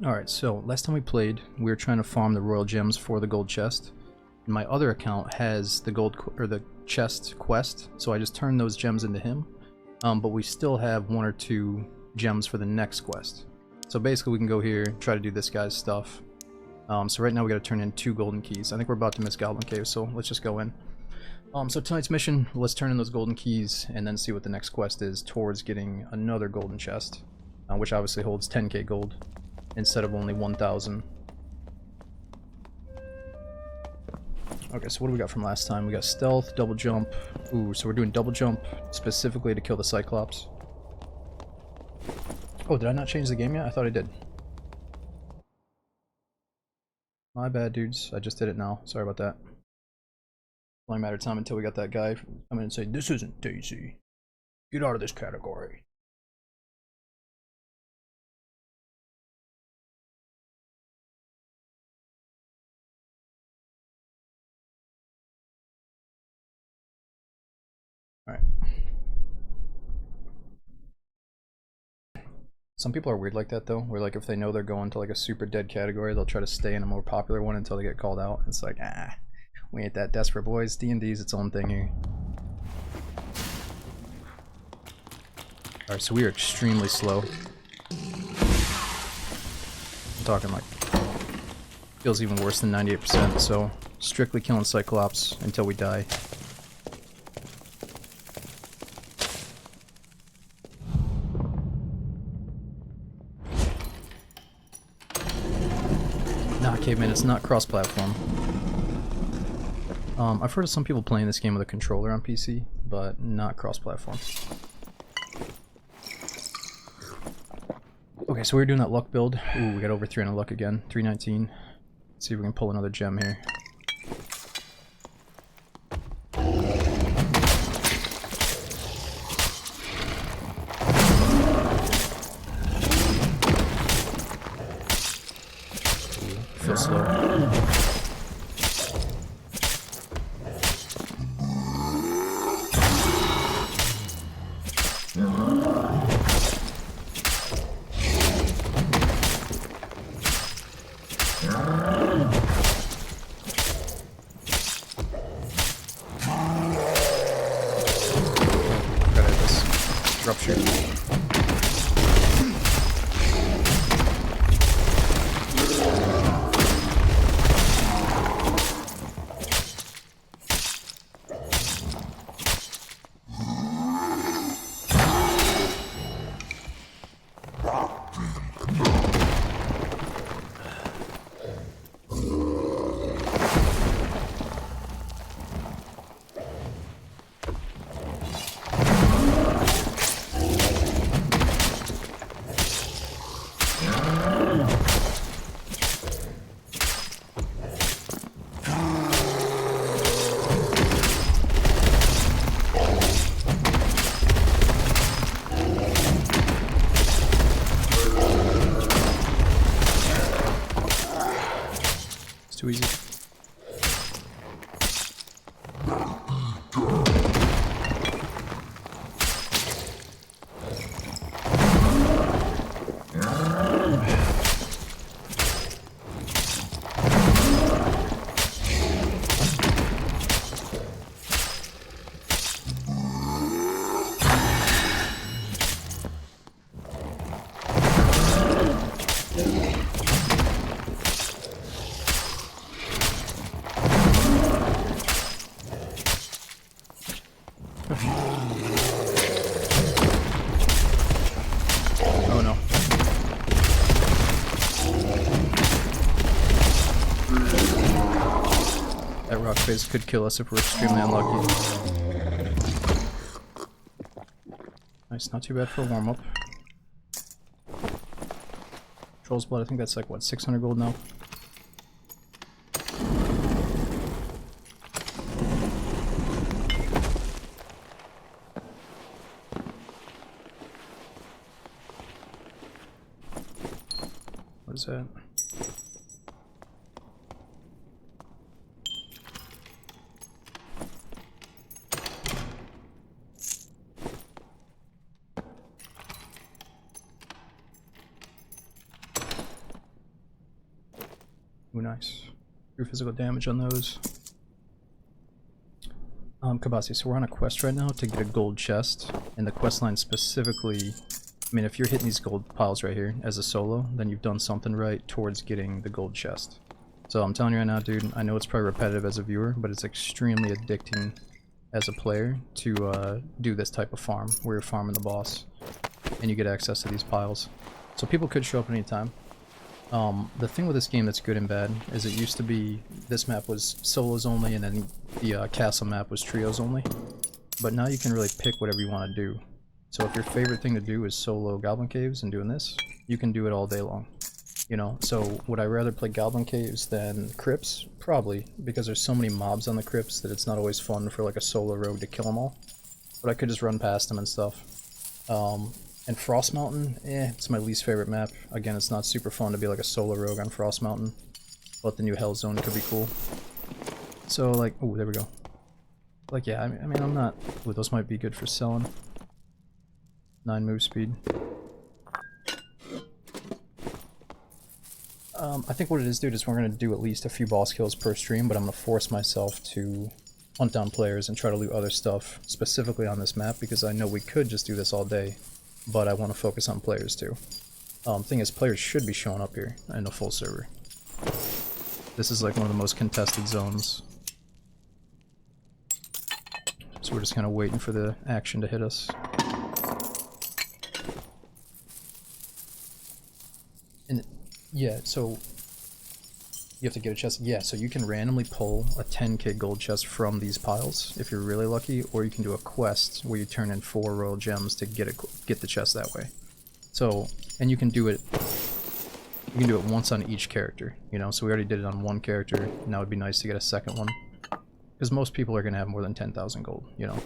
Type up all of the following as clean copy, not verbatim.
Alright, so last time we played, we were trying to farm the royal gems for the gold chest. My other account has the the chest quest, so I just turned those gems into him. But we still have 1 or 2 gems for the next quest. So basically we can go here, try to do this guy's stuff. So right now we gotta turn in 2 golden keys. I think we're about to miss Goblin Cave, so let's just go in. So tonight's mission, let's turn in those golden keys and then see what the next quest is towards getting another golden chest, which obviously holds 10k gold instead of only 1,000. Okay, so what do we got from last time? We got stealth, double jump. Ooh, so we're doing double jump specifically to kill the Cyclops. Oh, did I not change the game yet? I thought I did. My bad, dudes. I just did it now. Sorry about that. Only a matter of time until we got that guy come in and say, "This isn't Daisy. Get out of this category." Alright. Some people are weird like that though, where like if they know they're going to like a super dead category, they'll try to stay in a more popular one until they get called out. It's like, we ain't that desperate, boys. D&D's its own thing here. Alright, so we are extremely slow. I'm talking like, feels even worse than 98%, so strictly killing Cyclops until we die. Nah, Caveman, it's not cross-platform. I've heard of some people playing this game with a controller on PC, but not cross-platform. Okay, so we're doing that luck build. Ooh, we got over 300 luck again. 319. Let's see if we can pull another gem here. Feel slow. Rupture. Too easy. Oh no. That rock face could kill us if we're extremely unlucky. Nice, not too bad for a warm-up. Troll's Blood, I think that's like, what, 600 gold now? What is that? Ooh, nice. 3 physical damage on those. Kabasi, so we're on a quest right now to get a gold chest, and the quest line specifically, I mean, if you're hitting these gold piles right here as a solo, then you've done something right towards getting the gold chest. So I'm telling you right now, dude, I know it's probably repetitive as a viewer, but it's extremely addicting as a player to do this type of farm, where you're farming the boss, and you get access to these piles. So people could show up at any time. The thing with this game that's good and bad is it used to be this map was solos only, and then the castle map was trios only. But now you can really pick whatever you want to do. So if your favorite thing to do is solo Goblin Caves and doing this, you can do it all day long. You know, so would I rather play Goblin Caves than Crypts? Probably, because there's so many mobs on the Crypts that it's not always fun for like a solo rogue to kill them all. But I could just run past them and stuff. And Frost Mountain, it's my least favorite map. Again, it's not super fun to be like a solo rogue on Frost Mountain, but the new Hell Zone could be cool. So like, oh, there we go. Like, yeah, I mean, I'm not. Ooh, those might be good for selling. 9 move speed. I think what it is, dude, is we're gonna do at least a few boss kills per stream, but I'm gonna force myself to hunt down players and try to loot other stuff specifically on this map, because I know we could just do this all day, but I want to focus on players too. Thing is, players should be showing up here in a full server. This is like one of the most contested zones. So we're just kind of waiting for the action to hit us. And yeah, so you have to get a chest. Yeah, so you can randomly pull a 10k gold chest from these piles if you're really lucky, or you can do a quest where you turn in 4 royal gems to get the chest that way. So, and you can do it once on each character, you know. So we already did it on one character. Now it'd be nice to get a second one, because most people are gonna have more than 10,000 gold, you know.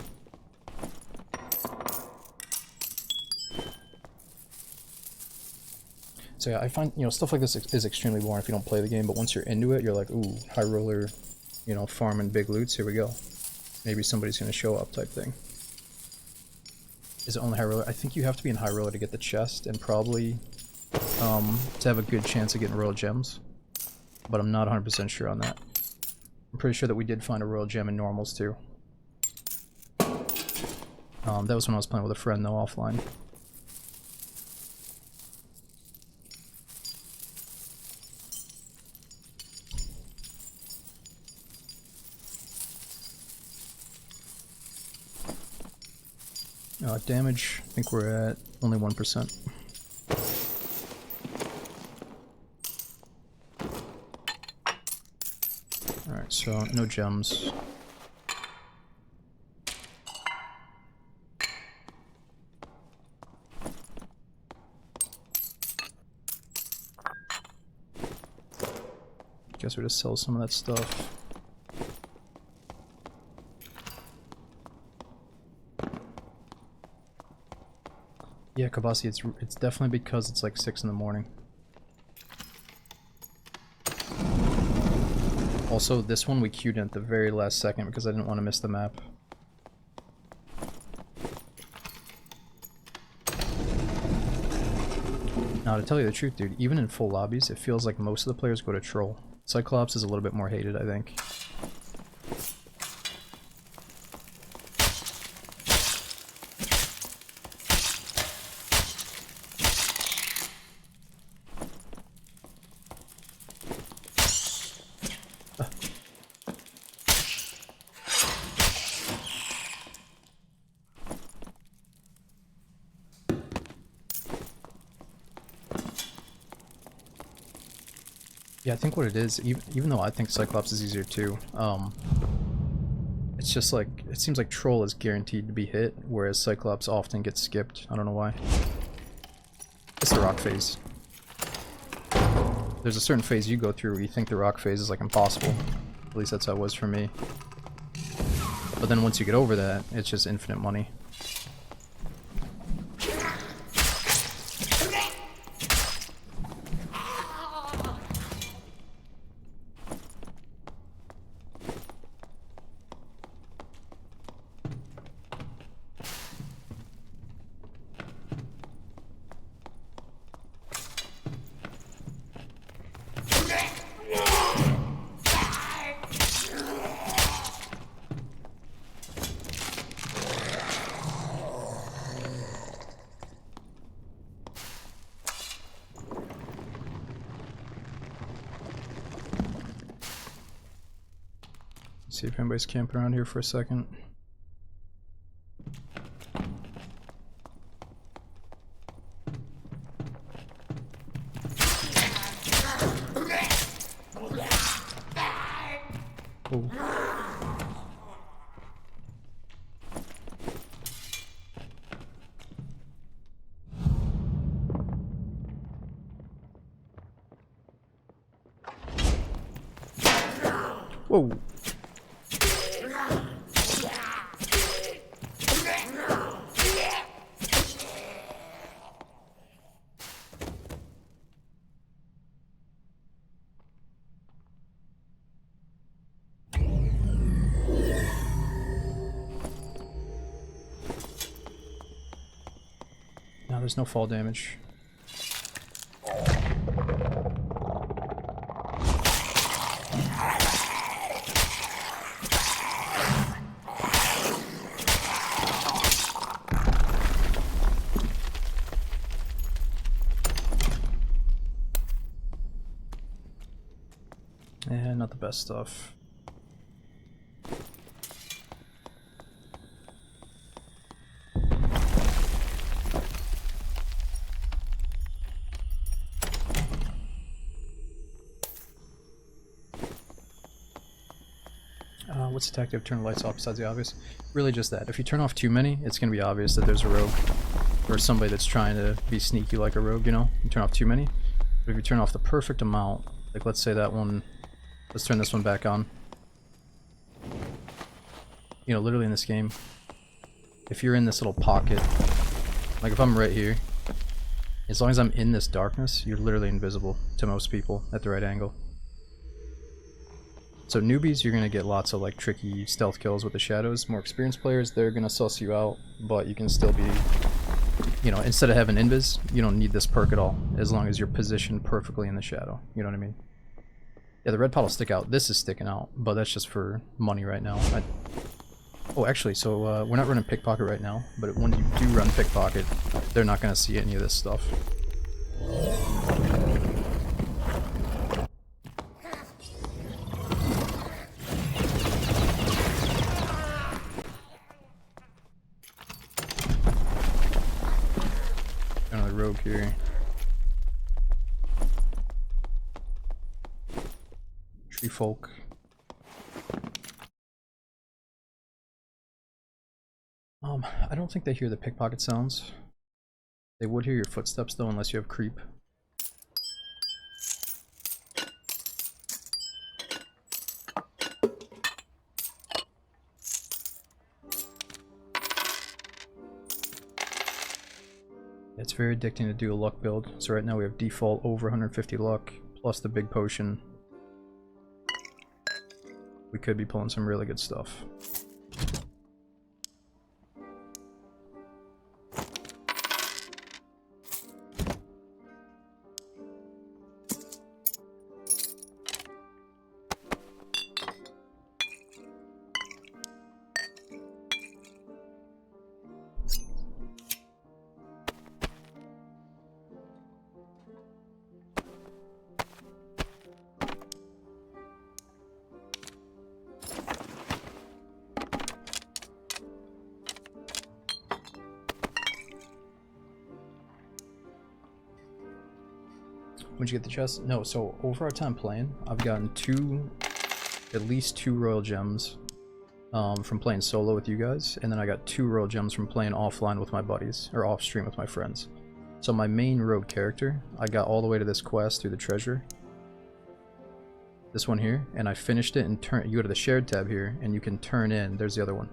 So yeah, I find, you know, stuff like this is extremely boring if you don't play the game, but once you're into it, you're like, ooh, high roller, you know, farming big loots, here we go. Maybe somebody's gonna show up type thing. Is it only high roller? I think you have to be in high roller to get the chest, and probably to have a good chance of getting royal gems. But I'm not 100% sure on that. I'm pretty sure that we did find a royal gem in normals too. That was when I was playing with a friend though, offline. Damage, I think we're at only 1%. Alright, so no gems. Guess we just sell some of that stuff. Yeah, Kabasi, it's definitely because it's like 6 in the morning. Also, this one we queued in at the very last second because I didn't want to miss the map. Now, to tell you the truth, dude, even in full lobbies, it feels like most of the players go to Troll. Cyclops is a little bit more hated, I think. Yeah, I think what it is, even though I think Cyclops is easier too, it's just like, it seems like Troll is guaranteed to be hit, whereas Cyclops often gets skipped. I don't know why. It's the rock phase. There's a certain phase you go through where you think the rock phase is like impossible. At least that's how it was for me. But then once you get over that, it's just infinite money. See if anybody's camping around here for a second. Oh. Whoa. No, there's no fall damage. Yeah, not the best stuff. What's the tactic of turn the lights off besides the obvious? Really just that. If you turn off too many, it's going to be obvious that there's a rogue. Or somebody that's trying to be sneaky like a rogue, you know? You turn off too many. But if you turn off the perfect amount, like let's say that one, let's turn this one back on. You know, literally in this game, if you're in this little pocket, like if I'm right here, as long as I'm in this darkness, you're literally invisible to most people at the right angle. So newbies, you're going to get lots of like tricky stealth kills with the shadows. More experienced players, they're going to suss you out, but you can still be, you know, instead of having invis, you don't need this perk at all, as long as you're positioned perfectly in the shadow. You know what I mean? Yeah, the red pot will stick out. This is sticking out, but that's just for money right now. Oh, actually, so we're not running pickpocket right now, but when you do run pickpocket, they're not going to see any of this stuff. Another rogue here. Tree folk. I don't think they hear the pickpocket sounds. They would hear your footsteps though, unless you have creep. It's very addicting to do a luck build. So right now we have default over 150 luck, plus the big potion. We could be pulling some really good stuff. When'd you get the chest? No, so over our time playing, I've gotten at least two royal gems from playing solo with you guys, and then I got 2 royal gems from playing offline with my buddies, or off stream with my friends. So my main rogue character, I got all the way to this quest through the treasure. This one here, and I finished it and you go to the shared tab here, and you can turn in, there's the other one.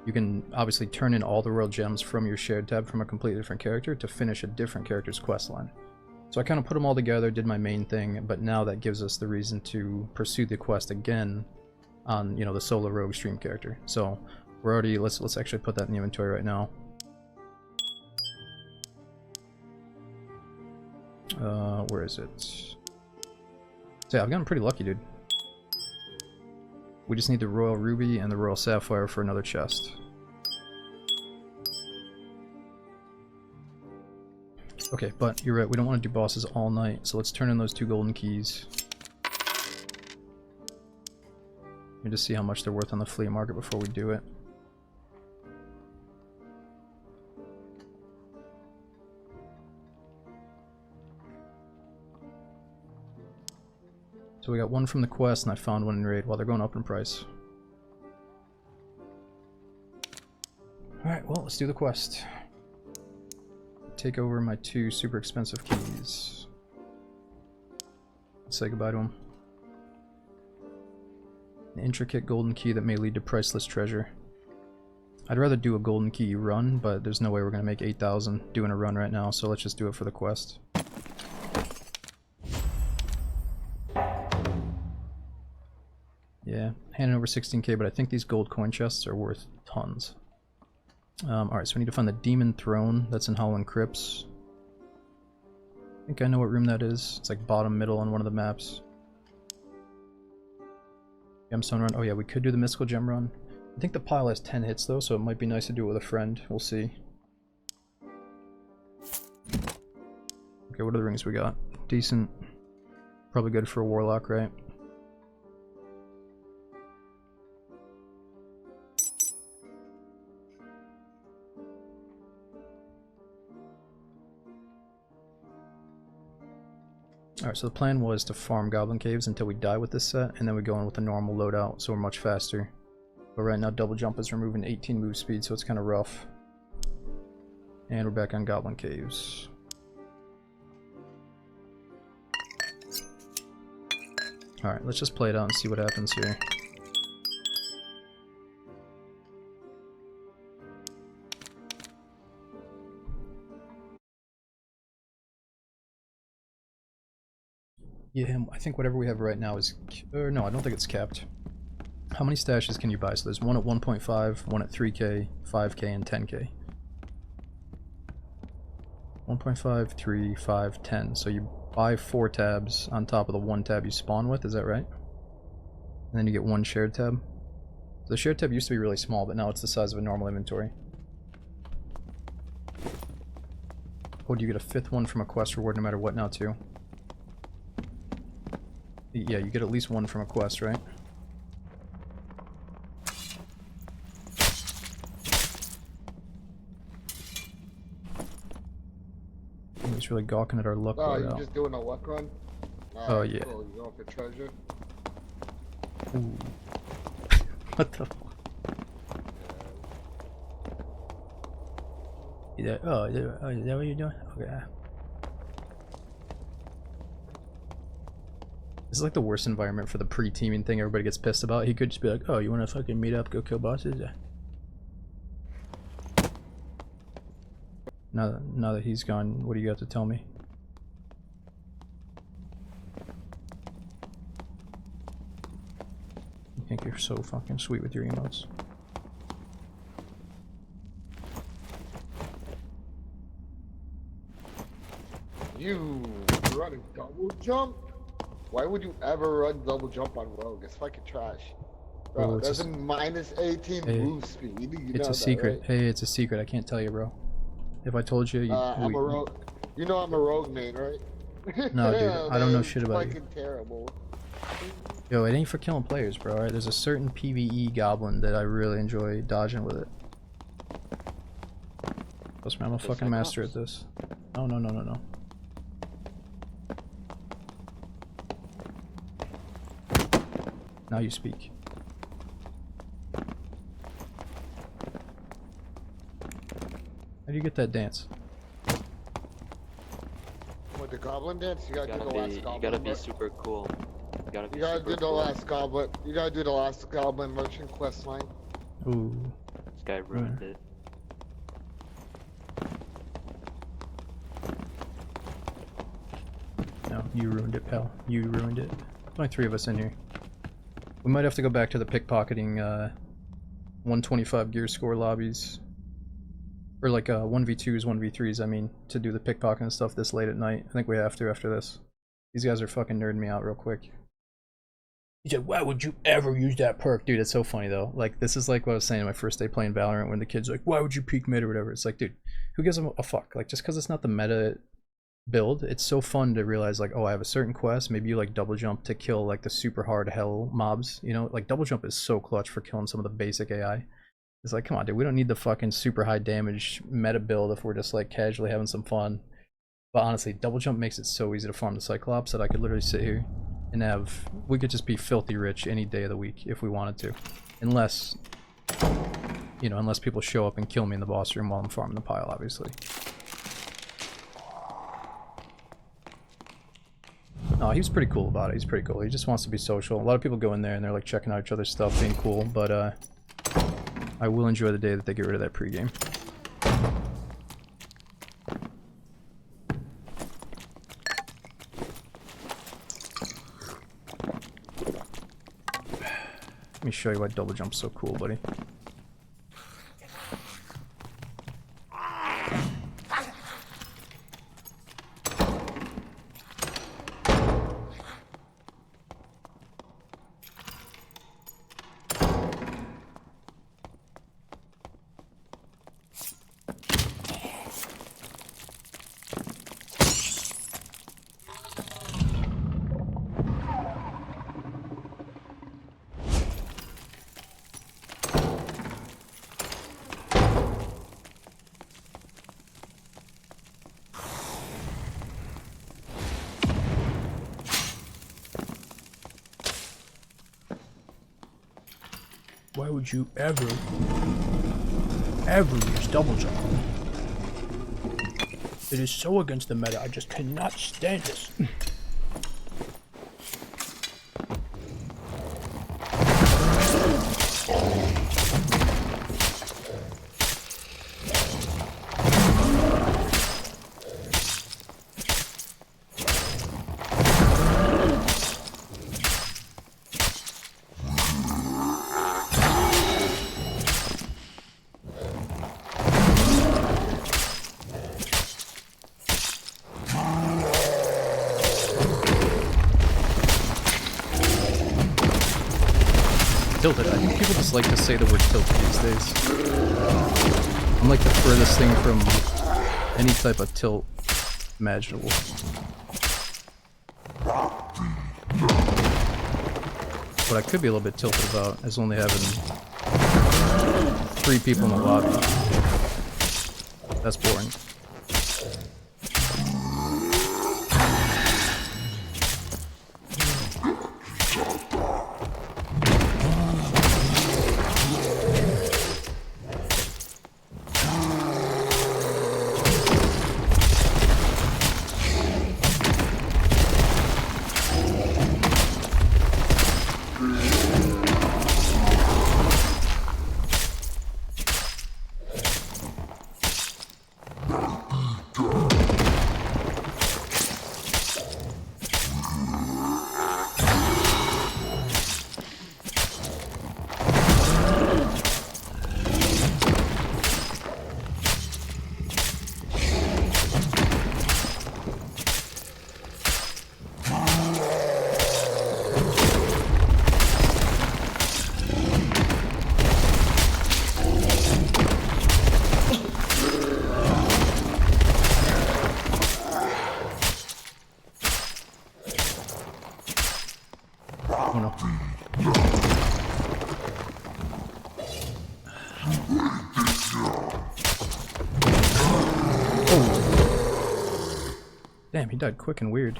You can obviously turn in all the royal gems from your shared tab from a completely different character to finish a different character's quest line. So I kind of put them all together, did my main thing, but now that gives us the reason to pursue the quest again on, you know, the solo rogue stream character. So we're already, let's actually put that in the inventory right now. Where is it? So yeah, I've gotten pretty lucky, dude. We just need the royal ruby and the royal sapphire for another chest. Okay, but you're right, we don't want to do bosses all night, so let's turn in those 2 golden keys. Let me just see how much they're worth on the flea market before we do it. So we got one from the quest, and I found one in raid while they're going up in price. Alright, well, let's do the quest. Take over my 2 super expensive keys. Let's say goodbye to them. An intricate golden key that may lead to priceless treasure. I'd rather do a golden key run, but there's no way we're going to make 8,000 doing a run right now, so let's just do it for the quest. Yeah, handing over 16k, but I think these gold coin chests are worth tons. Alright, so we need to find the Demon Throne that's in Howling Crypts. I think I know what room that is. It's like bottom middle on one of the maps. Gemstone run. Oh yeah, we could do the Mystical Gem run. I think the pile has 10 hits though, so it might be nice to do it with a friend. We'll see. Okay, what are the rings we got? Decent. Probably good for a Warlock, right? Alright, so the plan was to farm Goblin Caves until we die with this set, and then we go in with a normal loadout, so we're much faster. But right now, double jump is removing 18 move speed, so it's kind of rough. And we're back on Goblin Caves. Alright, let's just play it out and see what happens here. Yeah, I think whatever we have right now is... Or no, I don't think it's capped. How many stashes can you buy? So there's one at 1.5, one at 3k, 5k, and 10k. 1.5, 3, 5, 10. So you buy 4 tabs on top of the 1 tab you spawn with, is that right? And then you get 1 shared tab. So the shared tab used to be really small, but now it's the size of a normal inventory. Oh, do you get a 5th one from a quest reward no matter what now too? Yeah, you get at least 1 from a quest, right? He's really gawking at our luck. Oh, you're just doing a luck run? Oh, yeah. Cool. You're going for treasure? Ooh. What the fuck? Yeah. Oh, is that what you're doing? Okay. This is like the worst environment for the pre-teaming thing everybody gets pissed about. He could just be like, oh, you wanna fucking meet up, go kill bosses? Yeah. Now that he's gone, what do you got to tell me? You think you're so fucking sweet with your emotes. You run a double jump? Why would you ever run double jump on Rogue? It's fucking trash. Bro, that's a minus 18 move speed. It's a secret. Right? Hey, it's a secret. I can't tell you, bro. If I told you, I'm a Rogue. You know I'm a Rogue main, right? No, dude. I don't know shit about you. Terrible. Yo, it ain't for killing players, bro. Right? There's a certain PvE goblin that I really enjoy dodging with it. Plus, man, I'm a fucking master at this. Oh, no. Now you speak. How do you get that dance? With the goblin dance, you gotta do the last goblin. You gotta be super cool. You gotta do the last goblin. You gotta do the last goblin merchant quest line. Ooh. This guy ruined it. No, you ruined it, pal. You ruined it. There's only 3 of us in here. We might have to go back to the pickpocketing 125 gear score lobbies. Or like 1v2s, 1v3s, I mean, to do the pickpocketing stuff this late at night. I think we have to after this. These guys are fucking nerding me out real quick. He said, why would you ever use that perk? Dude, it's so funny though. Like, this is like what I was saying my first day playing Valorant when the kid's like, why would you peek mid or whatever? It's like, dude, who gives a fuck? Like, just because it's not the meta build, it's so fun to realize like, oh, I have a certain quest. Maybe you like double jump to kill like the super hard hell mobs. You know, like double jump is so clutch for killing some of the basic AI. It's like, come on, dude, we don't need the fucking super high damage meta build if we're just like casually having some fun. But honestly, double jump makes it so easy to farm the Cyclops that I could literally sit here and we could just be filthy rich any day of the week if we wanted to. Unless, you know, unless people show up and kill me in the boss room while I'm farming the pile, obviously. No, he was pretty cool about it. He's pretty cool. He just wants to be social. A lot of people go in there and they're like checking out each other's stuff, being cool, but I will enjoy the day that they get rid of that pregame. Let me show you why double jump's so cool, buddy. Why would you ever use double jump? It is so against the meta, I just cannot stand this. Tilted. I think people just like to say the word tilted these days. I'm like the furthest thing from any type of tilt imaginable. What I could be a little bit tilted about is only having 3 people in the lobby. That's boring. Oh no. Oh. Damn, he died quick and weird.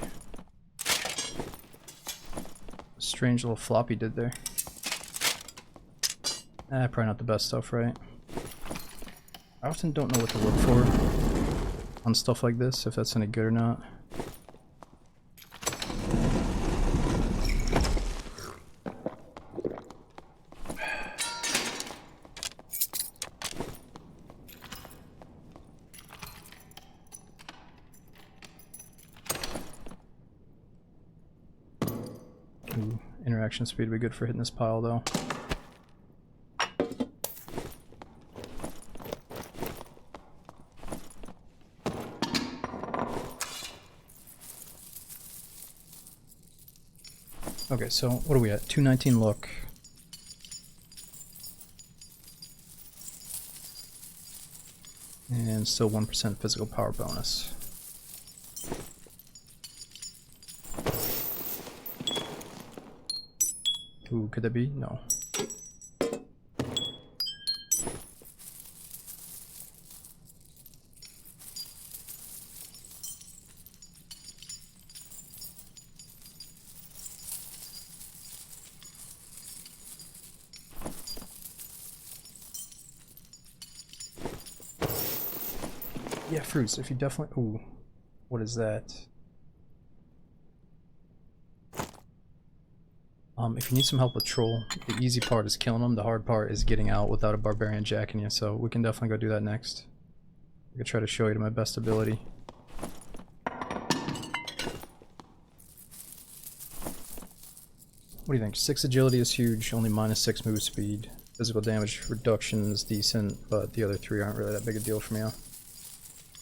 Strange little flop he did there. Probably not the best stuff, right? I often don't know what to look for on stuff like this, if that's any good or not. Ooh, interaction speed would be good for hitting this pile though. Okay, so what are we at? 219 look. And still 1% physical power bonus. Ooh, could that be? No. Yeah, fruits, if you definitely... Ooh, what is that? If you need some help with Troll, the easy part is killing them, the hard part is getting out without a barbarian jacking you, so we can definitely go do that next. I could try to show you to my best ability. What do you think? 6 agility is huge, only -6 move speed. Physical damage reduction is decent, but the other 3 aren't really that big a deal for me.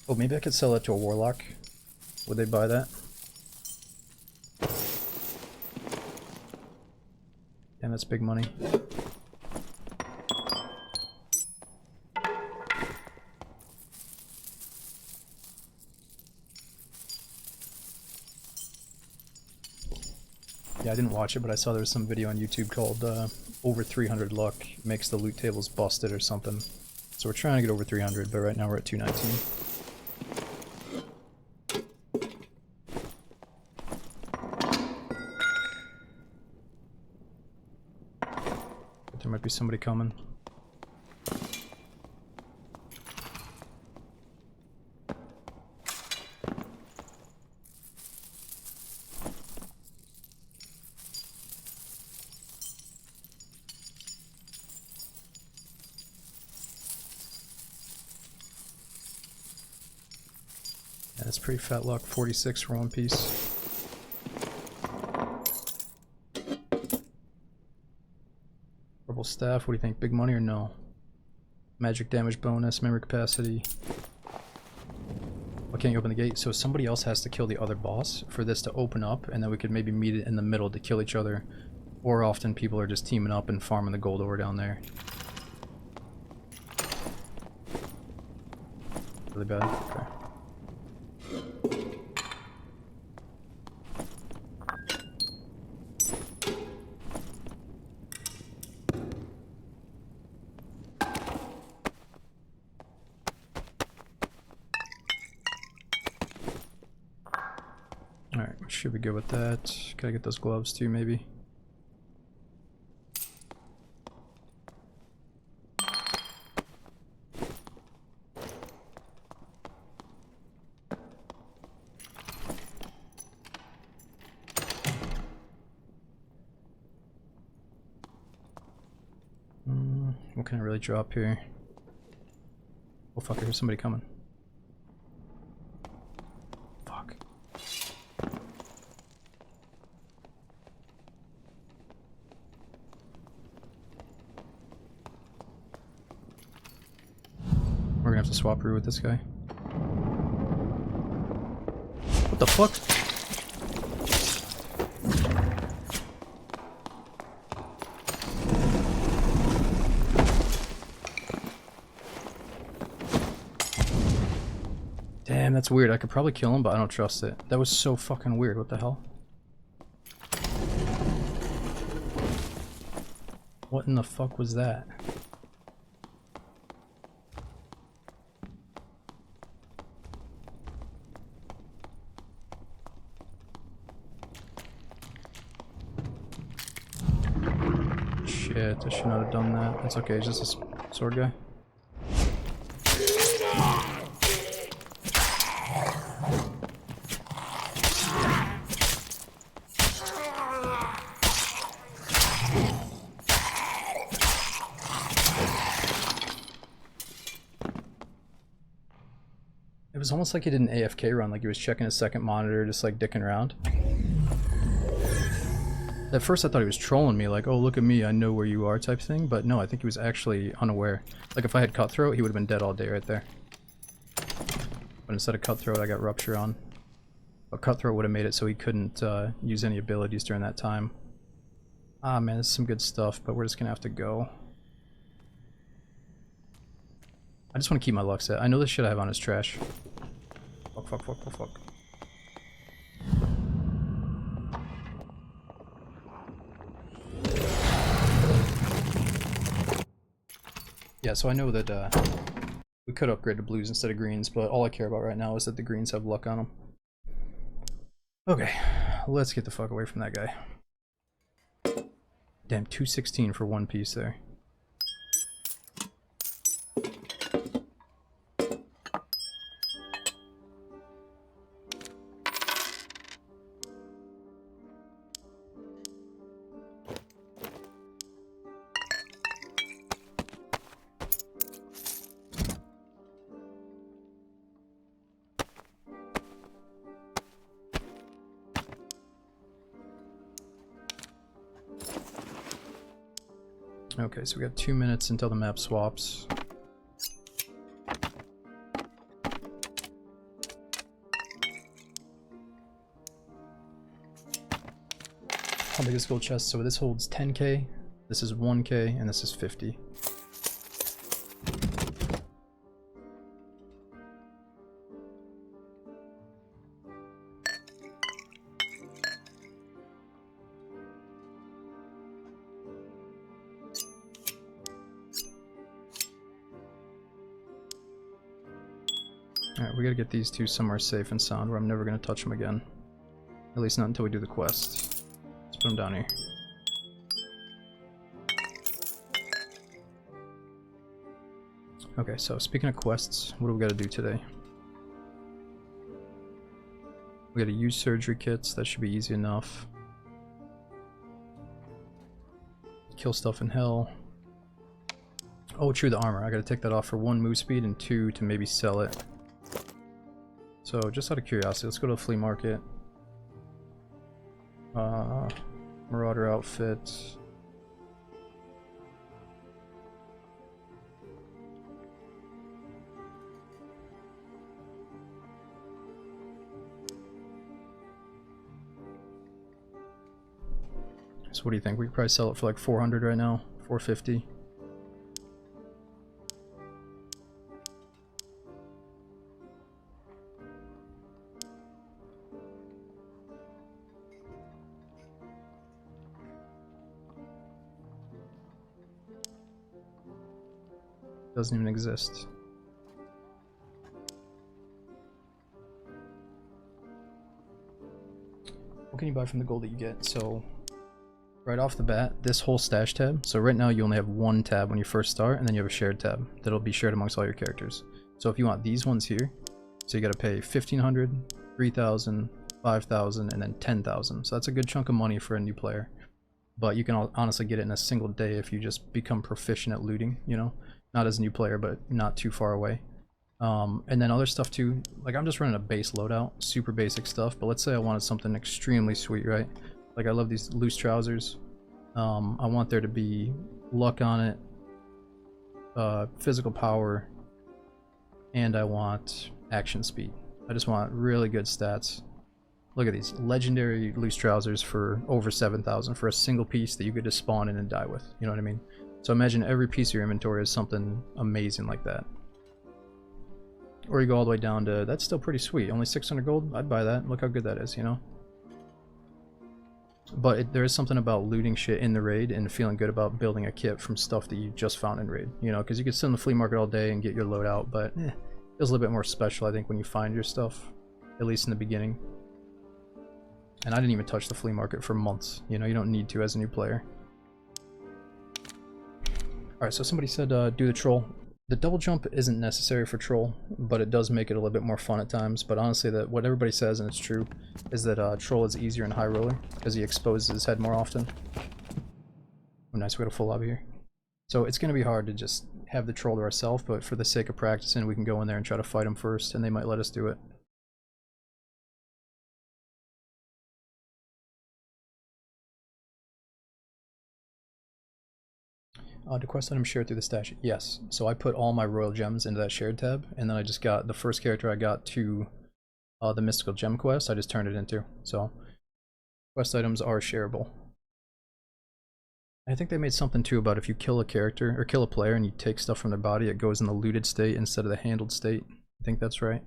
Oh, maybe I could sell that to a warlock. Would they buy that? Damn, that's big money. Yeah, I didn't watch it, but I saw there was some video on YouTube called over 300 luck makes the loot tables busted or something. So we're trying to get over 300, but right now we're at 219. But there might be somebody coming. Yeah, that's pretty fat luck. 46 for one piece. Purple staff, what do you think? Big money or no? Magic damage bonus, memory capacity. Why can't you open the gate? So somebody else has to kill the other boss for this to open up, and then we could maybe meet it in the middle to kill each other. Or often people are just teaming up and farming the gold ore down there. Really bad? Okay. Alright, should be good with that. Gotta get those gloves too, maybe. What can I really drop here? Oh fuck, I hear somebody coming. Fuck. We're gonna have to swap through with this guy. What the fuck? Damn, that's weird. I could probably kill him, but I don't trust it. That was so fucking weird. What the hell? What in the fuck was that? Shit, I should not have done that. That's okay, it's just a sword guy. It was almost like he did an AFK run, like he was checking his second monitor, just like dicking around. At first I thought he was trolling me, like, oh look at me, I know where you are type thing, but no, I think he was actually unaware. Like if I had Cutthroat, he would have been dead all day right there. But instead of Cutthroat, I got Rupture on. But Cutthroat would have made it so he couldn't use any abilities during that time. Ah man, this is some good stuff, but we're just gonna have to go. I just want to keep my luck set. I know this shit I have on is trash. Fuck, fuck, fuck, fuck, fuck. Yeah, so I know that we could upgrade to blues instead of greens, but all I care about right now is that the greens have luck on them. Okay, let's get the fuck away from that guy. Damn, 216 for one piece there. Okay, so we got 2 minutes until the map swaps. How big is gold chest? So this holds 10k, this is 1k, and this is 50. Alright, we gotta get these two somewhere safe and sound where I'm never gonna touch them again. At least not until we do the quest. Let's put them down here. Okay, so speaking of quests, what do we gotta do today? We gotta use surgery kits, that should be easy enough. Kill stuff in hell. Oh, true, the armor. I gotta take that off for 1 move speed and 2 to maybe sell it. So, just out of curiosity, let's go to the flea market. Marauder outfit. So what do you think? We could probably sell it for like 400 right now, 450. Doesn't even exist. What can you buy from the gold that you get? So, right off the bat, this whole stash tab. So right now you only have 1 tab when you first start, and then you have a shared tab that'll be shared amongst all your characters. So if you want these ones here, so you gotta pay 1,500, 3,000, 5,000, and then 10,000. So that's a good chunk of money for a new player. But you can honestly get it in a single day if you just become proficient at looting, you know? Not as a new player, but not too far away. And then other stuff too, like I'm just running a base loadout, super basic stuff, but let's say I wanted something extremely sweet, right? Like I love these loose trousers. I want there to be luck on it, physical power, and I want action speed. I just want really good stats. Look at these legendary loose trousers for over 7,000 for a single piece that you could just spawn in and die with. You know what I mean? So imagine every piece of your inventory is something amazing like that. Or you go all the way down to, that's still pretty sweet, only 600 gold, I'd buy that, look how good that is, you know? But there is something about looting shit in the raid and feeling good about building a kit from stuff that you just found in raid, you know? Because you could sit in the flea market all day and get your load out, but it feels a little bit more special, I think, when you find your stuff, at least in the beginning. And I didn't even touch the flea market for months, you know, you don't need to as a new player. Alright, so somebody said do the troll. The double jump isn't necessary for troll, but it does make it a little bit more fun at times. But honestly, that what everybody says, and it's true, is that troll is easier in high roller because he exposes his head more often. Oh nice, we got a full lobby here. So it's going to be hard to just have the troll to ourselves, but for the sake of practicing, we can go in there and try to fight him first, and they might let us do it. To quest item shared through the stash, yes. So I put all my royal gems into that shared tab, and then I just got the first character I got to the mystical gem quest, I just turned it into. So quest items are shareable. I think they made something too about if you kill a character, or kill a player and you take stuff from their body, it goes in the looted state instead of the handled state. I think that's right.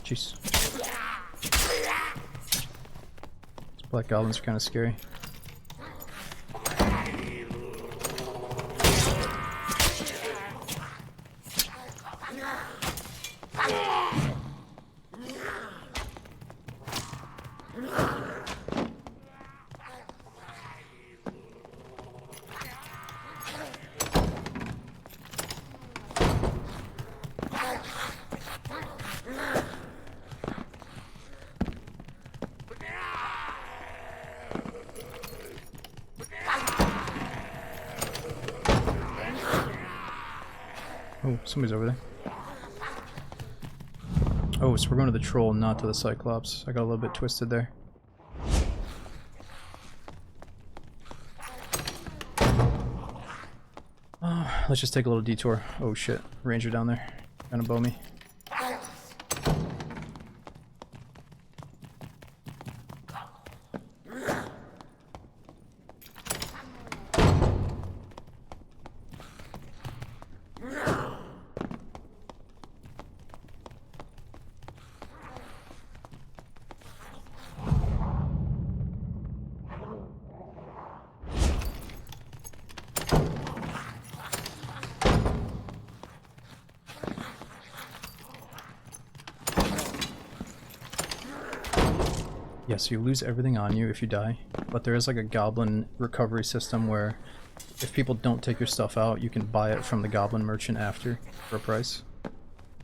Jeez. These black goblins are kind of scary. Oh, somebody's over there. Oh, so we're going to the troll, not to the Cyclops. I got a little bit twisted there. Let's just take a little detour. Oh shit, ranger down there. Trying to bow me. Yeah, so you lose everything on you if you die, but there is like a goblin recovery system where if people don't take your stuff out, you can buy it from the goblin merchant after for a price.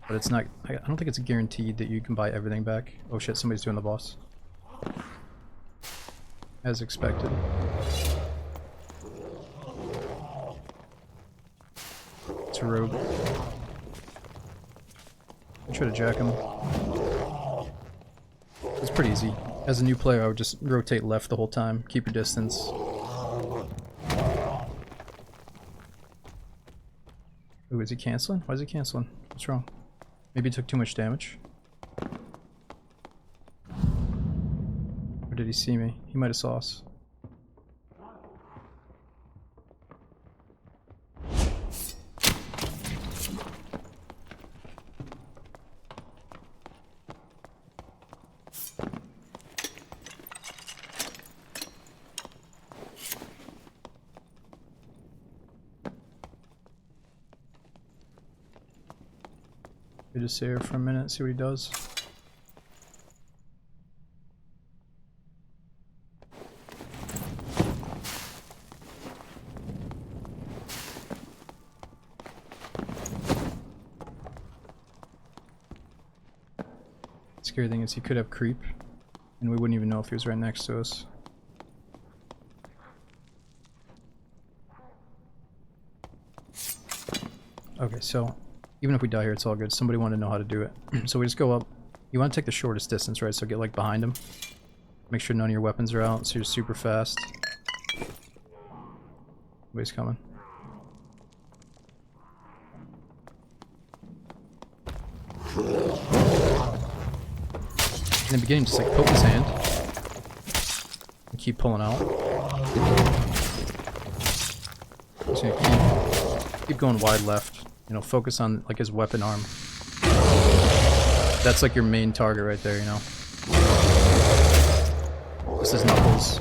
But it's not, I don't think it's guaranteed that you can buy everything back. Oh shit, somebody's doing the boss. As expected. It's a rogue. I try to jack him. It's pretty easy. As a new player, I would just rotate left the whole time, keep your distance. Ooh, is he canceling? Why is he canceling? What's wrong? Maybe he took too much damage? Or did he see me? He might have saw us. We just stay here for a minute, see what he does. Scary thing is he could have creep, and we wouldn't even know if he was right next to us. Okay, so even if we die here, it's all good. Somebody wanted to know how to do it. So we just go up. You want to take the shortest distance, right? So get like behind him. Make sure none of your weapons are out, so you're super fast. Somebody's coming. In the beginning, just like poke his hand. And keep pulling out. Just gonna keep going wide left. You know, focus on like his weapon arm. That's like your main target right there, you know. This is Knuckles.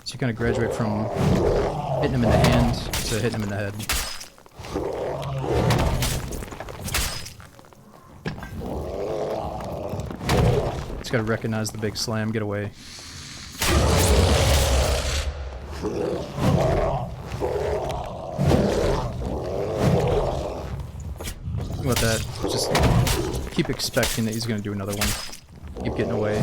So you kind of graduate from hitting him in the hand to hitting him in the head. Just gotta recognize the big slam, get away. About that, just keep expecting that he's going to do another one. Keep getting away.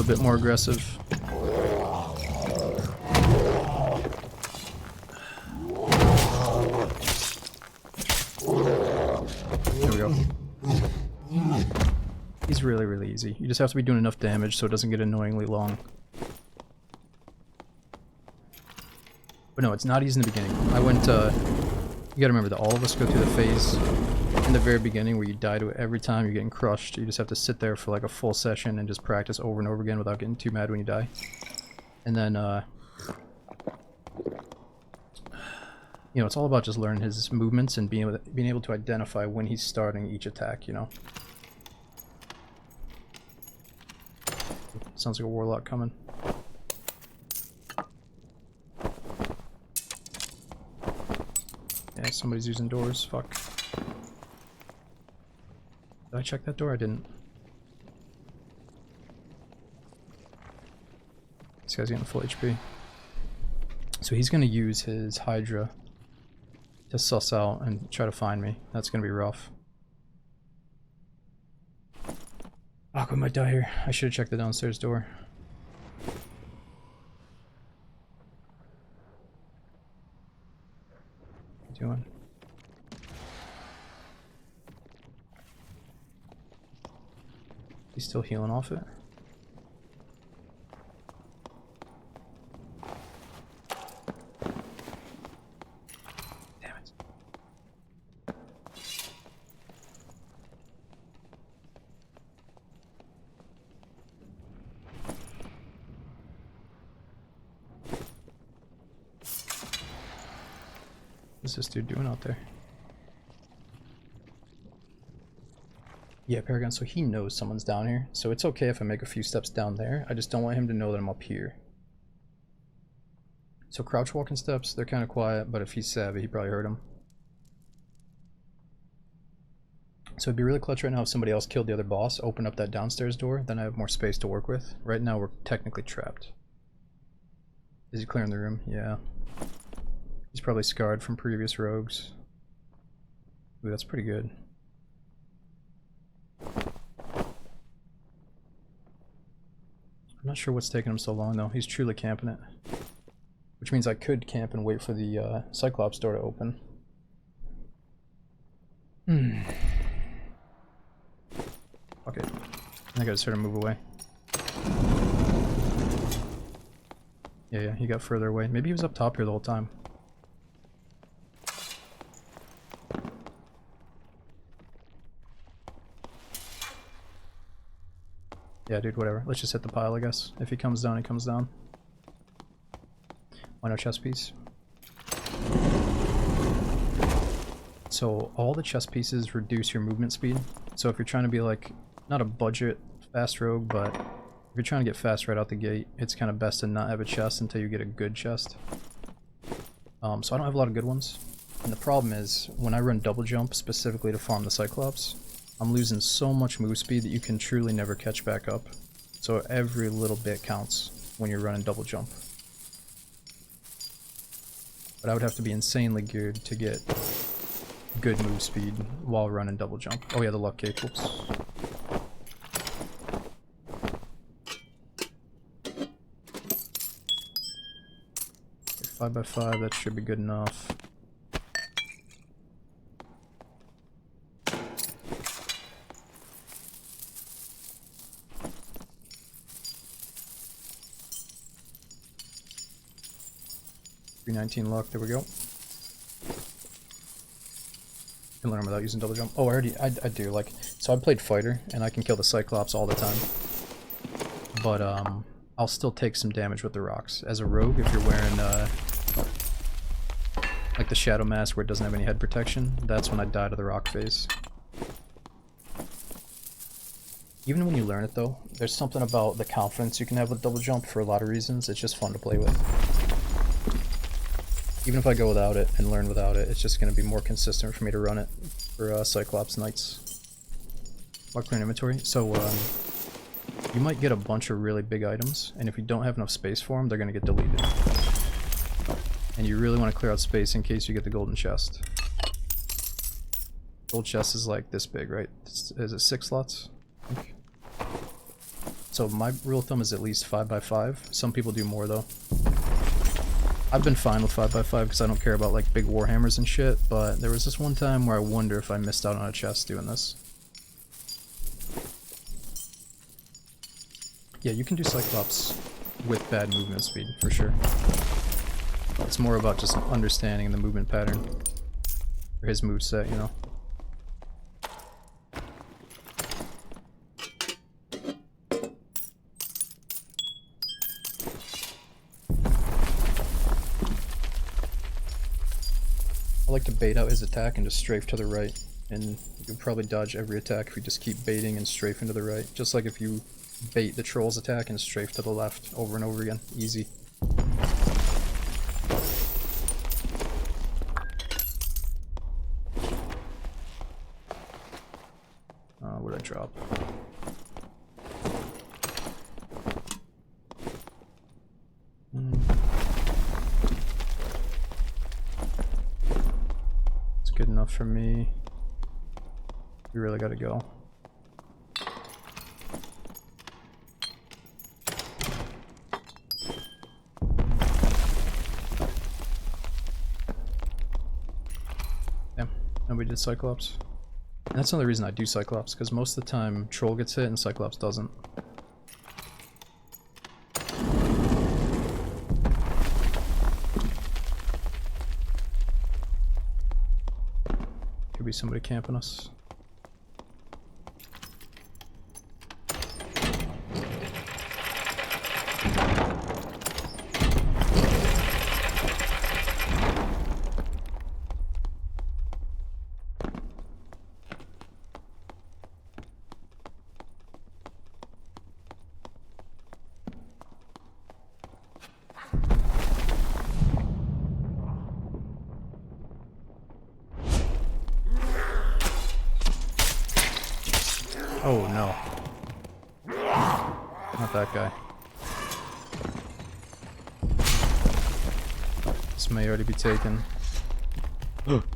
a bit more aggressive. There we go. He's really, really easy. You just have to be doing enough damage so it doesn't get annoyingly long. But no, it's not easy in the beginning. I went, you gotta remember that all of us go through the phase in the very beginning where you die to it every time you're getting crushed. You just have to sit there for like a full session and just practice over and over again without getting too mad when you die. And then, you know, it's all about just learning his movements and being able to identify when he's starting each attack, you know. Sounds like a warlock coming. Yeah, somebody's using doors. Fuck. Did I check that door? I didn't. This guy's getting full HP. So he's gonna use his Hydra to suss out and try to find me. That's gonna be rough. Aqua might die here. I should have checked the downstairs door. What are you doing? He's still healing off it. Damn it. What's this dude doing out there? Yeah, Paragon, so he knows someone's down here. So it's okay if I make a few steps down there. I just don't want him to know that I'm up here. So crouch walking steps, they're kind of quiet, but if he's savvy, he probably heard him. So it'd be really clutch right now if somebody else killed the other boss, open up that downstairs door, then I have more space to work with. Right now we're technically trapped. Is he clearing the room? Yeah. He's probably scarred from previous rogues. Ooh, that's pretty good. I'm not sure what's taking him so long though. He's truly camping it. Which means I could camp and wait for the Cyclops door to open. Fuck it. I think I just heard him move away. Yeah, he got further away. Maybe he was up top here the whole time. Yeah, dude, whatever. Let's just hit the pile, I guess. If he comes down, he comes down. Why no chest piece? So, all the chest pieces reduce your movement speed. So if you're trying to be like, not a budget fast rogue, but if you're trying to get fast right out the gate, it's kind of best to not have a chest until you get a good chest. So I don't have a lot of good ones. And the problem is, when I run double jump specifically to farm the Cyclops, I'm losing so much move speed that you can truly never catch back up. So every little bit counts when you're running double jump. But I would have to be insanely geared to get good move speed while running double jump. Oh yeah, the luck cape, whoops. Okay, 5x5, that should be good enough. $319 luck, there we go. Can learn without using double jump. Oh, I do, like, so I played fighter, and I can kill the Cyclops all the time. But, I'll still take some damage with the rocks. As a rogue, if you're wearing, like the Shadow Mask where it doesn't have any head protection, that's when I die to the rock phase. Even when you learn it, though, there's something about the confidence you can have with double jump for a lot of reasons. It's just fun to play with. Even if I go without it and learn without it, it's just going to be more consistent for me to run it for Cyclops Knights. While clearing inventory. So, you might get a bunch of really big items, and if you don't have enough space for them, they're going to get deleted. And you really want to clear out space in case you get the golden chest. Gold chest is like this big, right? Is it 6 slots? So my rule of thumb is at least 5x5. Some people do more though. I've been fine with 5x5 because I don't care about like big warhammers and shit, but there was this one time where I wonder if I missed out on a chest doing this. Yeah, you can do Cyclops with bad movement speed, for sure. It's more about just understanding the movement pattern. Or his moveset, you know. I like to bait out his attack and just strafe to the right. And you can probably dodge every attack if you just keep baiting and strafing to the right. Just like if you bait the troll's attack and strafe to the left over and over again. Easy. What'd I drop? It's good enough for me. We really gotta go. Damn, nobody did Cyclops. And that's another reason I do Cyclops, because most of the time Troll gets hit and Cyclops doesn't. Could be somebody camping us. Oh no. Not that guy. This may already be taken.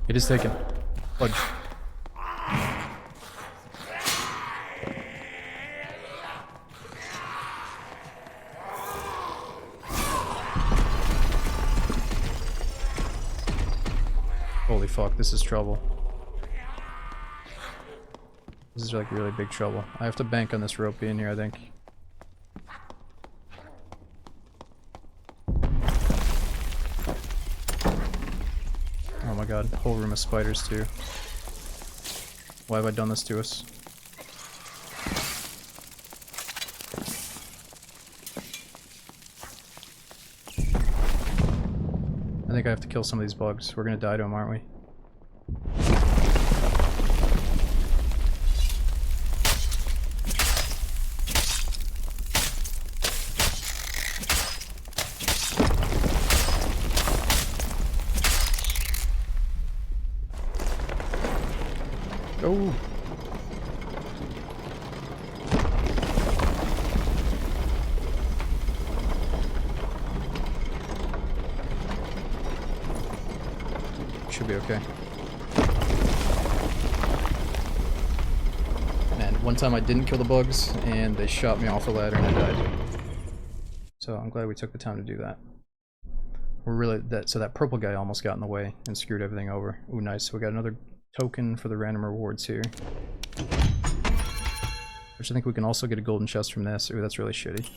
It is taken. Fudge. Holy fuck, this is trouble. This is like really big trouble. I have to bank on this rope being here, I think. Oh my god, whole room of spiders too. Why have I done this to us? I think I have to kill some of these bugs. We're gonna die to them, aren't we? Go! Should be okay. Man, one time I didn't kill the bugs and they shot me off a ladder and I died. So I'm glad we took the time to do that. We're really so that purple guy almost got in the way and screwed everything over. Ooh, nice. We got another token for the random rewards here. Which I think we can also get a golden chest from this. Ooh, that's really shitty.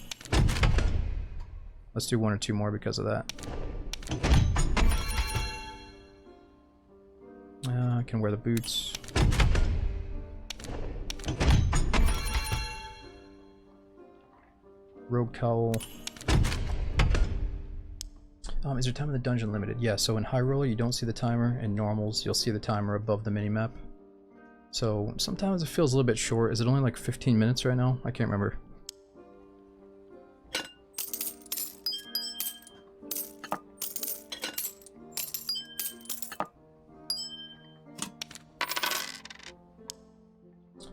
Let's do one or two more because of that. I can wear the boots. Rogue cowl. Is there time in the dungeon limited? Yeah, so in High Roller you don't see the timer, in Normals you'll see the timer above the minimap. So sometimes it feels a little bit short. Is it only like 15 minutes right now? I can't remember.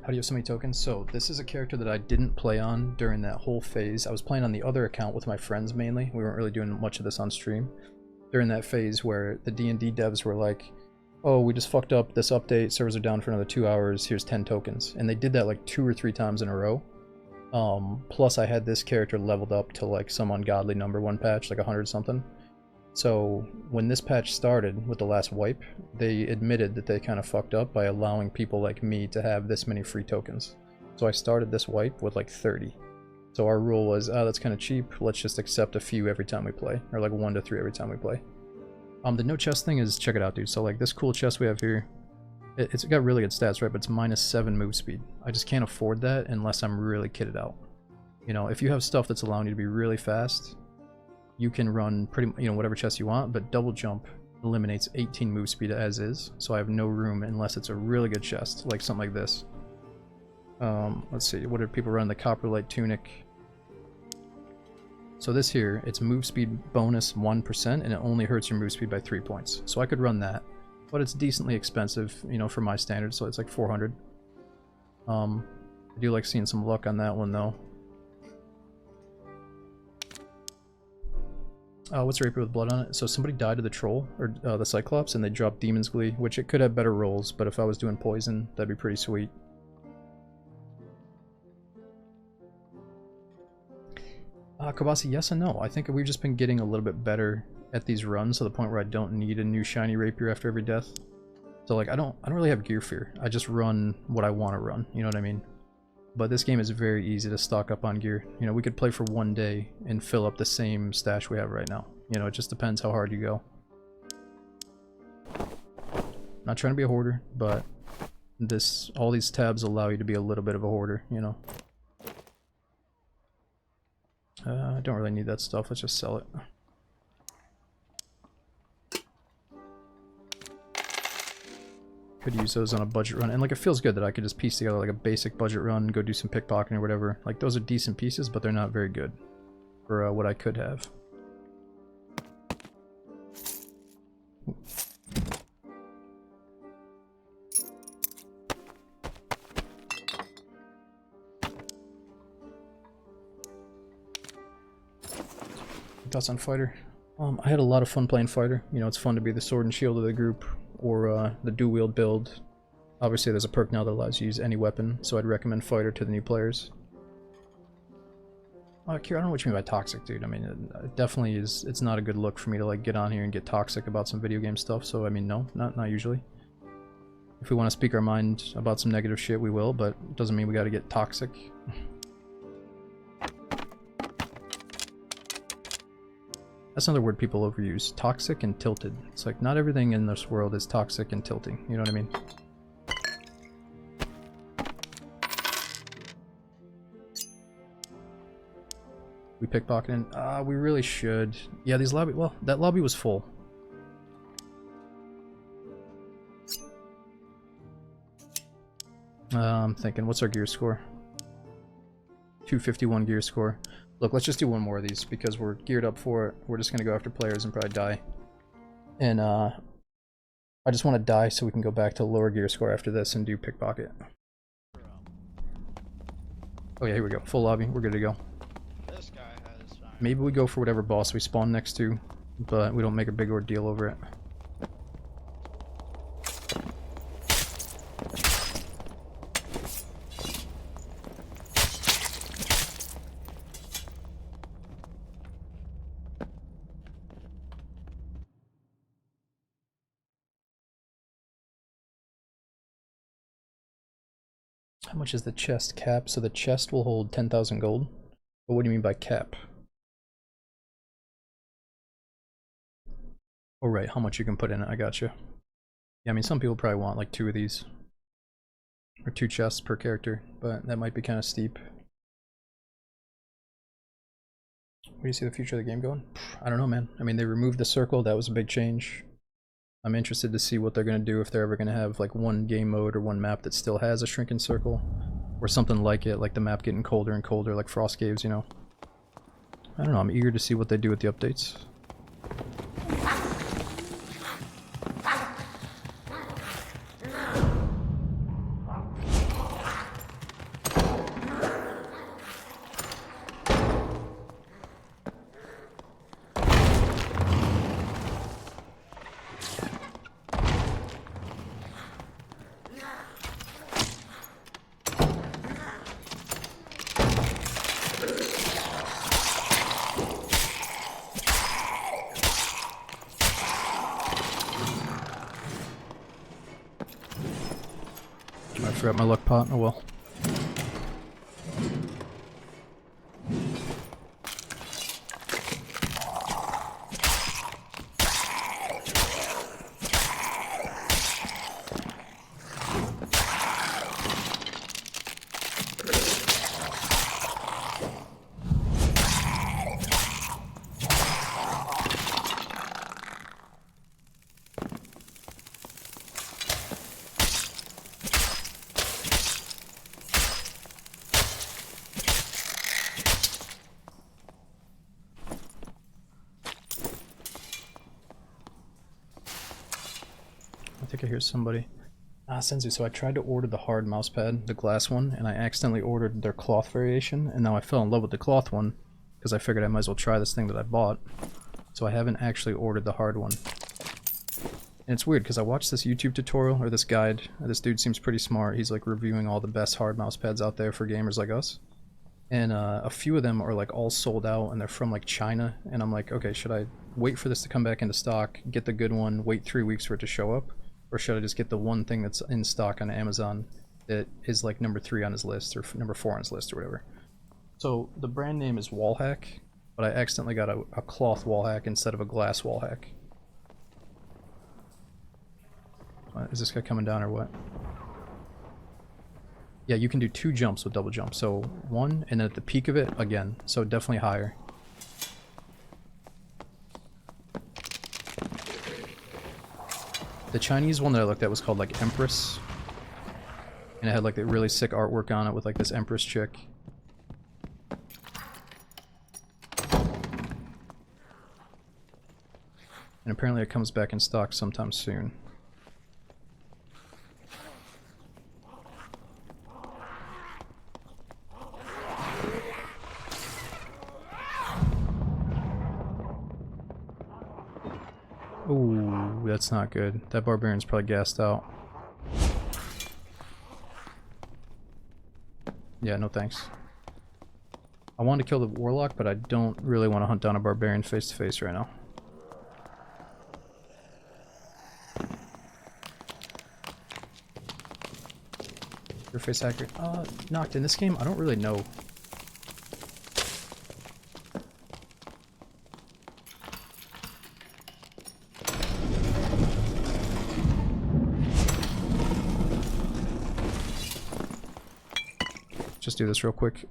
How do you have so many tokens? So this is a character that I didn't play on during that whole phase. I was playing on the other account with my friends mainly. We weren't really doing much of this on stream. During that phase where the D&D devs were like, oh, we just fucked up this update, servers are down for another 2 hours, here's 10 tokens. And they did that like 2 or 3 times in a row. Plus I had this character leveled up to like some ungodly number one patch, like 100 something. So when this patch started with the last wipe, they admitted that they kind of fucked up by allowing people like me to have this many free tokens. So I started this wipe with like 30. So our rule was, oh, that's kind of cheap, let's just accept a few every time we play, or like 1 to 3 every time we play. The no chest thing is, check it out, dude. So like this cool chest we have here, it's got really good stats, right? But it's -7 move speed. I just can't afford that unless I'm really kitted out. You know, if you have stuff that's allowing you to be really fast, you can run pretty, you know, whatever chest you want, but double jump eliminates 18 move speed as is, so I have no room unless it's a really good chest, like something like this. Let's see, what do people run? The Copperlight Tunic. So this here, it's move speed bonus 1%, and it only hurts your move speed by 3 points. So I could run that, but it's decently expensive, you know, for my standards, so it's like 400. I do like seeing some luck on that one, though. What's Rapier with blood on it? So somebody died to the troll, or the Cyclops, and they dropped Demon's Glee, which it could have better rolls, but if I was doing poison, that'd be pretty sweet. Kabasi, yes and no. I think we've just been getting a little bit better at these runs to the point where I don't need a new shiny Rapier after every death. So like I don't really have gear fear. I just run what I want to run, you know what I mean? But this game is very easy to stock up on gear. You know, we could play for 1 day and fill up the same stash we have right now. You know, it just depends how hard you go. Not trying to be a hoarder, but all these tabs allow you to be a little bit of a hoarder, you know. I don't really need that stuff, let's just sell it. Could use those on a budget run, and like it feels good that I could just piece together like a basic budget run, go do some pickpocketing or whatever. Like those are decent pieces, but they're not very good for what I could have. Thoughts on Fighter? I had a lot of fun playing Fighter. You know, it's fun to be the sword and shield of the group, or the dual-wield build. Obviously, there's a perk now that allows you to use any weapon, so I'd recommend Fighter to the new players. Kira, I don't know what you mean by toxic, dude. I mean, it definitely is. It's not a good look for me to like get on here and get toxic about some video game stuff. So I mean, no, not usually. If we want to speak our mind about some negative shit, we will, but it doesn't mean we got to get toxic. That's another word people overuse. Toxic and tilted. It's like, not everything in this world is toxic and tilting. You know what I mean? We pickpocketing? We really should. Yeah, these lobby... Well, that lobby was full. I'm thinking, what's our gear score? 251 gear score. Look, let's just do one more of these because we're geared up for it. We're just gonna go after players and probably die. And I just want to die so we can go back to lower gear score after this and do pickpocket. Oh yeah, here we go. Full lobby. We're good to go. This guy has Maybe we go for whatever boss we spawn next to, but we don't make a big ordeal over it. How much is the chest cap? So the chest will hold 10,000 gold. But what do you mean by cap? Oh right, how much you can put in it, I gotcha. Yeah, I mean some people probably want like 2 of these. Or 2 chests per character, but that might be kind of steep. Where do you see the future of the game going? I don't know, man. I mean, they removed the circle, that was a big change. I'm interested to see what they're going to do, if they're ever going to have like one game mode or one map that still has a shrinking circle. Or something like it, like the map getting colder and colder like Frost Caves, you know. I don't know, I'm eager to see what they do with the updates. forgot my luck pot. Oh well. I think I hear somebody. Ah, Senzu, so I tried to order the hard mouse pad, the glass one, and I accidentally ordered their cloth variation, and now I fell in love with the cloth one, because I figured I might as well try this thing that I bought. So I haven't actually ordered the hard one. And it's weird, because I watched this YouTube tutorial, or this guide, this dude seems pretty smart, he's like reviewing all the best hard mouse pads out there for gamers like us. And a few of them are like all sold out, and they're from like China, and I'm like, okay, should I wait for this to come back into stock, get the good one, wait 3 weeks for it to show up? Or should I just get the one thing that's in stock on Amazon that is like number 3 on his list, or number 4 on his list, or whatever? So the brand name is Wallhack, but I accidentally got a cloth wallhack instead of a glass wallhack. Is this guy coming down or what? Yeah, you can do 2 jumps with double jump. So 1, and then at the peak of it, again. So definitely higher. The Chinese one that I looked at was called like Empress. And it had like the really sick artwork on it with like this Empress chick. And apparently it comes back in stock sometime soon. Ooh, that's not good. That barbarian's probably gassed out. Yeah, no thanks. I wanted to kill the warlock, but I don't really want to hunt down a barbarian face to face right now. Your face accurate. Knocked in this game? I don't really know. Just do this real quick.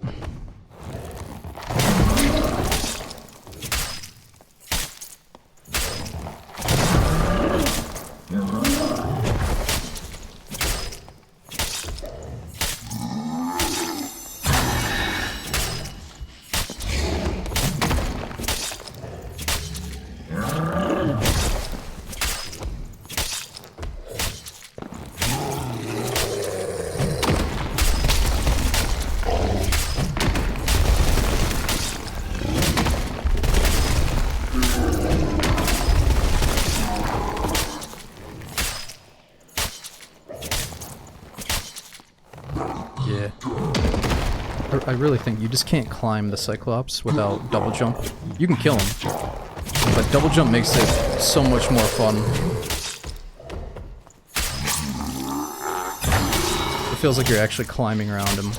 Yeah. I really think you just can't climb the Cyclops without double jump. You can kill him, but double jump makes it so much more fun. It feels like you're actually climbing around him.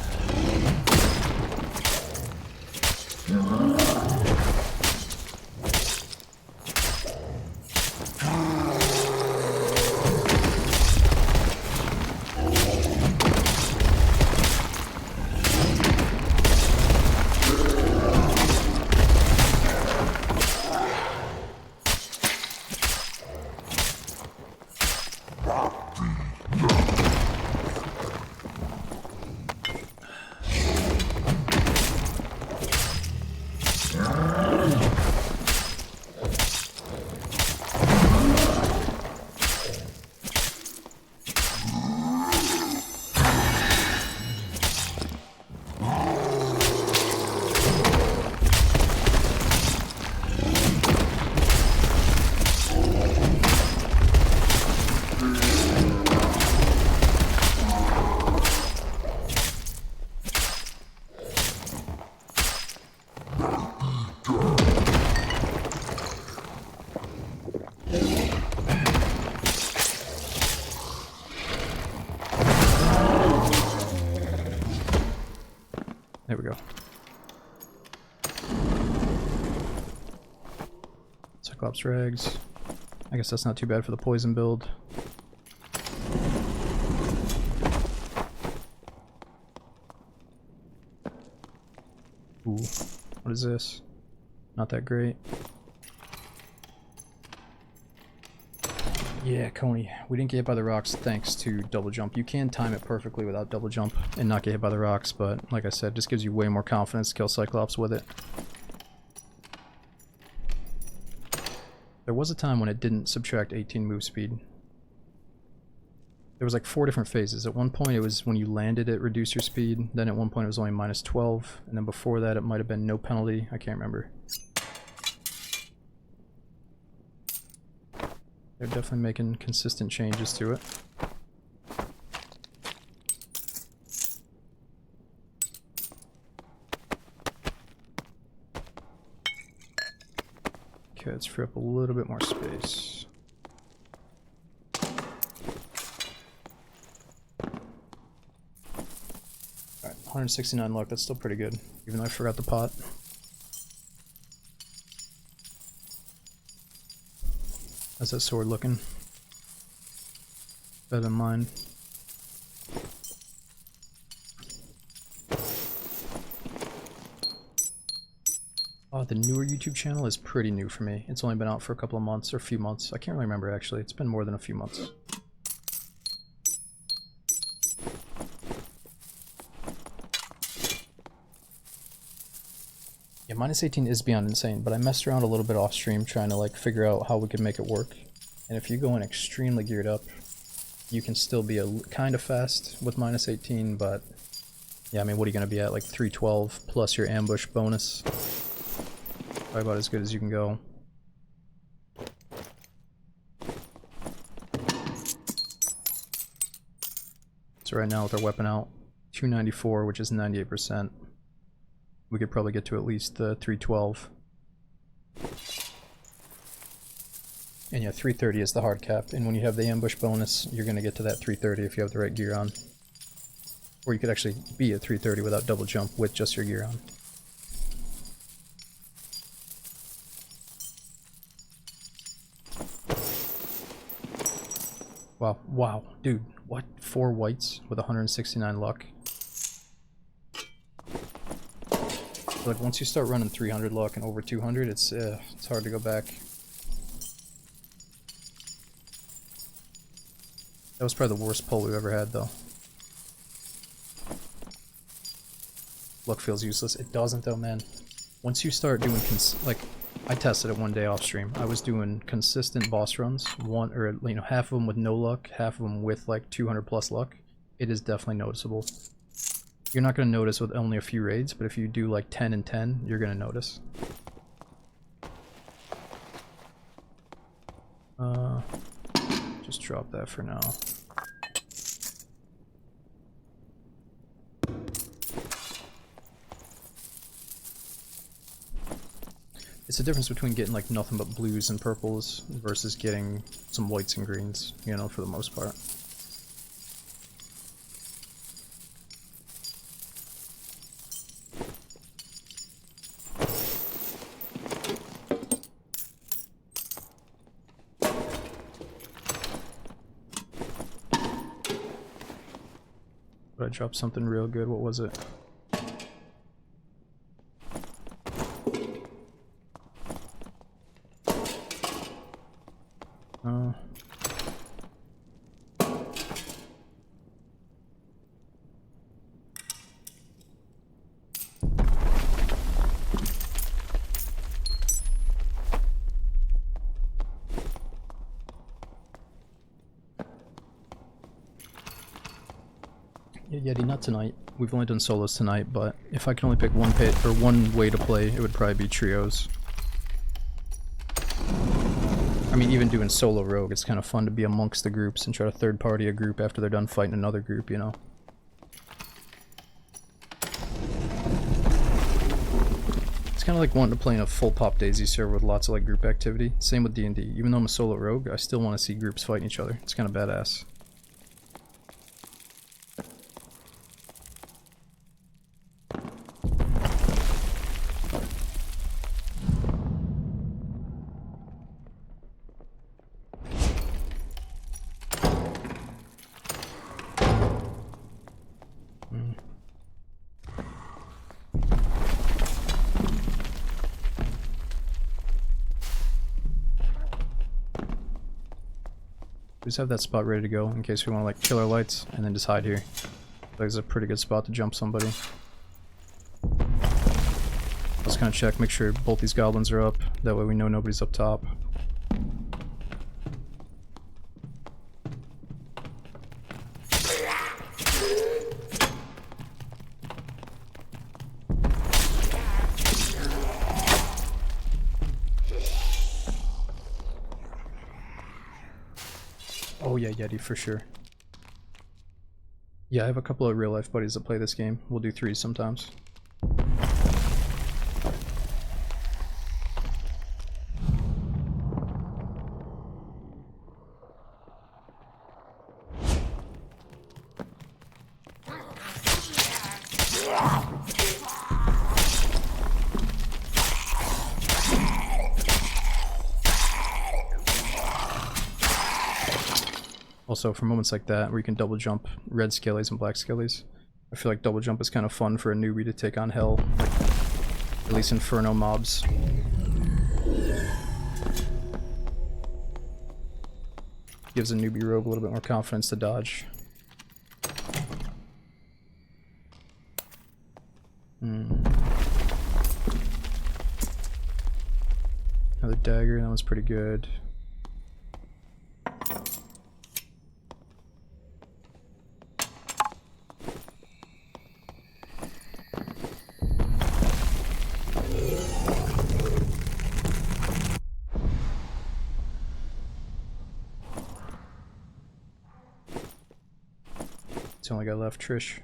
Cyclops rags. I guess that's not too bad for the poison build. Ooh, what is this? Not that great. Yeah, Coney, we didn't get hit by the rocks thanks to double jump. You can time it perfectly without double jump and not get hit by the rocks, but like I said, just gives you way more confidence to kill Cyclops with it. There was a time when it didn't subtract 18 move speed. There was like 4 different phases. At one point it was when you landed it reduced your speed, then at one point it was only minus 12, and then before that it might have been no penalty, I can't remember. They're definitely making consistent changes to it. Okay, let's free up a little bit more space. Alright, 169 luck, that's still pretty good, even though I forgot the pot. How's that sword looking? Better than mine. Oh, the newer YouTube channel is pretty new for me. It's only been out for a couple of months, or a few months. I can't really remember actually. It's been more than a few months. Yeah, minus 18 is beyond insane, but I messed around a little bit off stream trying to like figure out how we could make it work. And if you go in extremely geared up, you can still be kind of fast with minus 18, but yeah, I mean, what are you going to be at? Like 312 plus your ambush bonus. Probably about as good as you can go. So right now with our weapon out, 294, which is 98%. We could probably get to at least the 312. And yeah, 330 is the hard cap, and when you have the ambush bonus, you're going to get to that 330 if you have the right gear on. Or you could actually be at 330 without double jump with just your gear on. Wow, wow, dude, what? 4 whites with 169 luck? Like once you start running 300 luck and over 200, it's hard to go back. That was probably the worst pull we've ever had, though. Luck feels useless. It doesn't, though, man. Once you start doing like, I tested it one day off stream. I was doing consistent boss runs, half of them with no luck, half of them with like 200 plus luck. It is definitely noticeable. You're not going to notice with only a few raids, but if you do like 10 and 10, you're going to notice. Just drop that for now. It's the difference between getting like nothing but blues and purples versus getting some whites and greens, you know, for the most part. But I dropped something real good. What was it? Yeah, Yeti, not tonight. We've only done solos tonight, but if I can only pick one pit or one way to play, it would probably be trios. I mean, even doing solo rogue, it's kind of fun to be amongst the groups and try to third party a group after they're done fighting another group, you know? It's kind of like wanting to play in a full Pop Daisy server with lots of like group activity. Same with D&D. Even though I'm a solo rogue, I still want to see groups fighting each other. It's kind of badass. just have that spot ready to go in case we want to like kill our lights and then just hide here. Like, it's a pretty good spot to jump somebody. Let's kind of check, make sure both these goblins are up. That way we know nobody's up top. Oh yeah, Yeti for sure. Yeah, I have a couple of real life buddies that play this game. We'll do 3s sometimes. Also, for moments like that where you can double jump red skellies and black skellies, I feel like double jump is kind of fun for a newbie to take on hell, like at least inferno mobs. Gives a newbie rogue a little bit more confidence to dodge. Another dagger, that one's pretty good. It's the only guy left, Trish.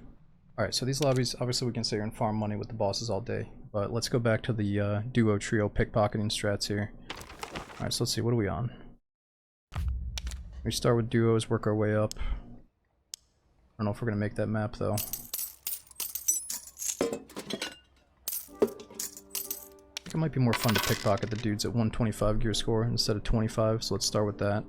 Alright, so these lobbies, obviously we can sit here and farm money with the bosses all day, but let's go back to the duo trio pickpocketing strats here. Alright, so let's see, what are we on? We start with duos, work our way up. I don't know if we're gonna make that map though. I think it might be more fun to pickpocket the dudes at 125 gear score instead of 25, so let's start with that.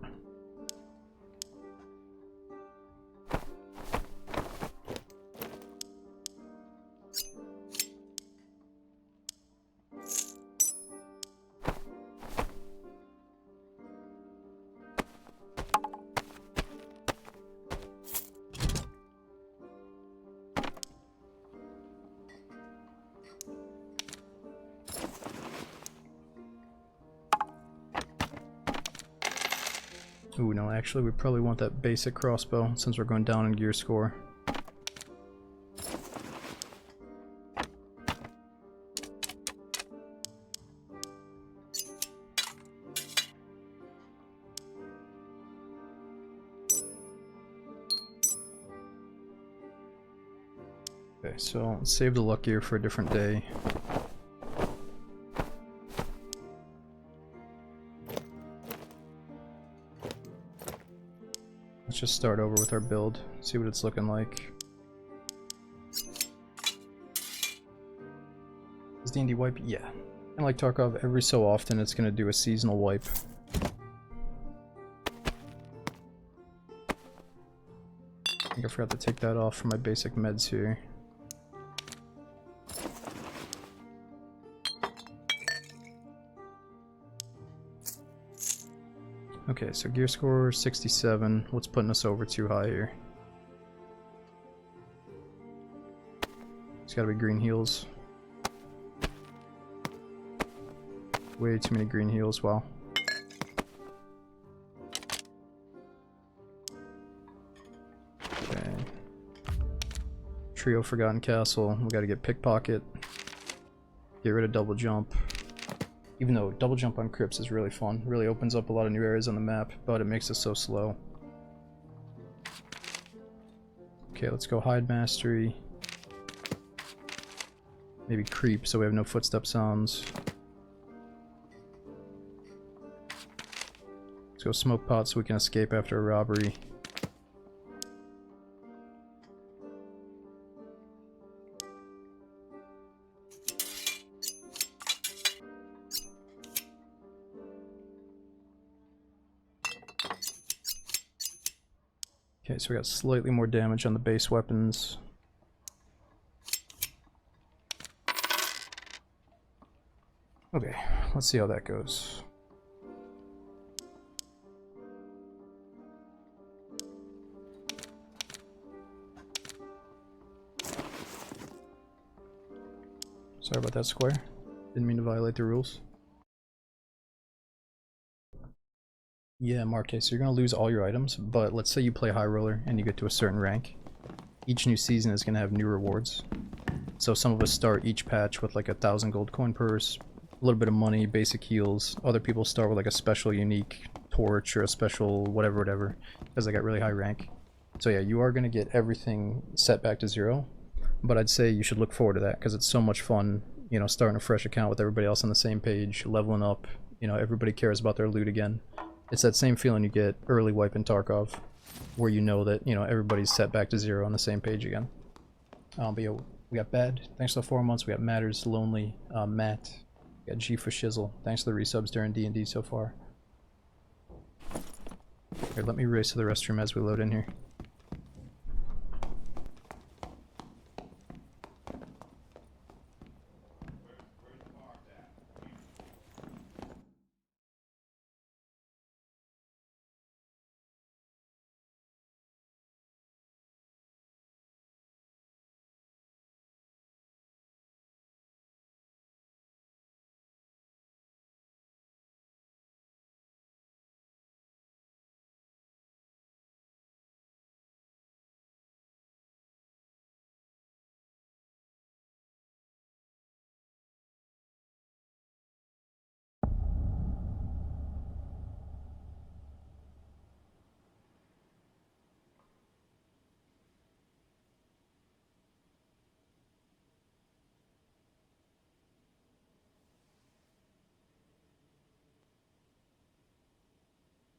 Ooh, no, actually we probably want that basic crossbow since we're going down in gear score. Okay, so let's save the luck gear for a different day. Let's just start over with our build, see what it's looking like. Is D&D wipe? Yeah. And like Tarkov, every so often it's going to do a seasonal wipe. I think I forgot to take that off for my basic meds here. Okay, so gear score 67. What's putting us over too high here? It's gotta be green heals. Way too many green heals, wow. Okay. Trio Forgotten Castle. We gotta get Pickpocket. Get rid of Double Jump. Even though double jump on crypts is really fun, really opens up a lot of new areas on the map, but it makes us so slow. Okay, let's go hide mastery. Maybe creep so we have no footstep sounds. Let's go smoke pot so we can escape after a robbery. Okay, so we got slightly more damage on the base weapons. Okay, let's see how that goes. Sorry about that, Squire. Didn't mean to violate the rules. Yeah, Marque, so you're gonna lose all your items, but let's say you play High Roller and you get to a certain rank. Each new season is gonna have new rewards. So some of us start each patch with like 1,000 gold coin purse, a little bit of money, basic heals. Other people start with like a special unique torch or a special whatever, because they got really high rank. So yeah, you are gonna get everything set back to 0, but I'd say you should look forward to that because it's so much fun, you know, starting a fresh account with everybody else on the same page, leveling up, you know, everybody cares about their loot again. It's that same feeling you get early wipe in Tarkov, where you know that, you know, everybody's set back to 0 on the same page again. But yeah, we got Bad, thanks for the 4 months. We got Matters, Lonely, Matt, we got G for Shizzle. Thanks for the resubs during D&D so far. Here, let me race to the restroom as we load in here.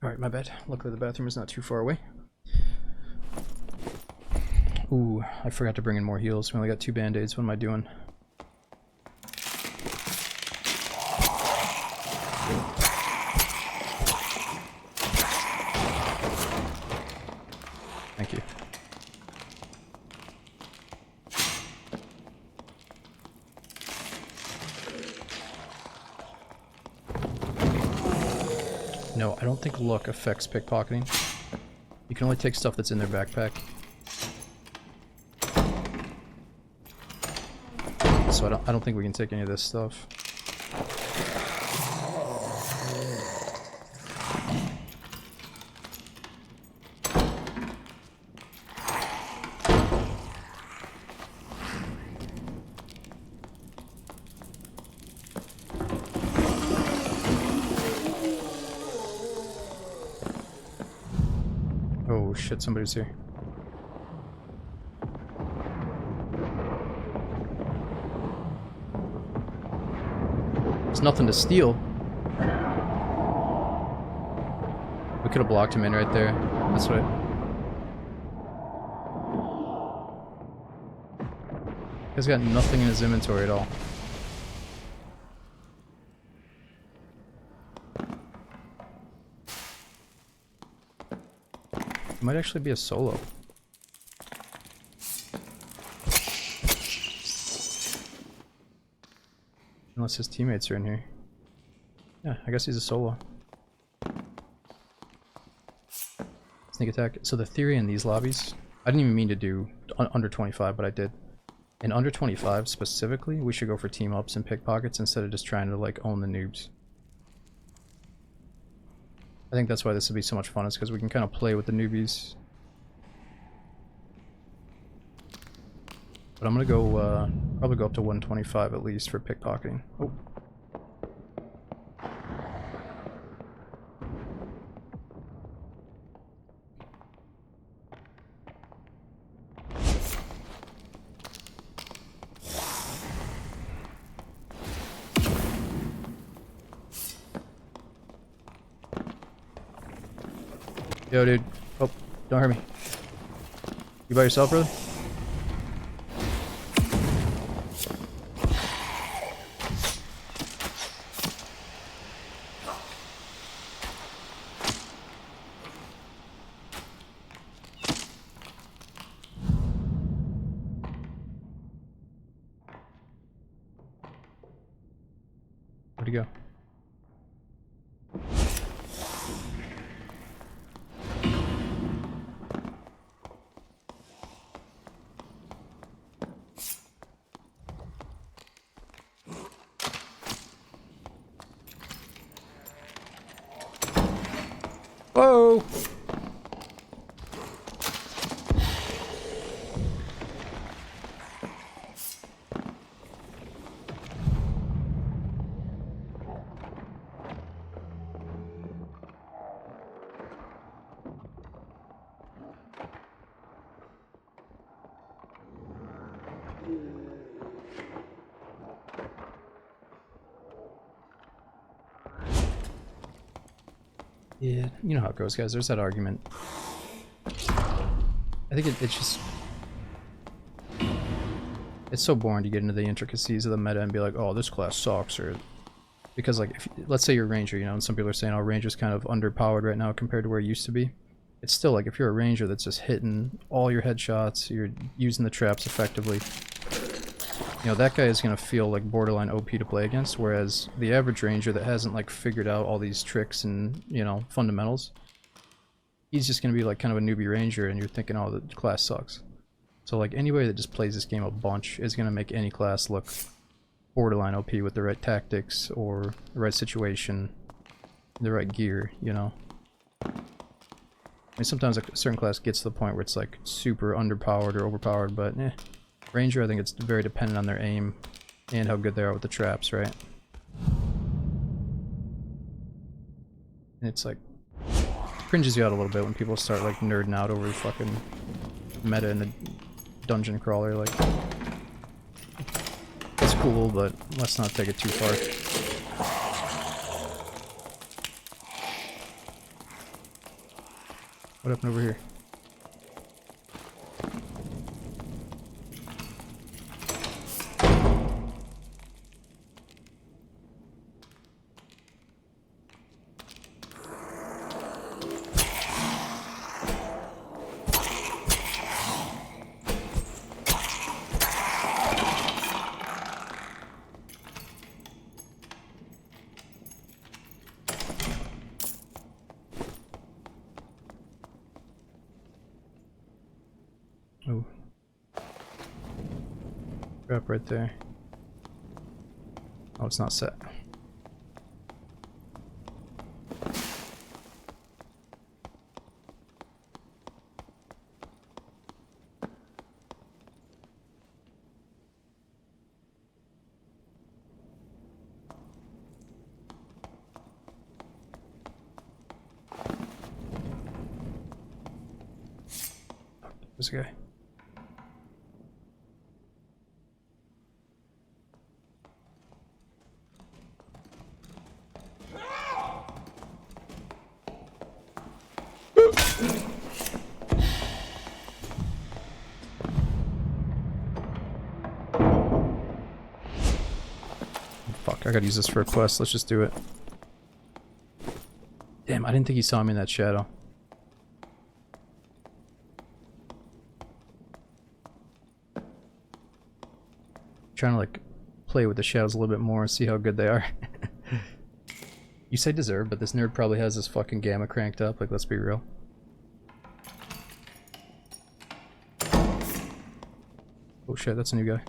Alright, my bad. Luckily the bathroom is not too far away. Ooh, I forgot to bring in more heals. We only got 2 band-aids. What am I doing? Thank you. No, I don't think luck affects pickpocketing. You can only take stuff that's in their backpack. So I don't think we can take any of this stuff. Oh shit, somebody's here. There's nothing to steal. We could have blocked him in right there. That's what He's got nothing in his inventory at all. It might actually be a solo. Unless his teammates are in here. Yeah, I guess he's a solo. Sneak attack. So the theory in these lobbies, I didn't even mean to do under 25, but I did. In under 25 specifically, we should go for team ups and pickpockets instead of just trying to like own the noobs. I think that's why this would be so much fun, is because we can kind of play with the newbies. But I'm gonna go, probably go up to 125 at least for pickpocketing. Oh. Yo, dude. Oh, don't hurt me. You by yourself, brother? Where'd he go? Yeah, you know how it goes, guys. There's that argument. I think it's just... It's so boring to get into the intricacies of the meta and be like, oh, this class sucks, or... Because, like, if, let's say you're a ranger, you know, and some people are saying, oh, ranger's kind of underpowered right now compared to where it used to be. It's still, like, if you're a ranger that's just hitting all your headshots, you're using the traps effectively, you know, that guy is going to feel, like, borderline OP to play against, whereas the average ranger that hasn't, like, figured out all these tricks and, you know, fundamentals, he's just going to be, like, kind of a newbie ranger, and you're thinking, oh, the class sucks. So, like, anybody that just plays this game a bunch is going to make any class look borderline OP with the right tactics or the right situation, the right gear, you know. I mean, sometimes a certain class gets to the point where it's like super underpowered or overpowered, but Ranger, I think it's very dependent on their aim and how good they are with the traps, right? And it's like cringes you out a little bit when people start like nerding out over the fucking meta in the dungeon crawler. Like, it's cool, but let's not take it too far. What happened over here? Oh. Trap right there. Oh, it's not set. This guy. Fuck, I gotta use this for a quest. Let's just do it. Damn, I didn't think he saw me in that shadow. Trying to like play with the shadows a little bit more and see how good they are. You say deserve, but this nerd probably has this fucking gamma cranked up, like, let's be real. Oh shit, that's a new guy.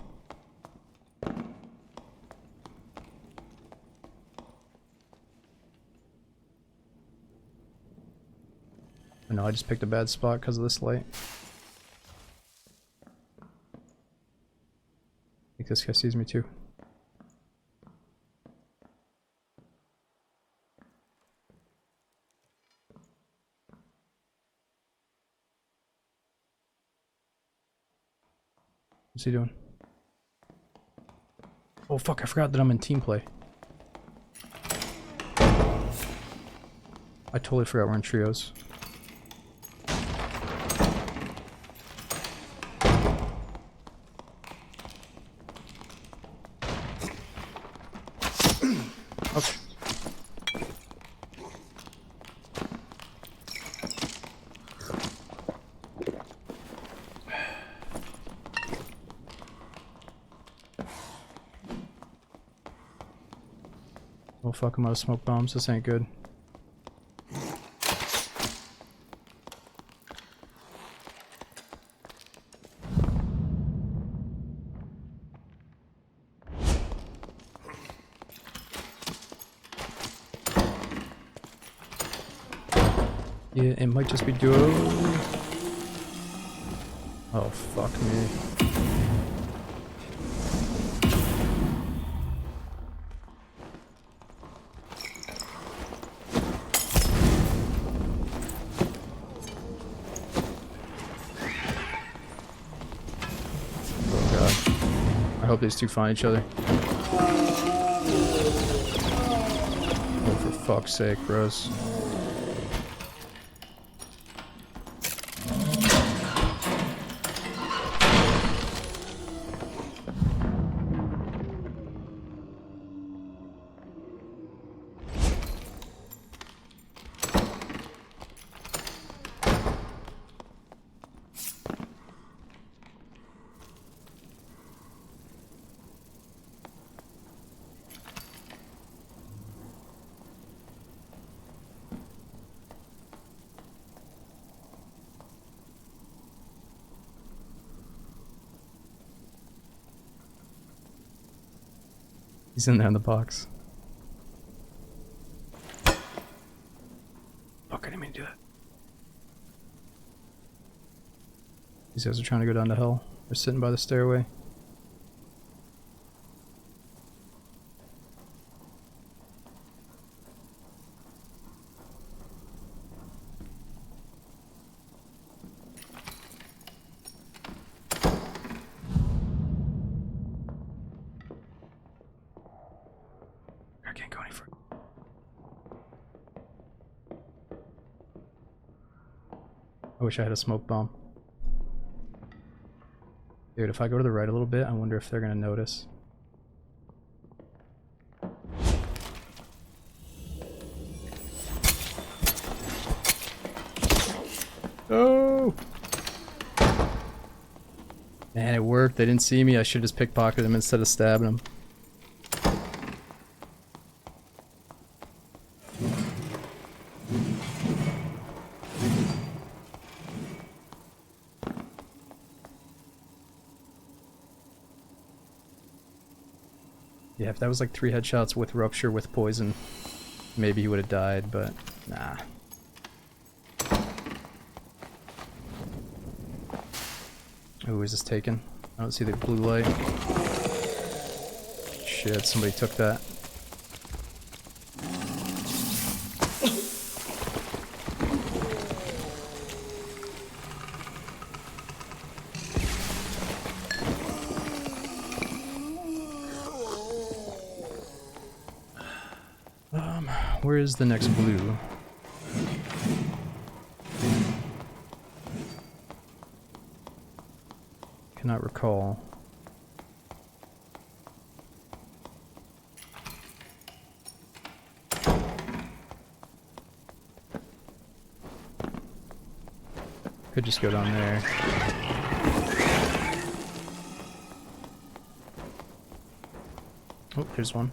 Oh no, I just picked a bad spot because of this light. I think this guy sees me too. What's he doing? Oh fuck, I forgot that I'm in team play. I totally forgot we're in trios. Okay. Oh fuck, I'm out of smoke bombs. This ain't good. Yeah, it might just be duo. Oh, fuck me. Oh god. I hope these two find each other. Oh, for fuck's sake, bros. He's in there in the box. Fuck, I didn't mean to do that. These guys are trying to go down to hell. They're sitting by the stairway. I can't go any further. I wish I had a smoke bomb. Dude, if I go to the right a little bit, I wonder if they're gonna notice. Oh! Man, it worked. They didn't see me. I should just pickpocket them instead of stabbing them. Yeah, if that was like 3 headshots with rupture with poison, maybe he would have died, but nah. Ooh, is this taken? I don't see the blue light. Shit, somebody took that. Where is the next blue? Cannot recall. Could just go down there. Oh, there's one.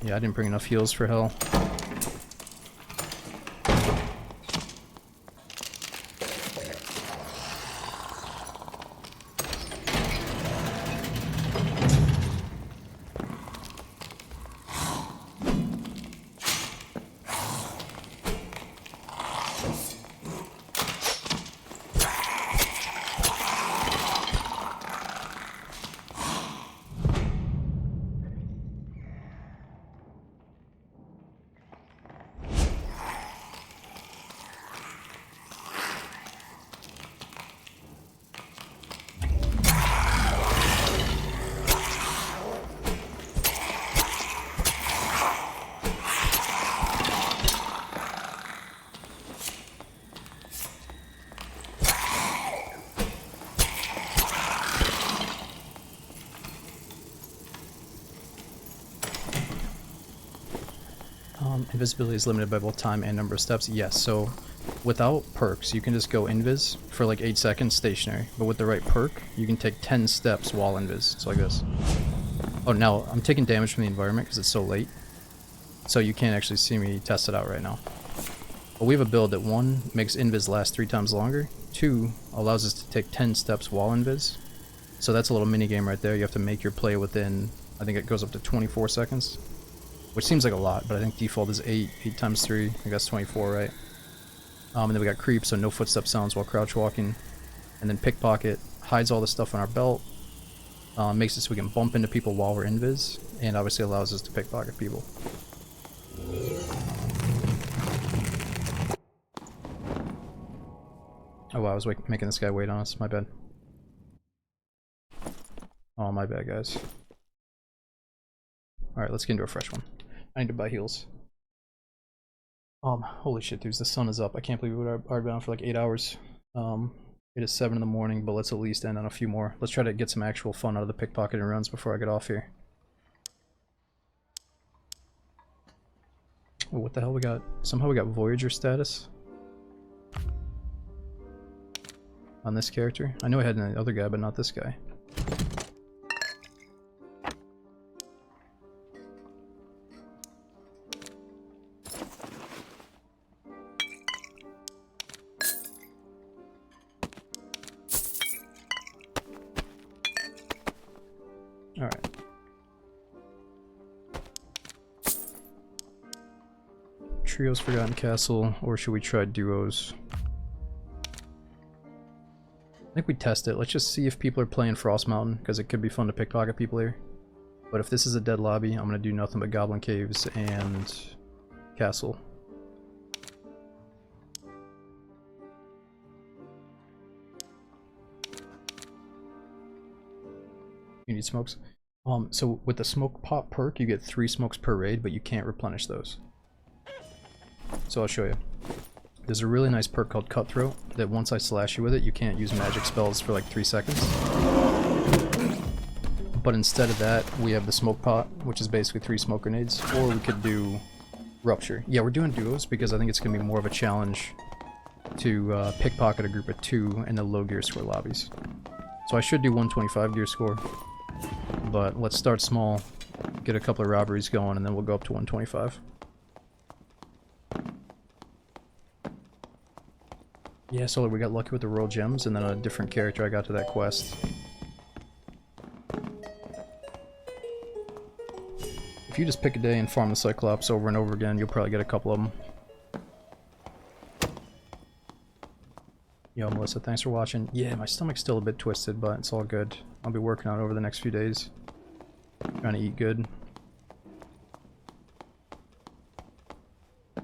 Yeah, I didn't bring enough heals for hell. Invisibility is limited by both time and number of steps. Yes, so without perks, you can just go invis for like 8 seconds stationary. But with the right perk, you can take 10 steps while invis. It's like this. Oh, now I'm taking damage from the environment because it's so late. So you can't actually see me test it out right now. But we have a build that 1 makes invis last 3 times longer. 2 allows us to take 10 steps while invis. So that's a little mini game right there. You have to make your play within, I think it goes up to 24 seconds. Which seems like a lot, but I think default is 8. 8 times 3, I think that's 24, right? And then we got creep, so no footstep sounds while crouch walking. And then pickpocket hides all the stuff on our belt. Makes it so we can bump into people while we're invis. And obviously allows us to pickpocket people. Oh wow, I was making this guy wait on us. My bad. Oh, my bad, guys. Alright, let's get into a fresh one. I need to buy heals. Holy shit, dudes, the sun is up. I can't believe we were hardbound for like 8 hours. It is 7 in the morning, but let's at least end on a few more. Let's try to get some actual fun out of the pickpocketing runs before I get off here. Oh, what the hell we got? Somehow we got Voyager status on this character. I know I had another guy, but not this guy. Alright. Trios, Forgotten Castle, or should we try duos? I think we test it. Let's just see if people are playing Frost Mountain, because it could be fun to pickpocket people here. But if this is a dead lobby, I'm going to do nothing but Goblin Caves and Castle. You need smokes? So with the smoke pop perk, you get 3 smokes per raid, but you can't replenish those. So I'll show you. There's a really nice perk called Cutthroat that once I slash you with it, you can't use magic spells for like 3 seconds. But instead of that, we have the smoke pot, which is basically 3 smoke grenades, or we could do Rupture. Yeah, we're doing duos because I think it's going to be more of a challenge to pickpocket a group of 2 in the low gear score lobbies. So I should do 125 gear score, but let's start small, get a couple of robberies going, and then we'll go up to 125. Yeah, so we got lucky with the Royal Gems, and then a different character I got to that quest. If you just pick a day and farm the Cyclops over and over again, you'll probably get a couple of them. Yo, Melissa, thanks for watching. Yeah, my stomach's still a bit twisted, but it's all good. I'll be working on it over the next few days. Trying to eat good. I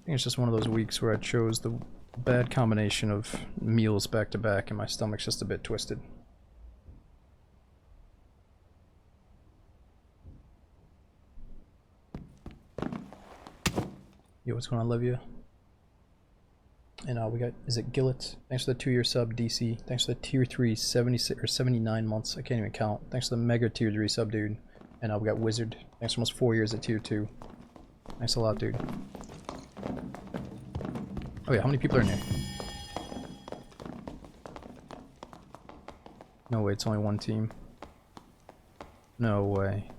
think it's just one of those weeks where I chose the bad combination of meals back to back and my stomach's just a bit twisted. Yo, what's going on, Livia? And we got, is it Gillet? Thanks for the 2-year sub, DC. Thanks for the tier 3, 76 or 79 months. I can't even count. Thanks for the mega tier 3 sub, dude. And we got Wizard. Thanks for almost 4 years at tier 2. Thanks a lot, dude. Oh yeah, how many people are in here? No way, it's only one team. No way.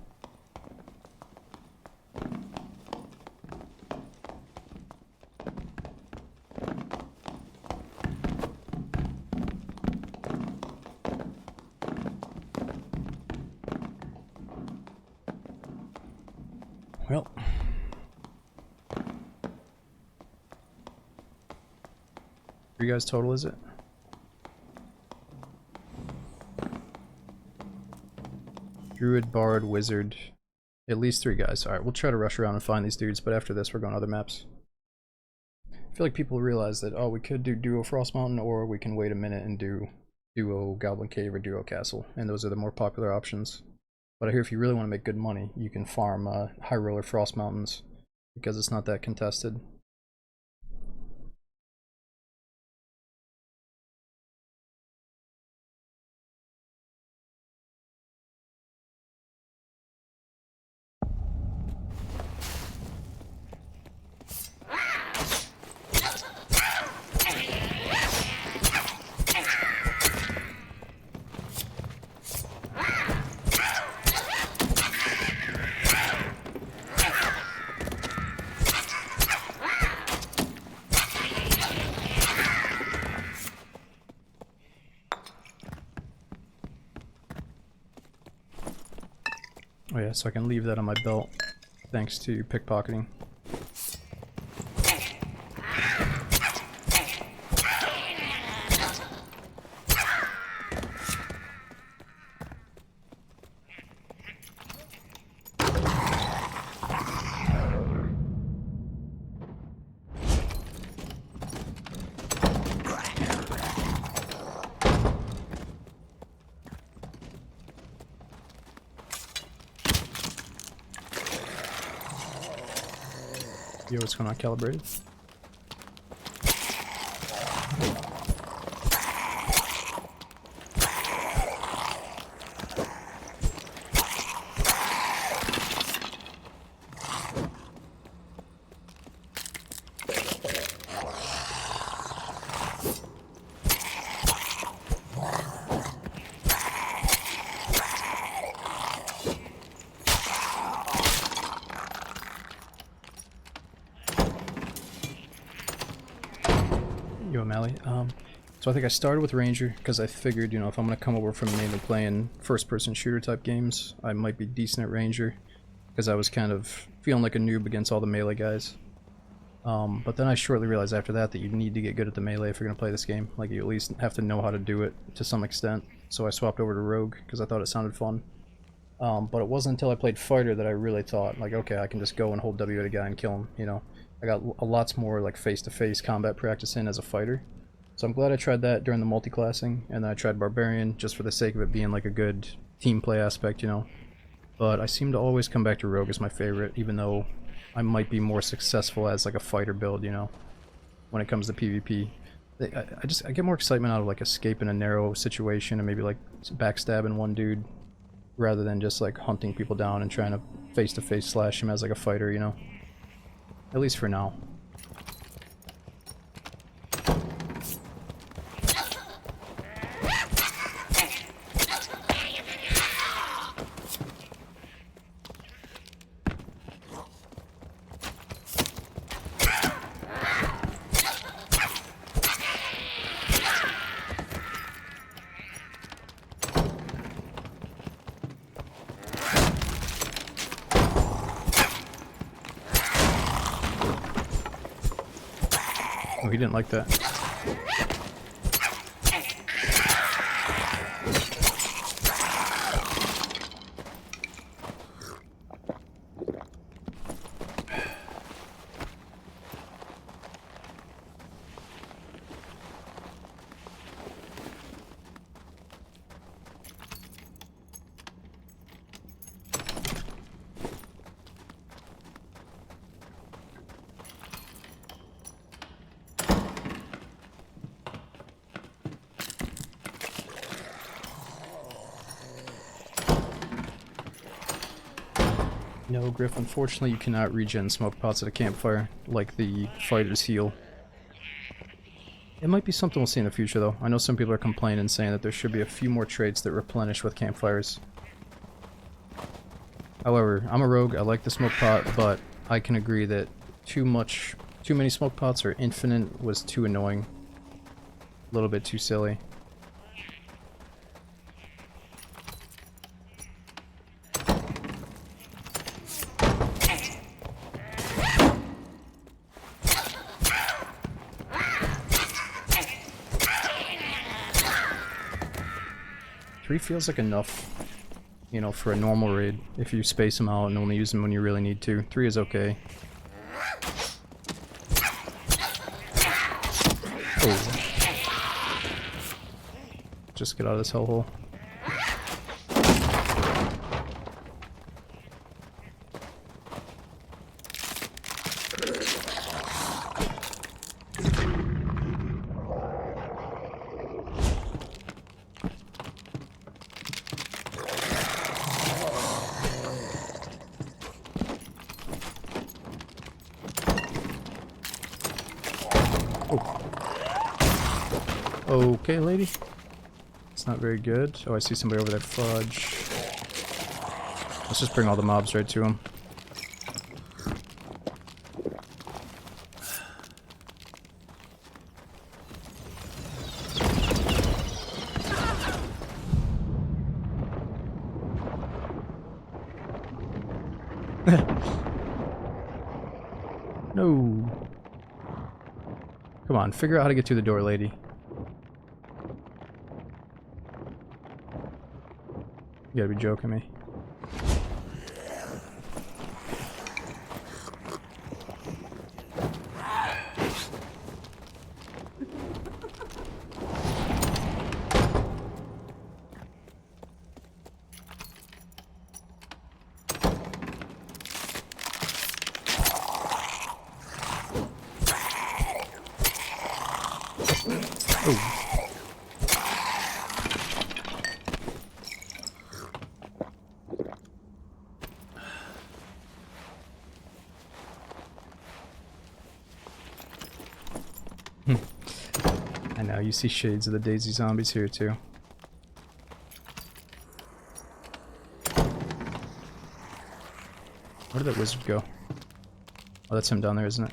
Well. For you guys total, is it? Druid, Bard, Wizard. At least 3 guys. Alright, we'll try to rush around and find these dudes, but after this we're going to other maps. I feel like people realize that, oh, we could do Duo Frost Mountain, or we can wait a minute and do Duo Goblin Cave or Duo Castle, and those are the more popular options. But I hear if you really want to make good money, you can farm High Roller Frost Mountains, because it's not that contested. Oh yeah, so I can leave that on my belt, thanks to pickpocketing. Yo, what's going on, Calibrated? So I think I started with Ranger because I figured, you know, if I'm going to come over from mainly playing first-person shooter type games, I might be decent at Ranger because I was kind of feeling like a noob against all the melee guys. But then I shortly realized after that you need to get good at the melee if you're going to play this game. Like, you at least have to know how to do it to some extent. So I swapped over to Rogue because I thought it sounded fun. But it wasn't until I played Fighter that I really thought, like, okay, I can just go and hold W at a guy and kill him, you know. I got a lots more, like, face-to-face combat practice in as a fighter. So I'm glad I tried that during the multi-classing, and then I tried Barbarian just for the sake of it being, like, a good team play aspect, you know. But I seem to always come back to Rogue as my favorite, even though I might be more successful as, like, a fighter build, you know, when it comes to PvP. I get more excitement out of, like, escaping a narrow situation and maybe, like, backstabbing one dude rather than just, like, hunting people down and trying to face-to-face slash him as, like, a fighter, you know. At least for now. Oh, he didn't like that. No, Griff, unfortunately you cannot regen smoke pots at a campfire, like the fighters heal. It might be something we'll see in the future though. I know some people are complaining, saying that there should be a few more traits that replenish with campfires. However, I'm a rogue, I like the smoke pot, but I can agree that too many smoke pots or infinite was too annoying. A little bit too silly. Three feels like enough, you know, for a normal raid, if you space them out and only use them when you really need to. 3 is okay. Oh. Just get out of this hellhole. Okay, lady. It's not very good. Oh, I see somebody over there. Fudge. Let's just bring all the mobs right to him. No. Come on, figure out how to get through the door, lady. You gotta be joking me. Oh. I know, you see shades of the Daisy zombies here too. Where did that wizard go? Oh, that's him down there, isn't it?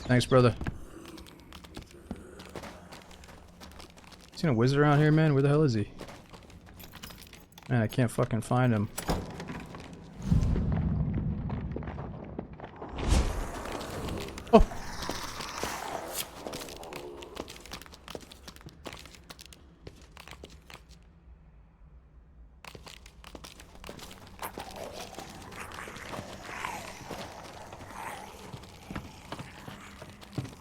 Thanks, brother. Seen a wizard around here, man? Where the hell is he? Man, I can't fucking find him. Oh!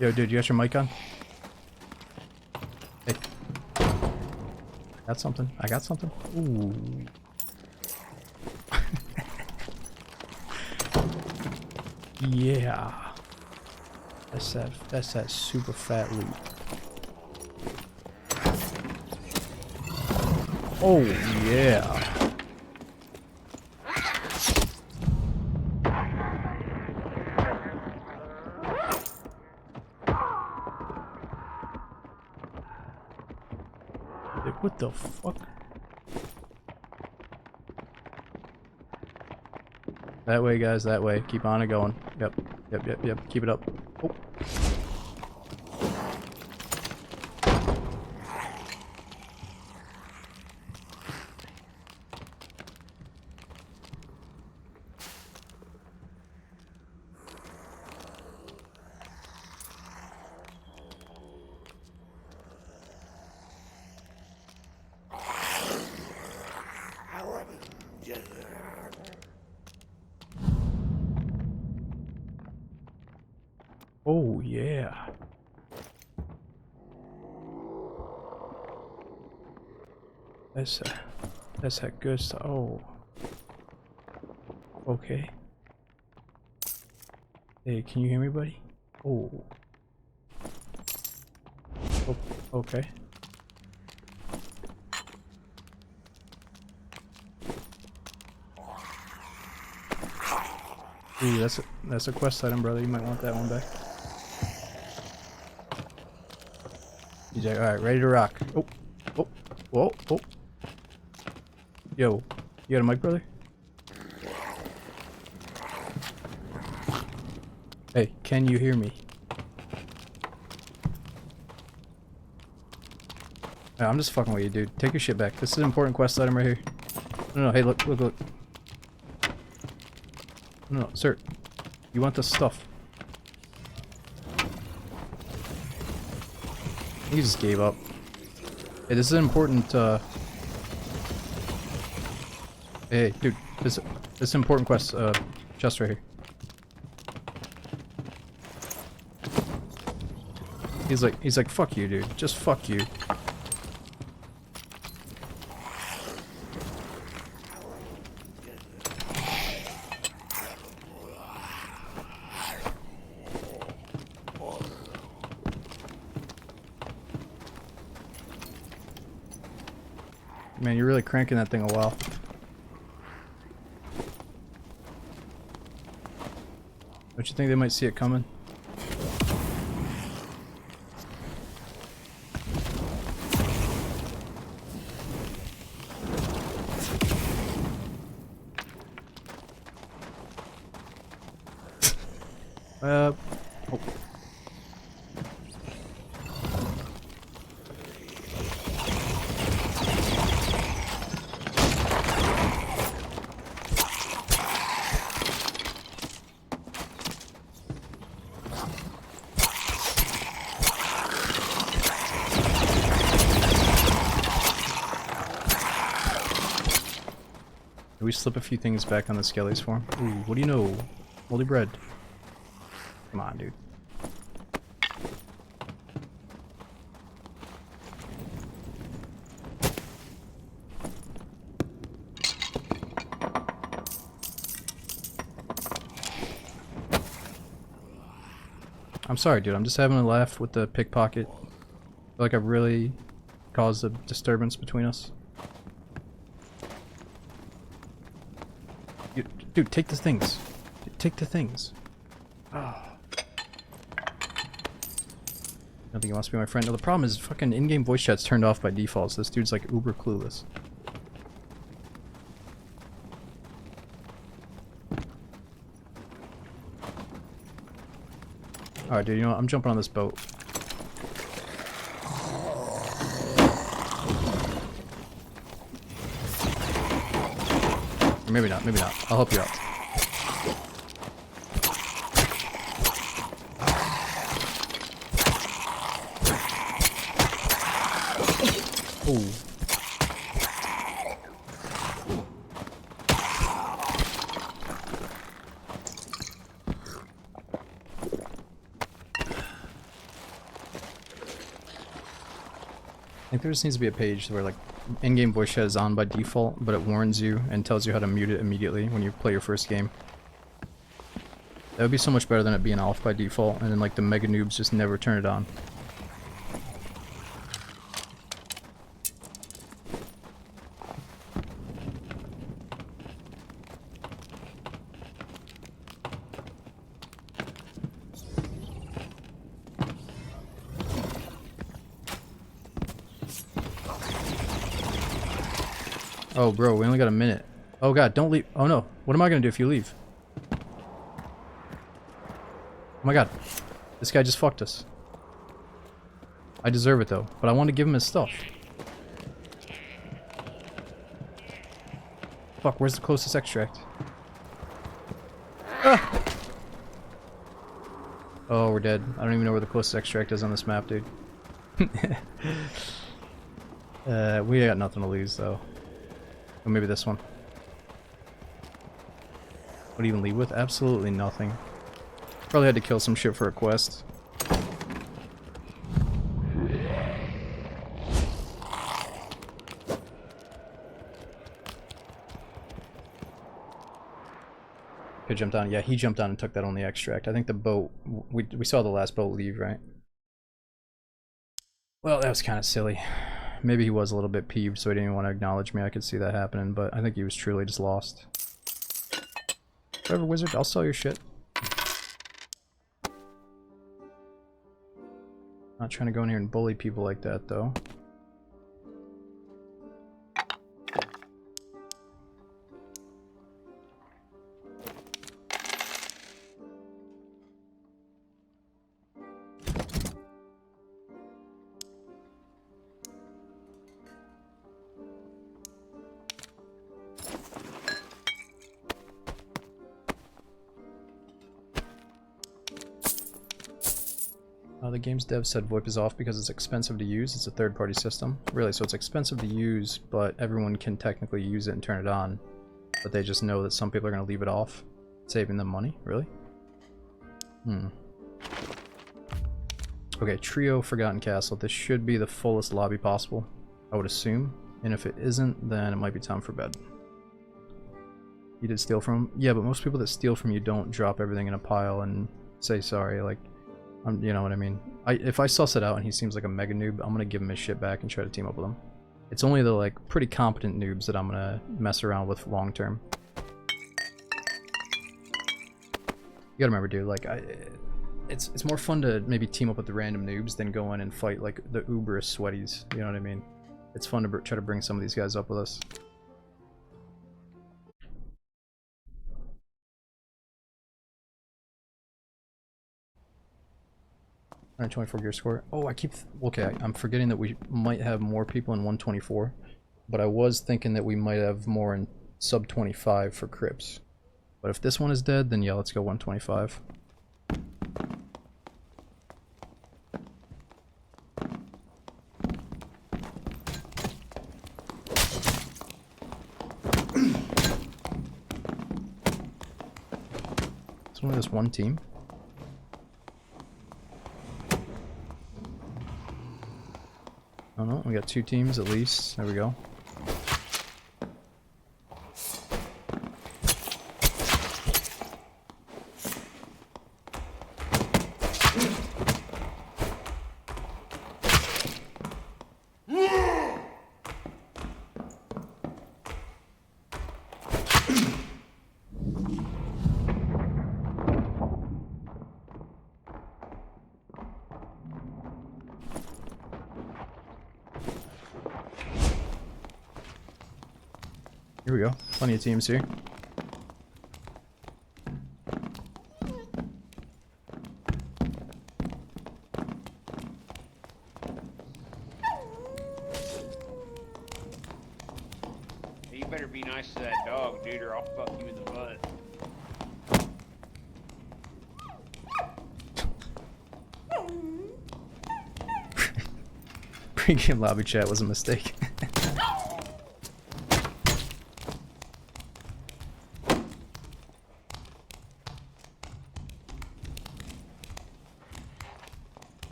Yo, dude, you got your mic on? Hey. Got something. I got something. Ooh. Yeah. That's that super fat loot. Oh yeah. Like, what the fuck? That way, guys, that way. Keep on it going. Yep. Yep. Keep it up. Oh. Oh yeah. That's that good stuff. Oh. Okay. Hey, can you hear me, buddy? Oh. Oh, okay. Ooh, that's a quest item, brother. You might want that one back. He's like, alright, ready to rock. Oh, oh, whoa, oh. Yo, you got a mic, brother? Hey, can you hear me? No, I'm just fucking with you, dude. Take your shit back. This is an important quest item right here. No, hey, look. No, sir. You want this stuff. He just gave up. Hey, this is an important, Hey, dude, this is an important quest, chest right here. He's like, fuck you, dude. Just fuck you. Man, you're really cranking that thing a while. Don't you think they might see it coming? Oh. We slip a few things back on the skellies for him. Ooh, what do you know? Moldy bread. Come on, dude. I'm sorry, dude. I'm just having a laugh with the pickpocket. I feel like I've really caused a disturbance between us. Dude, take the things. Take the things. Oh. I don't think he wants to be my friend. No, the problem is fucking in-game voice chat's turned off by default, so this dude's like uber clueless. Alright, dude, you know what? I'm jumping on this boat. Or maybe not, maybe not. I'll help you out. Ooh. I think there just needs to be a page where like in-game voice chat is on by default, but it warns you and tells you how to mute it immediately when you play your first game. That would be so much better than it being off by default, and then like the mega noobs just never turn it on. Oh, bro, we only got a minute. Oh god, don't leave. Oh no, what am I gonna do if you leave? Oh my god, this guy just fucked us. I deserve it though, but I want to give him his stuff. Fuck, where's the closest extract? Ah! Oh, we're dead. I don't even know where the closest extract is on this map, dude. We got nothing to lose though. Or maybe this one. What do you even leave with? Absolutely nothing. Probably had to kill some shit for a quest. Could jump down. Yeah, he jumped down and took that only extract. I think the boat... We saw the last boat leave, right? Well, that was kind of silly. Maybe he was a little bit peeved, so he didn't even want to acknowledge me. I could see that happening, but I think he was truly just lost. Whatever, wizard, I'll sell your shit. Not trying to go in here and bully people like that, though. The game's dev said VoIP is off because it's expensive to use. It's a third-party system. Really, so it's expensive to use, but everyone can technically use it and turn it on. But they just know that some people are going to leave it off, saving them money. Really? Okay, Trio Forgotten Castle. This should be the fullest lobby possible, I would assume. And if it isn't, then it might be time for bed. You did steal from him? Yeah, but most people that steal from you don't drop everything in a pile and say sorry, like... you know what I mean? If I suss it out and he seems like a mega noob, I'm gonna give him his shit back and try to team up with him. It's only the like pretty competent noobs that I'm gonna mess around with long term. You gotta remember, dude, like it's more fun to maybe team up with the random noobs than go in and fight like the uberest sweaties. You know what I mean? It's fun to try to bring some of these guys up with us. 124 gear score. Oh, okay, I'm forgetting that we might have more people in 124, but I was thinking that we might have more in sub 25 for Crips. But if this one is dead, then yeah, let's go 125. It's only this one team. Oh no, we got two teams at least. There we go. Here we go. Plenty of teams here. nice to that dog, dude, or I'll fuck you in the butt. Pre-game lobby chat was a mistake.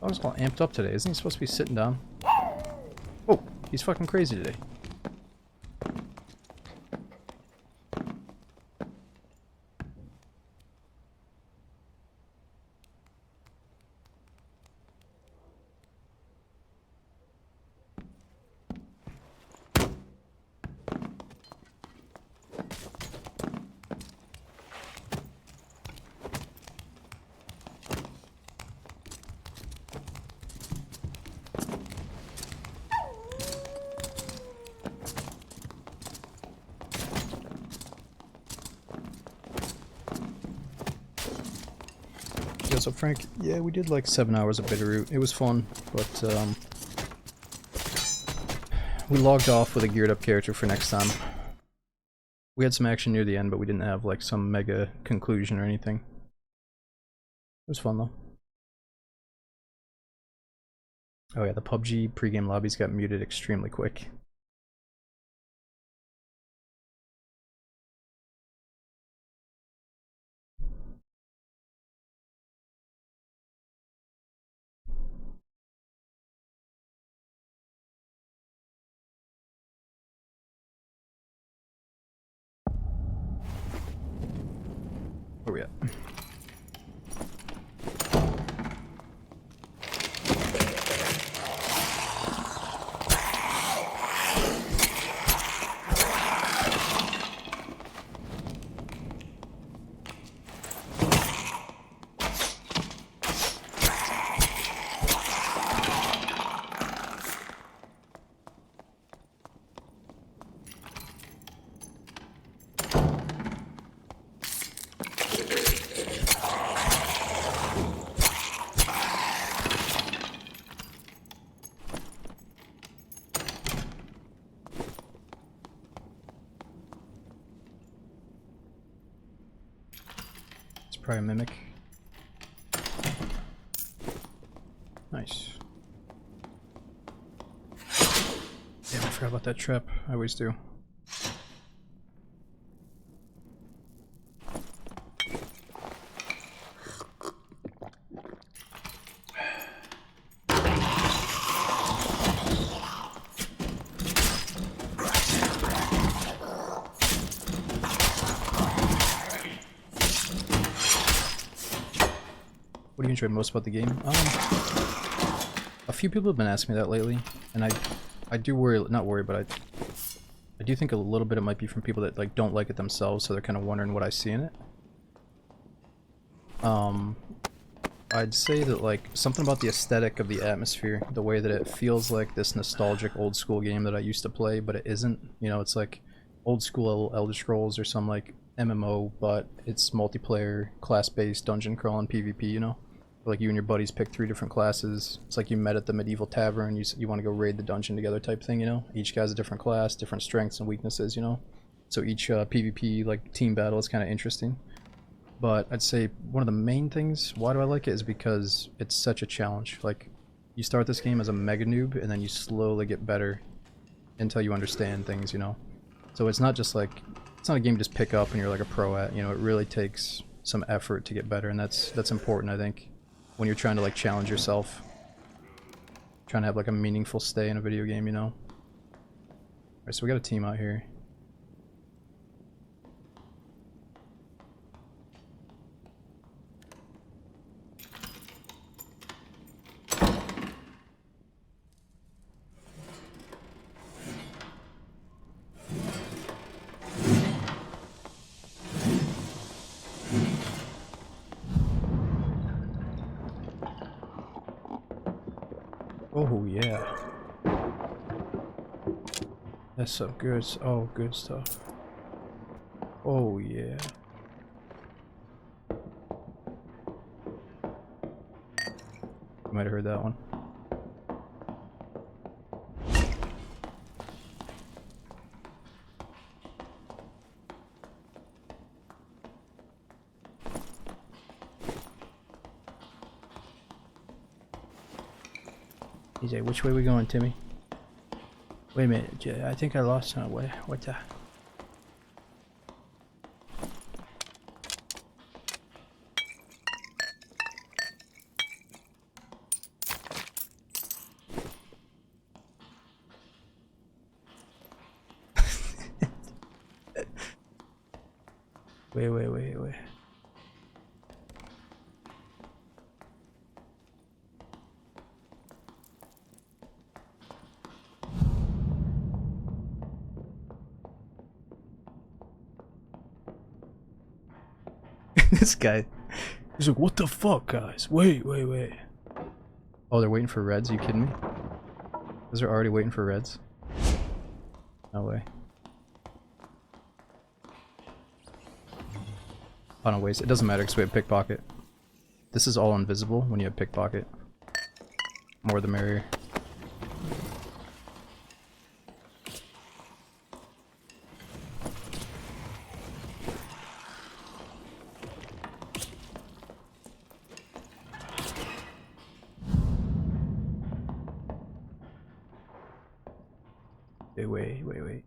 I was all amped up today. Isn't he supposed to be sitting down? Oh, he's fucking crazy today. What's up, Frank? Yeah, we did like 7 hours of Bitterroot. It was fun, but we logged off with a geared up character for next time. We had some action near the end, but we didn't have like some mega conclusion or anything. It was fun though. Oh yeah, the PUBG pregame lobbies got muted extremely quick. Where we at? Probably a mimic. Nice. Damn, I forgot about that trap. I always do. What do you enjoy most about the game? A few people have been asking me that lately, and I do worry, not worry, but I do think a little bit it might be from people that like don't like it themselves, so they're kind of wondering what I see in it. I'd say that like something about the aesthetic of the atmosphere, the way that it feels like this nostalgic old school game that I used to play, but it isn't. You know, it's like old school Elder Scrolls or some like MMO, but it's multiplayer, class-based dungeon crawling PvP. You know. Like you and your buddies pick 3 different classes. It's like you met at the medieval tavern. You want to go raid the dungeon together, type thing. You know, each guy's a different class, different strengths and weaknesses. You know, so each PvP like team battle is kind of interesting. But I'd say one of the main things why do I like it is because it's such a challenge. Like you start this game as a mega noob and then you slowly get better until you understand things. You know, so it's not just like it's not a game you just pick up and you're like a pro at. You know, it really takes some effort to get better, and that's important, I think. When you're trying to like challenge yourself, trying to have like a meaningful stay in a video game, you know. Alright, so we got a team out here. Oh yeah, that's some good. Oh, good stuff. Oh yeah. You might have heard that one. EJ, which way we going, Timmy? Wait a minute, I think I lost my way. What the? Wait. This guy, he's like, what the fuck, guys? Wait. Oh, they're waiting for reds? Are you kidding me? Those are already waiting for reds? No way. Oh no, wait, it doesn't matter because we have pickpocket. This is all invisible when you have pickpocket. More the merrier. Okay, wait.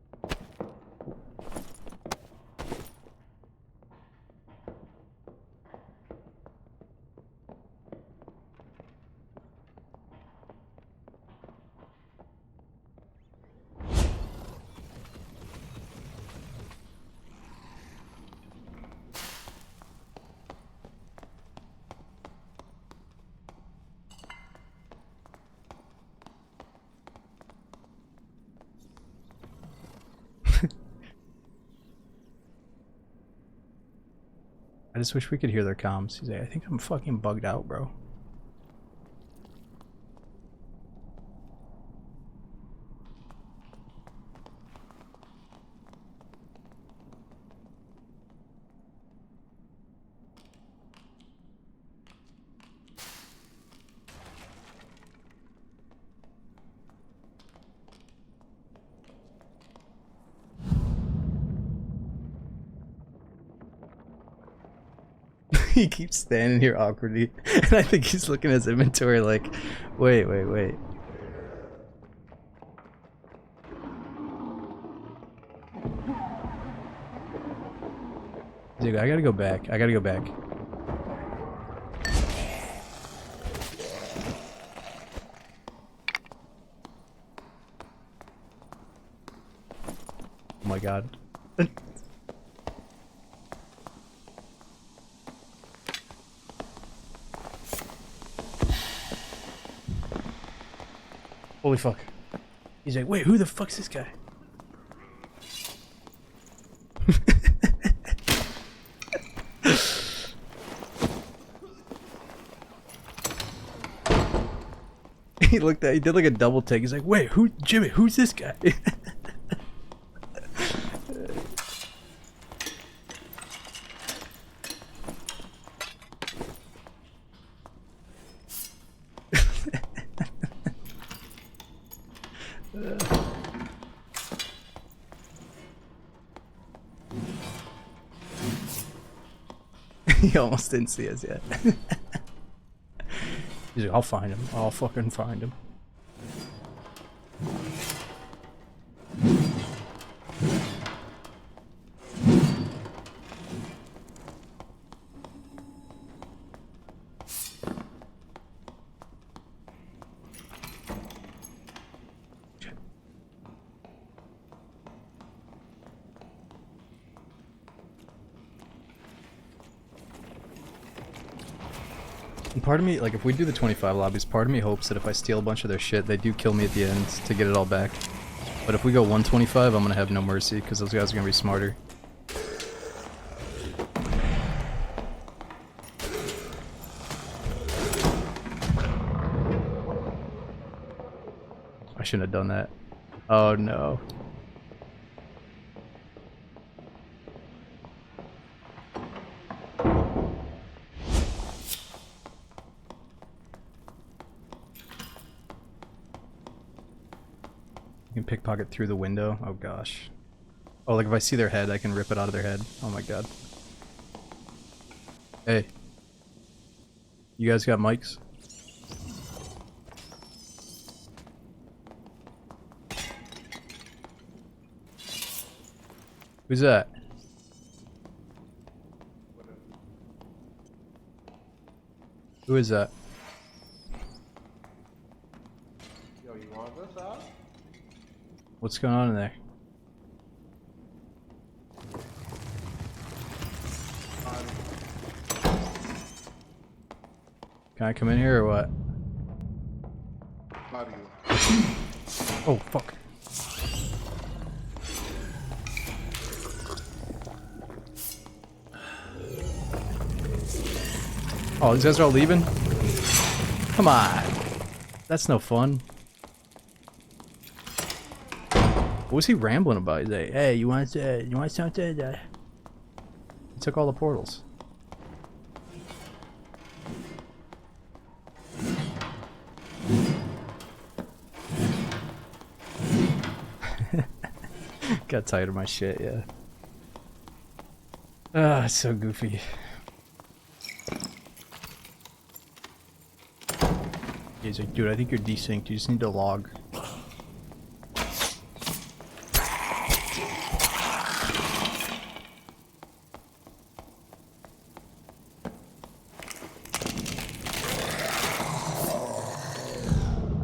I just wish we could hear their comms. He's like, I think I'm fucking bugged out, bro. He keeps standing here awkwardly, and I think he's looking at his inventory like, wait. Dude, I gotta go back. Oh my god. Holy fuck. He's like, wait, who the fuck's this guy? He looked at, he did like a double take. He's like, wait, Jimmy, who's this guy? He almost didn't see us yet. He's like, I'll find him. I'll fucking find him. And part of me, like, if we do the 25 lobbies, part of me hopes that if I steal a bunch of their shit, they do kill me at the end to get it all back. But if we go 125, I'm gonna have no mercy, because those guys are gonna be smarter. I shouldn't have done that. Oh no. You can pickpocket through the window. Oh gosh. Oh, like if I see their head, I can rip it out of their head. Oh my god. Hey. You guys got mics? Who's that? Who is that? Yo, you want this out? What's going on in there? Can I come in here or what? How do you? Oh, fuck. Oh, these guys are all leaving? Come on. That's no fun. What was he rambling about? He's like, hey, you want something? He took all the portals. Got tired of my shit, yeah. Ah, it's so goofy. He's like, dude, I think you're desynced. You just need to log.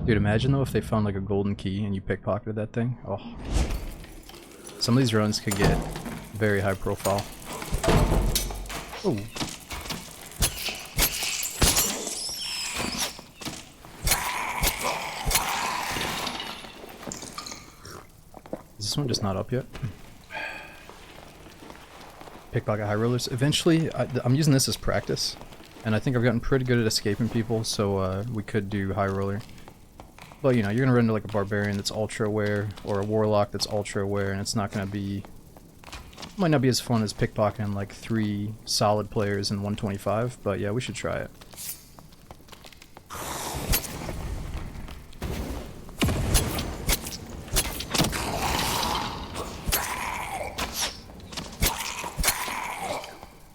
Dude, imagine though if they found like a golden key and you pickpocketed that thing. Oh. Some of these runs could get very high profile. Oh. Is this one just not up yet? Pickpocket high rollers. Eventually, I'm using this as practice. And I think I've gotten pretty good at escaping people, so we could do high roller. But you know, you're gonna run into like a barbarian that's ultra aware, or a warlock that's ultra aware, and it's not gonna be... Might not be as fun as pickpocketing like 3 solid players in 125, but yeah, we should try it.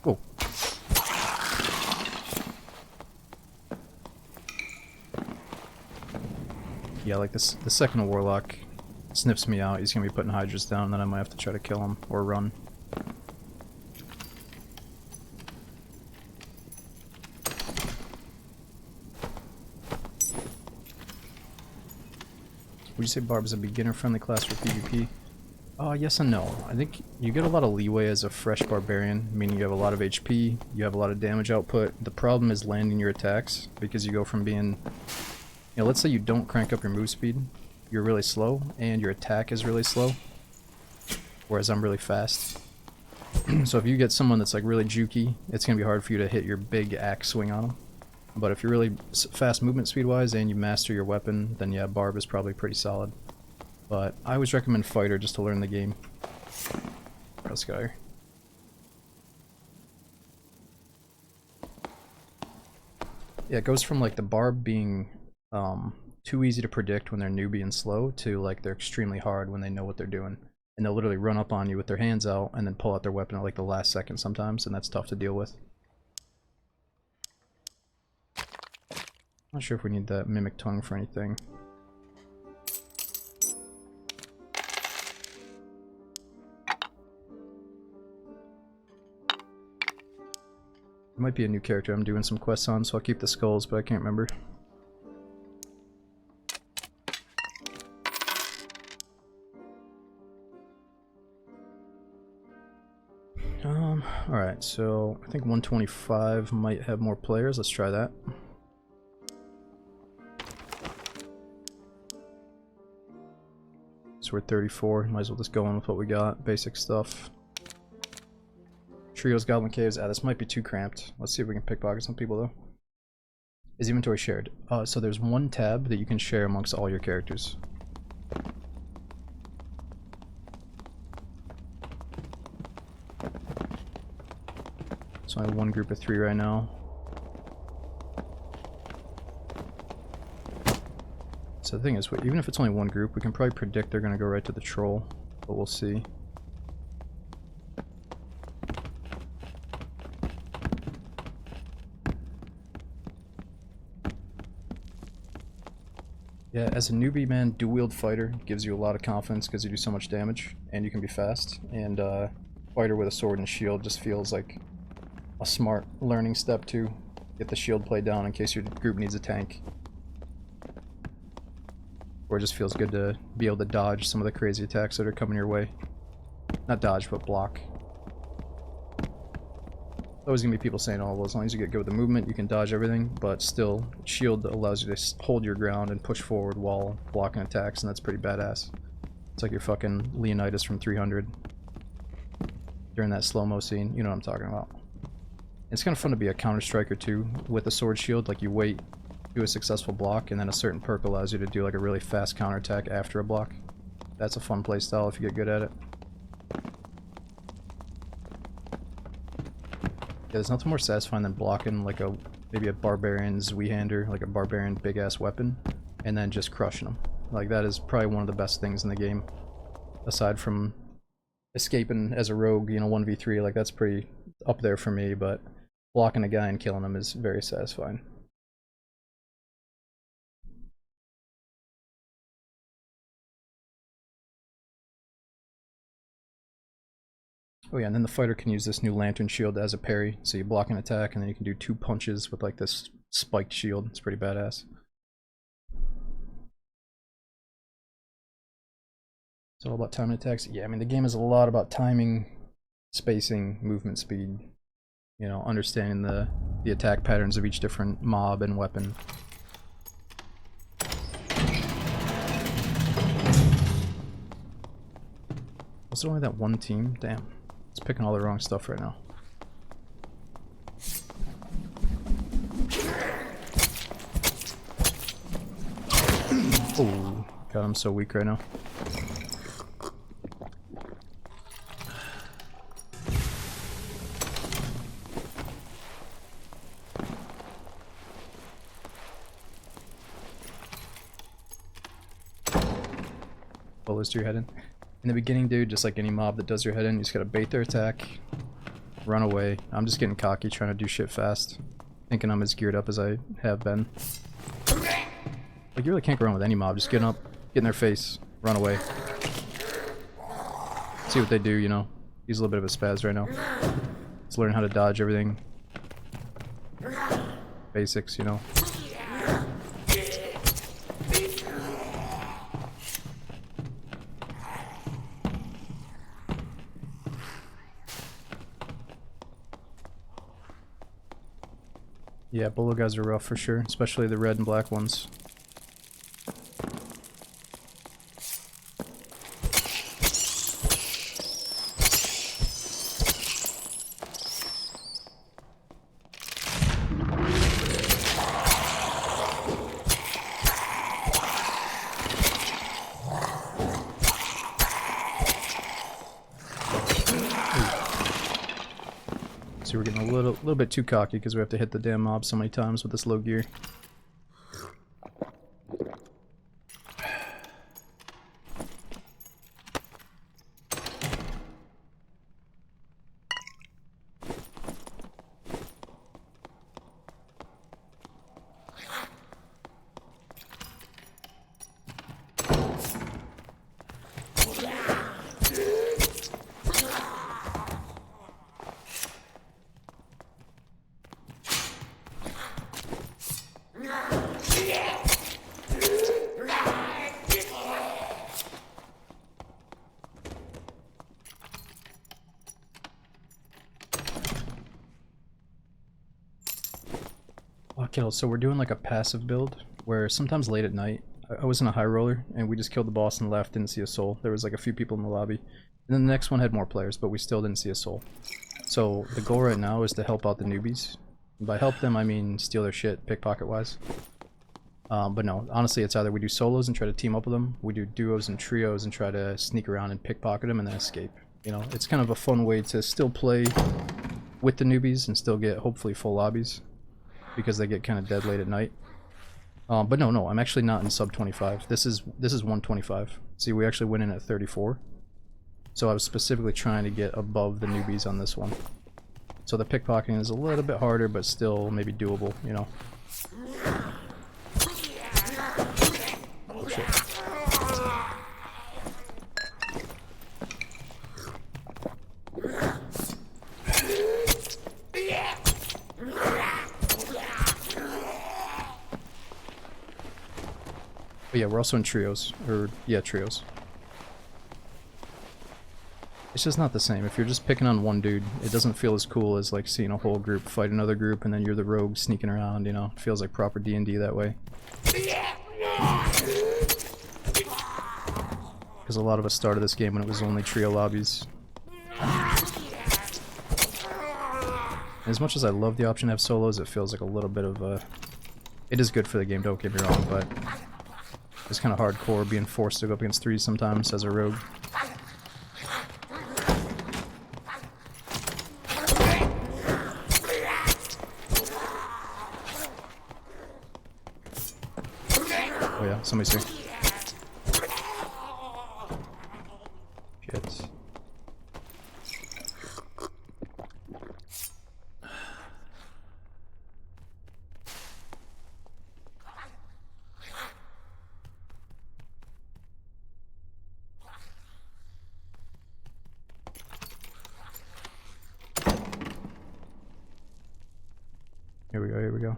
Oh. Yeah, like this, the second warlock sniffs me out, he's gonna be putting hydras down, and then I might have to try to kill him or run. Would you say Barb is a beginner-friendly class for PvP? Yes and no. I think you get a lot of leeway as a fresh barbarian, meaning you have a lot of HP, you have a lot of damage output. The problem is landing your attacks, because you go from being... You know, let's say you don't crank up your move speed, you're really slow, and your attack is really slow, whereas I'm really fast. So if you get someone that's like really jukey, it's going to be hard for you to hit your big axe swing on them. But if you're really fast movement speed-wise and you master your weapon, then yeah, Barb is probably pretty solid. But I always recommend Fighter just to learn the game. Let's go here. Yeah, it goes from like the Barb being too easy to predict when they're newbie and slow to like they're extremely hard when they know what they're doing. And they'll literally run up on you with their hands out and then pull out their weapon at like the last second sometimes, and that's tough to deal with. Not sure if we need that Mimic Tongue for anything. It might be a new character I'm doing some quests on, so I'll keep the skulls, but I can't remember. Alright, so I think 125 might have more players. Let's try that. So we're 34, might as well just go on with what we got. Basic stuff. Trios, Goblin Caves. This might be too cramped. Let's see if we can pickpocket some people though. Is inventory shared? So there's one tab that you can share amongst all your characters. So I have one group of 3 right now. So the thing is, even if it's only one group, we can probably predict they're going to go right to the troll, but we'll see. Yeah, as a newbie, man, dual-wield fighter gives you a lot of confidence because you do so much damage, and you can be fast, and fighter with a sword and shield just feels like a smart learning step to get the shield play down in case your group needs a tank. Or it just feels good to be able to dodge some of the crazy attacks that are coming your way. Not dodge, but block. Always gonna be people saying, oh, well, as long as you get good with the movement, you can dodge everything, but still, shield allows you to hold your ground and push forward while blocking attacks, and that's pretty badass. It's like your fucking Leonidas from 300 during that slow-mo scene. You know what I'm talking about. It's kind of fun to be a counter-striker too with a sword shield. Like, you wait, do a successful block, and then a certain perk allows you to do like a really fast counterattack after a block. That's a fun playstyle if you get good at it. Yeah, there's nothing more satisfying than blocking like maybe a barbarian Zweihander, like a barbarian big ass weapon, and then just crushing them. Like, that is probably one of the best things in the game, aside from escaping as a rogue, you know, 1v3. Like, that's pretty up there for me, but blocking a guy and killing him is very satisfying. Oh yeah, and then the fighter can use this new lantern shield as a parry, so you block an attack and then you can do 2 punches with like this spiked shield. It's pretty badass. It's all about timing attacks. Yeah, I mean, the game is a lot about timing, spacing, movement speed, you know, understanding the attack patterns of each different mob and weapon. Was it only that one team? Damn. It's picking all the wrong stuff right now. Oh, God, I'm so weak right now. Bullets to your head in. In the beginning, dude, just like any mob that does your head in, you just gotta bait their attack, run away. I'm just getting cocky, trying to do shit fast, thinking I'm as geared up as I have been. Like, you really can't go wrong with any mob. Just get up, get in their face, run away. See what they do, you know. He's a little bit of a spaz right now. Just learn how to dodge everything. Basics, you know. Yeah, bolo guys are rough for sure, especially the red and black ones. So we're getting a little bit too cocky because we have to hit the damn mob so many times with this low gear. Okay, so we're doing like a passive build where sometimes late at night, I was in a high roller and we just killed the boss and left, didn't see a soul. There was like a few people in the lobby. And then the next one had more players, but we still didn't see a soul. So the goal right now is to help out the newbies. And by help them, I mean steal their shit, pickpocket wise. But no, honestly, it's either we do solos and try to team up with them, we do duos and trios and try to sneak around and pickpocket them and then escape. You know, it's kind of a fun way to still play with the newbies and still get hopefully full lobbies, because they get kind of dead late at night. But no, I'm actually not in sub 25. This is 125. See, we actually went in at 34. So I was specifically trying to get above the newbies on this one. So the pickpocketing is a little bit harder, but still maybe doable, you know. shit. But yeah, we're also in trios. Or, yeah, trios. It's just not the same. If you're just picking on one dude, it doesn't feel as cool as like seeing a whole group fight another group and then you're the rogue sneaking around, you know? It feels like proper D&D that way. Because a lot of us started this game when it was only trio lobbies. As much as I love the option to have solos, it feels like a little bit of a... It is good for the game, don't get me wrong, but... It's kind of hardcore being forced to go up against threes sometimes as a rogue. Oh yeah, somebody's here. Shit. Here we go, here we go.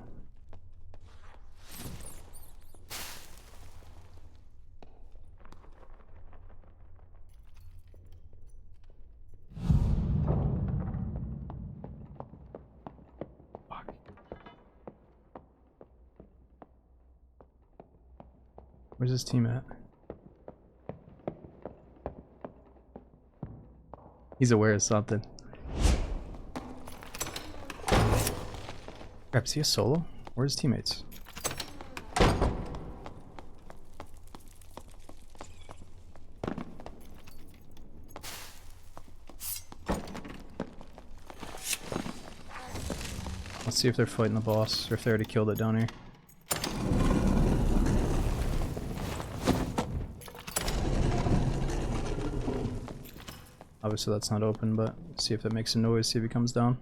Fuck. Where's his team at? He's aware of something. Crap, is he a solo? Where's his teammates? Let's see if they're fighting the boss, or if they already killed it down here. Obviously that's not open, but see if that makes a noise, see if he comes down.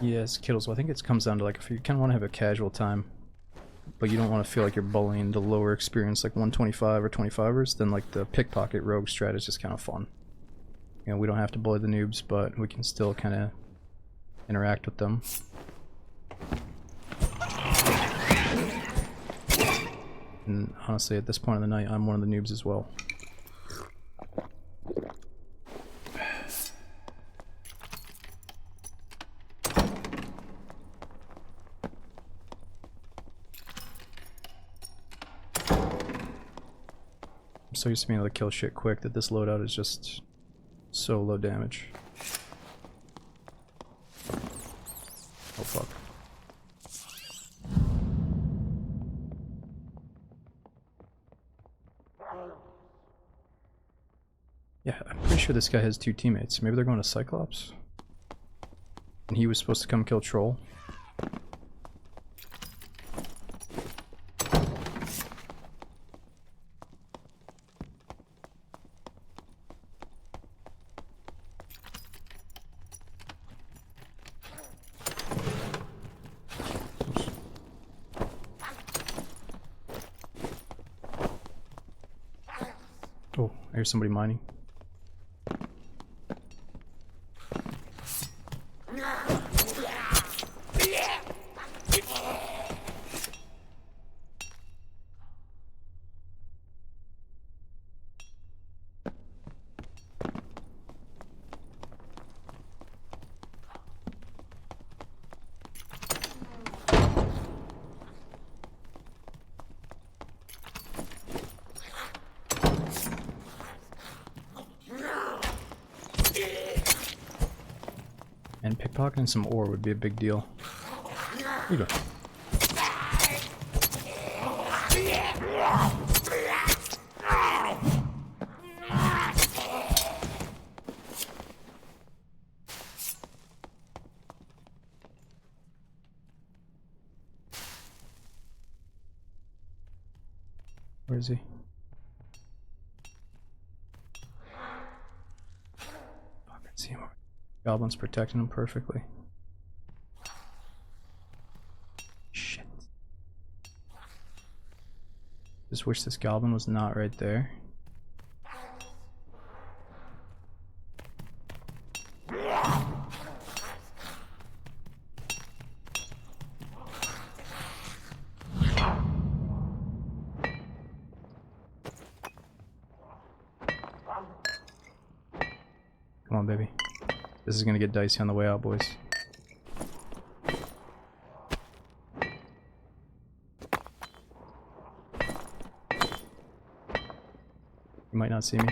Yes, Kittles. Well, I think it comes down to like if you kind of want to have a casual time, but you don't want to feel like you're bullying the lower experience like 125 or 25ers, then like the pickpocket rogue strat is just kind of fun. You know, we don't have to bully the noobs, but we can still kind of interact with them. And honestly, at this point of the night, I'm one of the noobs as well. I'm so used to being able to kill shit quick that this loadout is just so low damage. Oh fuck. Yeah, I'm pretty sure this guy has two teammates. Maybe they're going to Cyclops? And he was supposed to come kill Troll? Oh, I hear somebody mining. And pickpocketing some ore would be a big deal. Here you go. is he? Fucking see him. Goblin's protecting him perfectly. Shit. Just wish this goblin was not right there. Come on, baby. This is gonna get dicey on the way out, boys. You might not see me.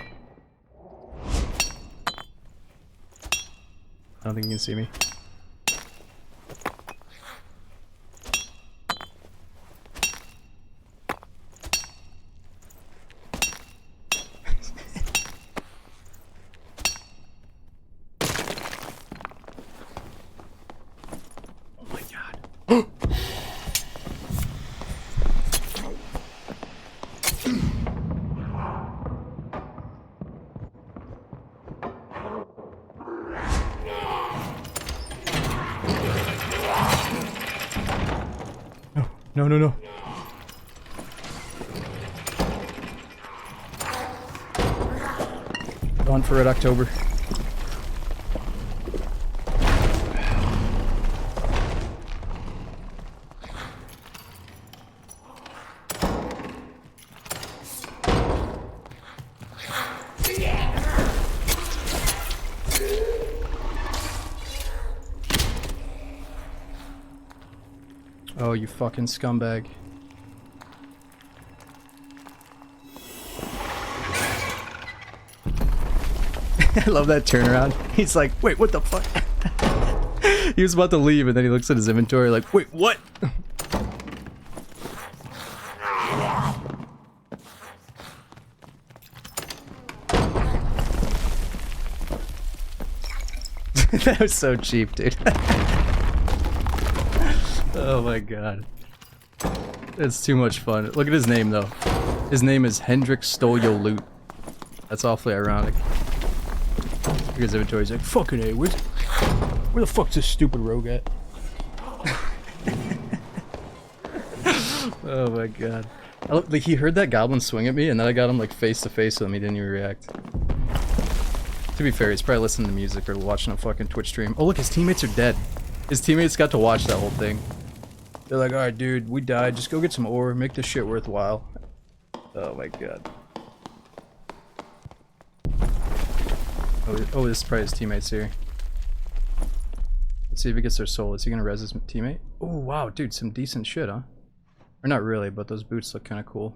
I don't think you can see me. Oh my god. No, no, no. Gone for Red October. Oh, you fucking scumbag. I love that turnaround. He's like, wait, what the fuck? He was about to leave and then he looks at his inventory like, wait, what? That was so cheap, dude. Oh my god. It's too much fun. Look at his name though. His name is Hendrik Stole Yo Loot. That's awfully ironic. Look at his inventory. He's like, fucking A, where the fuck's this stupid rogue at? Oh my god. Like, he heard that goblin swing at me and then I got him like face to face with him. He didn't even react. To be fair, he's probably listening to music or watching a fucking Twitch stream. Oh look, his teammates are dead. His teammates got to watch that whole thing. They're like, alright dude, we died, just go get some ore, make this shit worthwhile. Oh my god. Oh, this is probably his teammates here. Let's see if he gets their soul. Is he gonna res his teammate? Oh wow, dude, some decent shit, huh? Or not really, but those boots look kinda cool.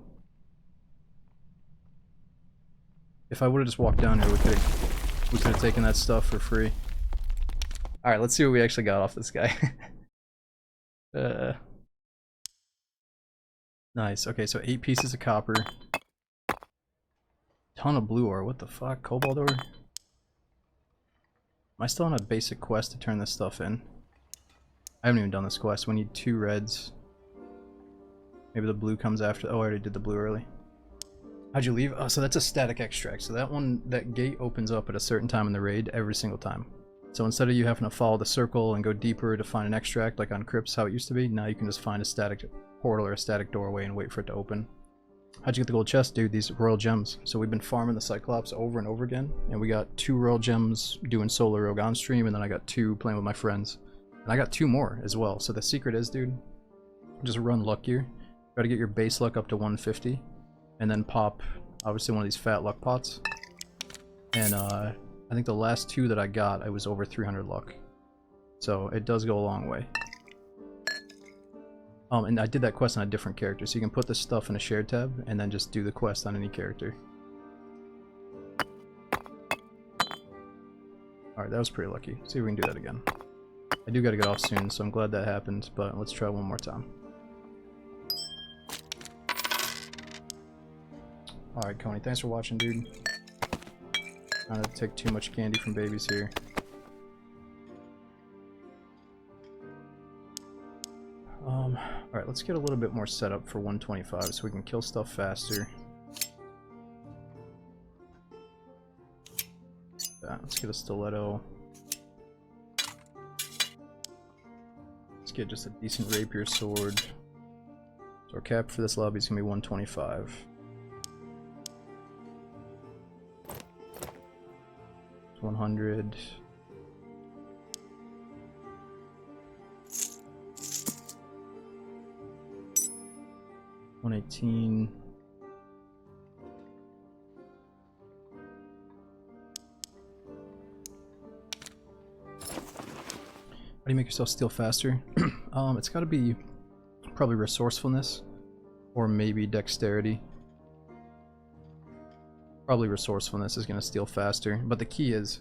If I would've just walked down here, we could've taken that stuff for free. Alright, let's see what we actually got off this guy. Nice. Okay, so 8 pieces of copper. Ton of blue ore. What the fuck? Cobalt ore? Am I still on a basic quest to turn this stuff in? I haven't even done this quest. We need 2 reds. Maybe the blue comes after. Oh, I already did the blue early. How'd you leave? Oh, so that's a static extract. So that gate opens up at a certain time in the raid every single time. So instead of you having to follow the circle and go deeper to find an extract like on Crypts how it used to be, now you can just find a static portal or a static doorway and wait for it to open. How'd you get the gold chest, dude? These royal gems. So we've been farming the Cyclops over and over again, and we got 2 royal gems doing solo rogue on stream, and then I got 2 playing with my friends. And I got 2 more as well. So the secret is, dude, just run luck gear. Try to get your base luck up to 150, and then pop, obviously, one of these fat luck pots. And I think the last 2 that I got, I was over 300 luck. So it does go a long way. And I did that quest on a different character, so you can put this stuff in a shared tab, and then just do the quest on any character. Alright, that was pretty lucky. See if we can do that again. I do gotta get off soon, so I'm glad that happened, but let's try one more time. Alright, Coney, thanks for watching, dude. Trying to take too much candy from babies here. Alright, let's get a little bit more set up for 125 so we can kill stuff faster. Let's get a stiletto. Let's get just a decent rapier sword. So our cap for this lobby is gonna be 125. 100. $118. How do you make yourself steal faster? It's got to be probably resourcefulness or maybe dexterity. Probably resourcefulness is going to steal faster, but the key is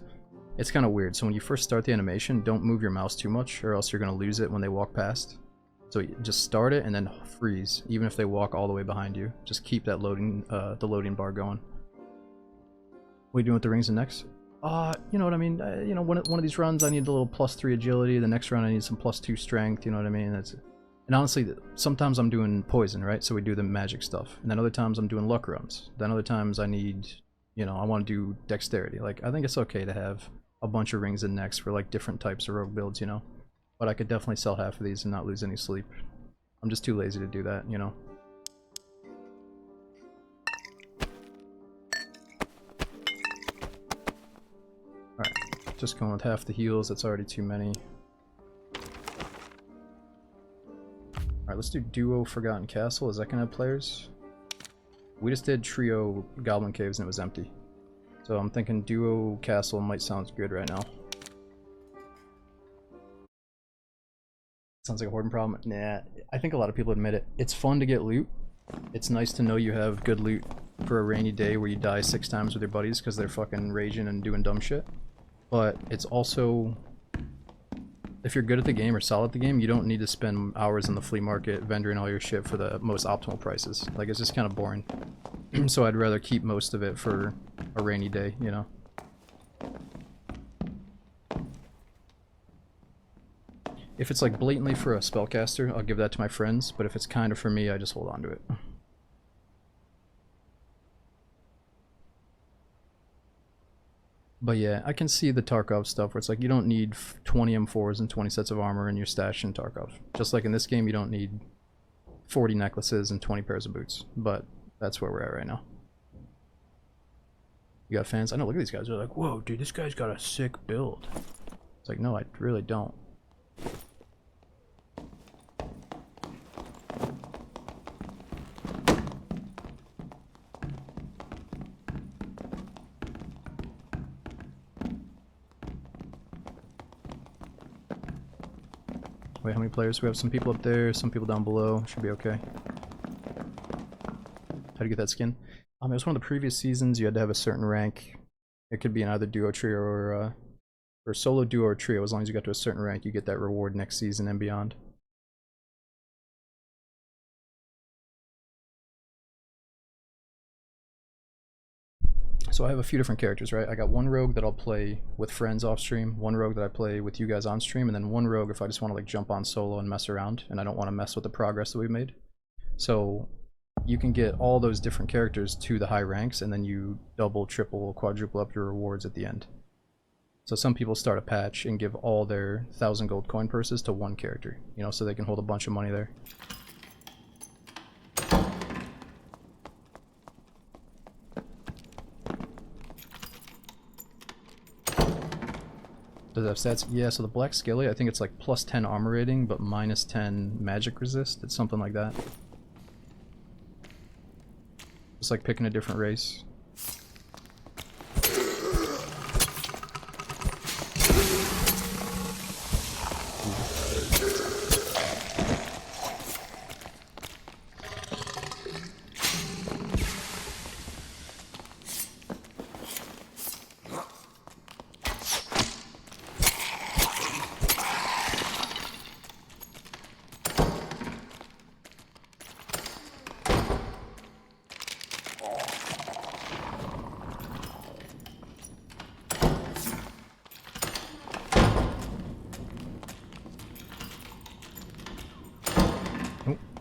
it's kind of weird. So when you first start the animation, don't move your mouse too much or else you're going to lose it when they walk past. So you just start it and then freeze, even if they walk all the way behind you. Just keep that loading, the loading bar going. What are you doing with the rings and necks? You know what I mean? You know, one of these runs I need a little +3 agility, the next run I need some +2 strength, you know what I mean? And honestly, sometimes I'm doing poison, right? So we do the magic stuff. And then other times I'm doing luck runs. Then other times I need, you know, I want to do dexterity. Like, I think it's okay to have a bunch of rings and necks for like different types of rogue builds, you know? But I could definitely sell half of these and not lose any sleep. I'm just too lazy to do that, you know? Alright, just going with half the heals, that's already too many. Alright, let's do Duo Forgotten Castle. Is that gonna have players? We just did Trio Goblin Caves and it was empty. So I'm thinking Duo Castle might sound good right now. Sounds like a Horden problem. Nah, I think a lot of people admit it. It's fun to get loot. It's nice to know you have good loot for a rainy day where you die 6 times with your buddies because they're fucking raging and doing dumb shit. But it's also, if you're good at the game or solid at the game, you don't need to spend hours in the flea market vendoring all your shit for the most optimal prices. Like, it's just kind of boring. So I'd rather keep most of it for a rainy day, you know? If it's like blatantly for a spellcaster, I'll give that to my friends, but if it's kind of for me, I just hold on to it. But yeah, I can see the Tarkov stuff where it's like you don't need 20 M4s and 20 sets of armor in your stash in Tarkov. Just like in this game, you don't need 40 necklaces and 20 pairs of boots. But that's where we're at right now. You got fans? I know, look at these guys. They're like, whoa, dude, this guy's got a sick build. It's like, no, I really don't. Wait, how many players? We have some people up there, some people down below. Should be okay. How to get that skin? It was one of the previous seasons. You had to have a certain rank. It could be in either duo, trio, or solo, duo, or trio. As long as you got to a certain rank, you get that reward next season and beyond. So I have a few different characters, right? I got one rogue that I'll play with friends off stream, one rogue that I play with you guys on stream, and then one rogue if I just want to like jump on solo and mess around and I don't want to mess with the progress that we've made. So you can get all those different characters to the high ranks and then you double, triple, quadruple up your rewards at the end. So some people start a patch and give all their 1,000 gold coin purses to one character, you know, so they can hold a bunch of money there. Does it have stats? Yeah, so the Black Skelly, I think it's like +10 armor rating, but -10 magic resist. It's something like that. It's like picking a different race.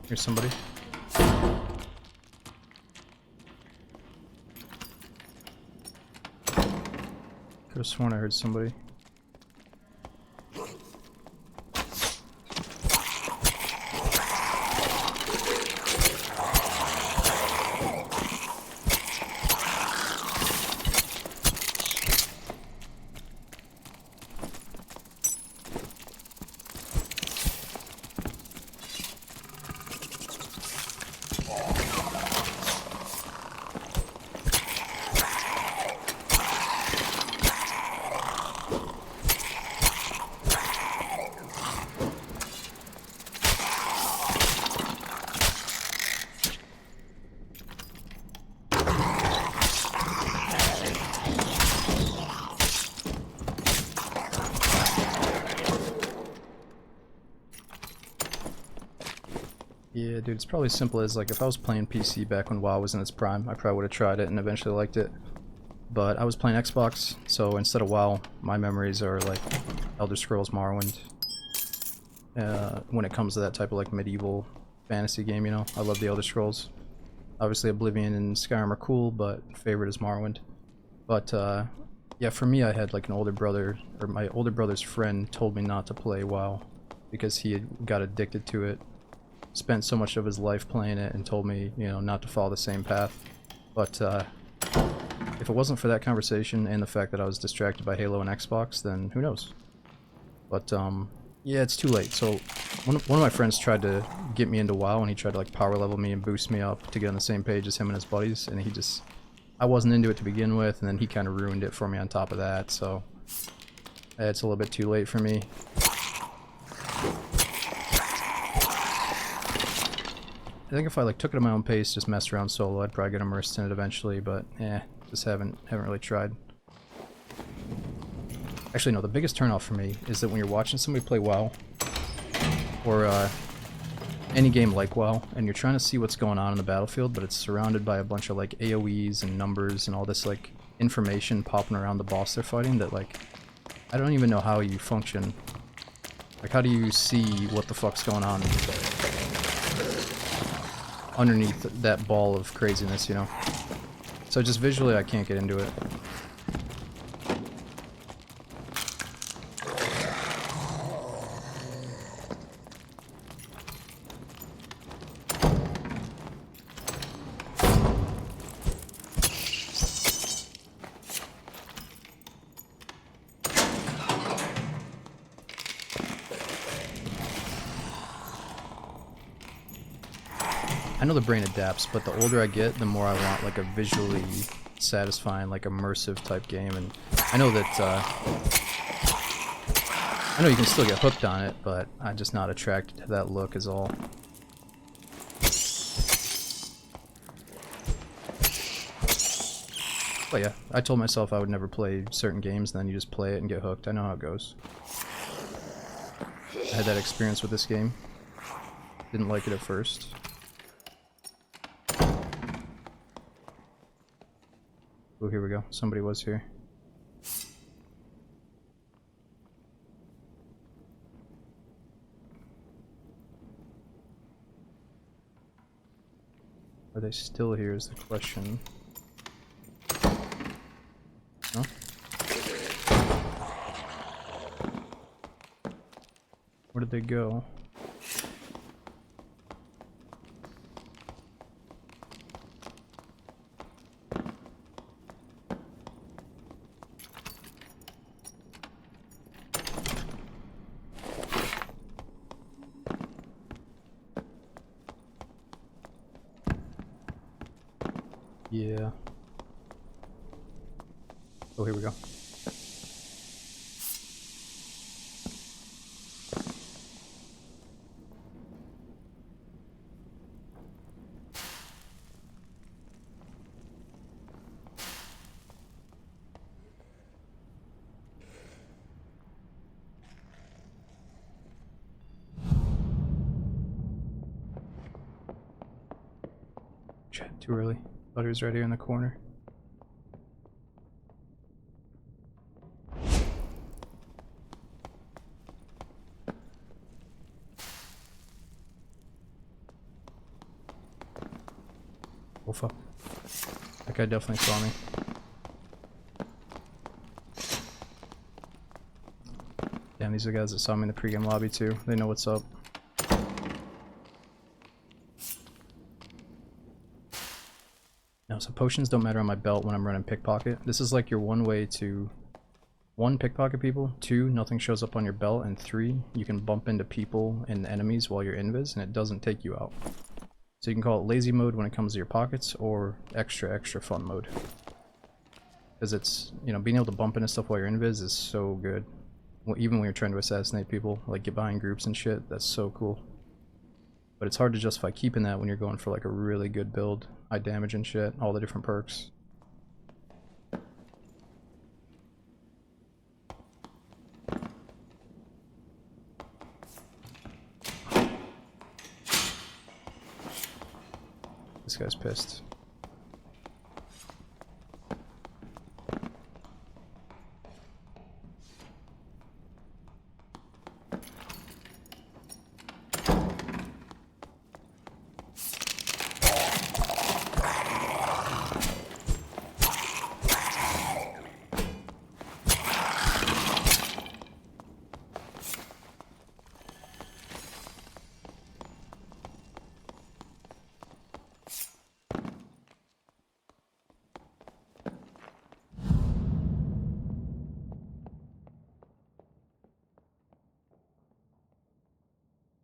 Here's somebody. Could have sworn I heard somebody. Yeah, dude, it's probably as simple as, like, if I was playing PC back when WoW was in its prime, I probably would have tried it and eventually liked it. But I was playing Xbox, so instead of WoW, my memories are, like, Elder Scrolls Morrowind. When it comes to that type of, like, medieval fantasy game, you know? I love the Elder Scrolls. Obviously, Oblivion and Skyrim are cool, but favorite is Morrowind. But, yeah, for me, I had, like, an older brother, or my older brother's friend told me not to play WoW because he had got addicted to it. Spent so much of his life playing it and told me, you know, not to follow the same path. But if it wasn't for that conversation and the fact that I was distracted by Halo and Xbox, then who knows? But yeah, it's too late. So one of my friends tried to get me into WoW, and he tried to like power level me and boost me up to get on the same page as him and his buddies, and I wasn't into it to begin with, and then he kind of ruined it for me on top of that. So it's a little bit too late for me. I think if I like took it at my own pace, just messed around solo, I'd probably get immersed in it eventually, but just haven't really tried. Actually no, the biggest turnoff for me is that when you're watching somebody play WoW, or any game like WoW, and you're trying to see what's going on in the battlefield, but it's surrounded by a bunch of like AoEs and numbers and all this like information popping around the boss they're fighting, that like, I don't even know how you function. Like, how do you see what the fuck's going on underneath that ball of craziness, you know? So just visually I can't get into it. I know the brain adapts, but the older I get, the more I want like a visually satisfying, like immersive type game, and I know that I know you can still get hooked on it, but I'm just not attracted to that look is all. But yeah, I told myself I would never play certain games, and then you just play it and get hooked. I know how it goes. I had that experience with this game. Didn't like it at first. Oh, here we go. Somebody was here. Are they still here is the question. No? Where did they go? Yeah. Oh, here we go. Shit, too early. Thought he was right here in the corner. Oh fuck. That guy definitely saw me. Damn, these are the guys that saw me in the pregame lobby too. They know what's up. No, so potions don't matter on my belt when I'm running pickpocket. This is like your one way to, 1, pickpocket people, 2, nothing shows up on your belt, and 3, you can bump into people and enemies while you're invis and it doesn't take you out. So you can call it lazy mode when it comes to your pockets, or extra fun mode. Because it's, you know, being able to bump into stuff while you're invis is so good. Well, even when you're trying to assassinate people, like get behind groups and shit, that's so cool. But it's hard to justify keeping that when you're going for like a really good build. High damage and shit, all the different perks. This guy's pissed.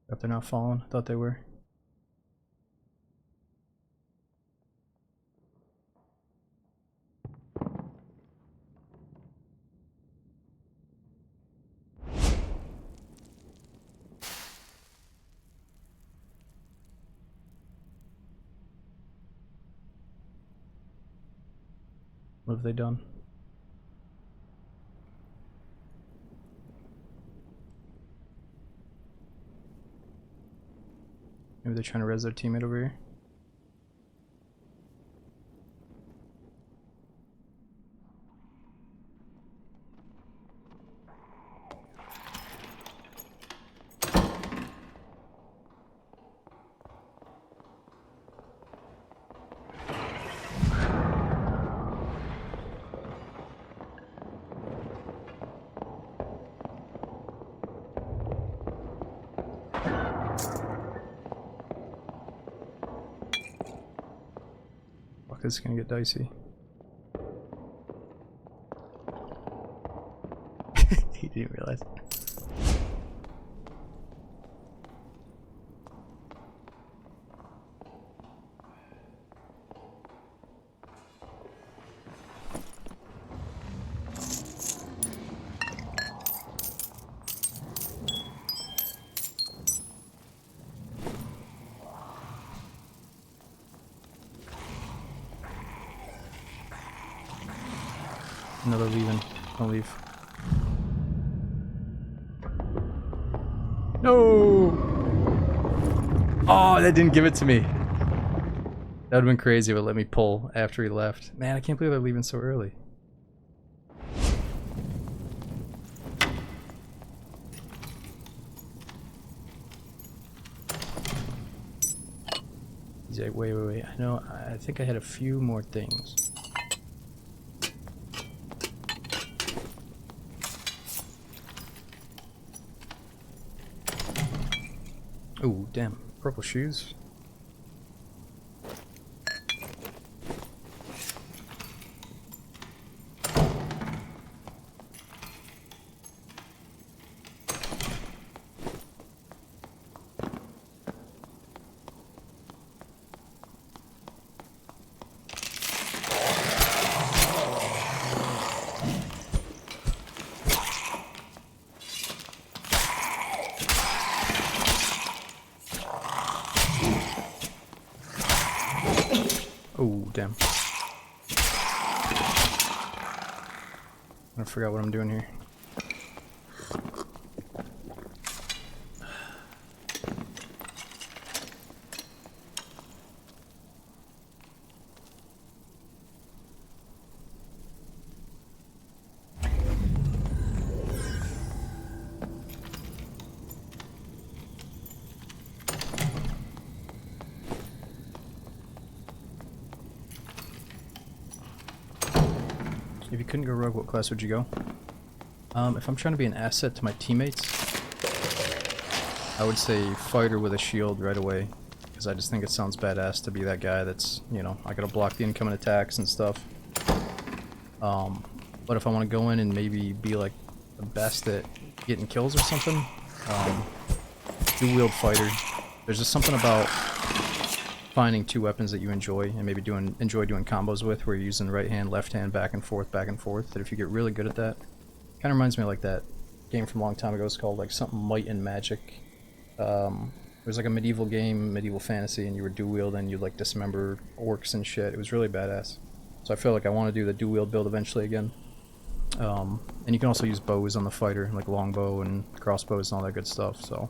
If they're not falling, I thought they were. What have they done? Maybe they're trying to res their teammate over here. This is gonna get dicey. He didn't realize. Another leaving. Don't leave. No! Oh, that didn't give it to me. That would have been crazy if it let me pull after he left. Man, I can't believe they're leaving so early. He's like, wait. I know, I think I had a few more things. Ooh, damn. Purple shoes. Oh, damn. I forgot what I'm doing here. If you couldn't go rogue, what class would you go? If I'm trying to be an asset to my teammates, I would say fighter with a shield right away. Because I just think it sounds badass to be that guy that's, you know, I gotta block the incoming attacks and stuff. But if I want to go in and maybe be like the best at getting kills or something, dual-wield fighter. There's just something about finding two weapons that you enjoy and maybe enjoy doing combos with, where you're using right hand, left hand, back and forth, that if you get really good at that, kind of reminds me of like that game from a long time ago. It's called like something Might and Magic. It was like a medieval game, medieval fantasy, and you were dual-wield and you'd like dismember orcs and shit. It was really badass. So I feel like I want to do the dual-wield build eventually again. And you can also use bows on the fighter, like longbow and crossbows and all that good stuff, so.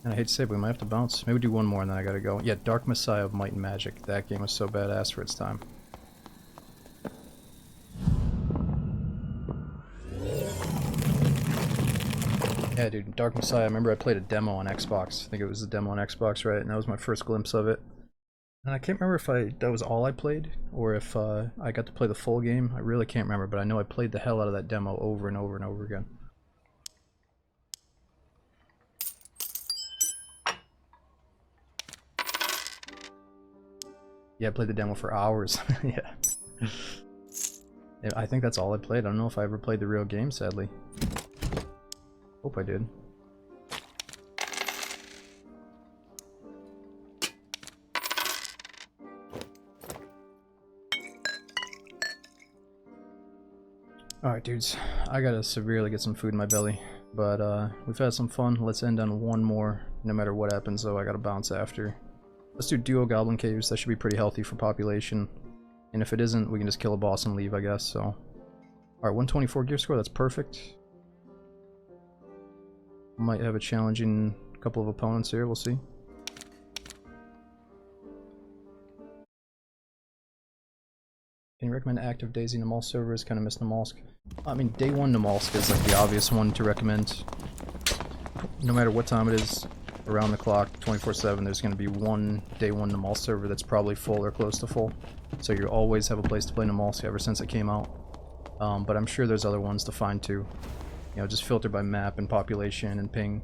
And I hate to say it, but we might have to bounce. Maybe do one more and then I gotta go. Yeah, Dark Messiah of Might and Magic. That game was so badass for its time. Yeah, dude, Dark Messiah. I remember I played a demo on Xbox. I think it was a demo on Xbox, right? And that was my first glimpse of it. And I can't remember if that was all I played, or if I got to play the full game. I really can't remember, but I know I played the hell out of that demo over and over and over again. Yeah, I played the demo for hours. Yeah. I think that's all I played. I don't know if I ever played the real game, sadly. Hope I did. Alright dudes, I gotta severely get some food in my belly, but we've had some fun. Let's end on one more, no matter what happens though. I gotta bounce after. Let's do duo goblin caves. That should be pretty healthy for population, and if it isn't, we can just kill a boss and leave, I guess. So alright, 124 gear score, that's perfect. Might have a challenging couple of opponents here, we'll see. Can you recommend active DayZ Namalsk servers? Kind of miss Namalsk. I mean, day one Namalsk is like the obvious one to recommend. No matter what time it is, around the clock, 24/7, there's going to be one day one Namalsk server that's probably full or close to full. So you always have a place to play Namalsk ever since it came out. But I'm sure there's other ones to find too. You know, just filter by map and population and ping.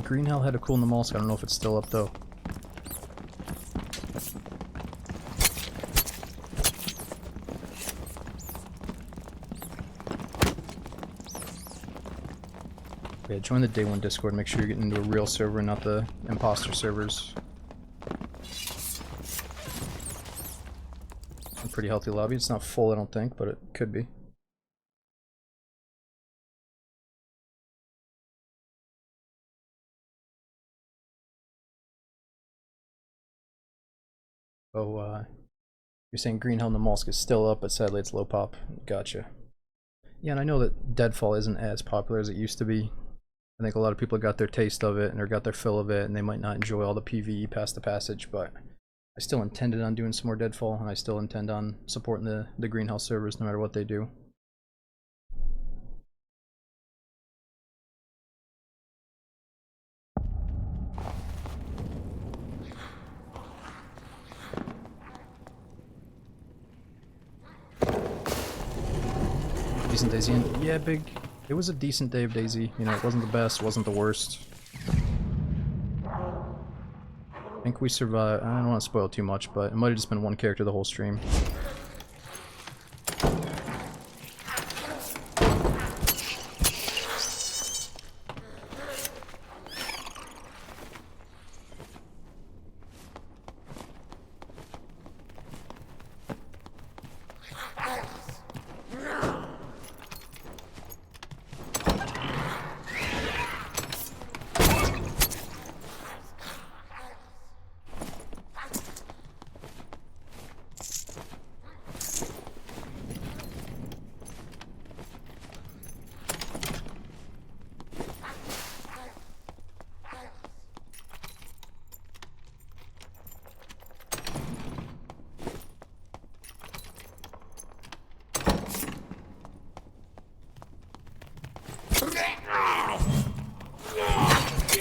Green Hell had a cool Namalsk. I don't know if it's still up though. Yeah, join the day one Discord. Make sure you're getting into a real server, not the imposter servers. A pretty healthy lobby. It's not full, I don't think, but it could be. Oh, you're saying Green Hell Namalsk is still up, but sadly it's low pop. Gotcha. Yeah, and I know that Deadfall isn't as popular as it used to be. I think a lot of people got their taste of it, and or got their fill of it, and they might not enjoy all the PvE past the passage, but I still intended on doing some more Deadfall, and I still intend on supporting the Green Hell servers no matter what they do. Decent DayZ, yeah, big. It was a decent day of DayZ. You know, it wasn't the best, wasn't the worst. I think we survived. I don't want to spoil too much, but it might have just been one character the whole stream.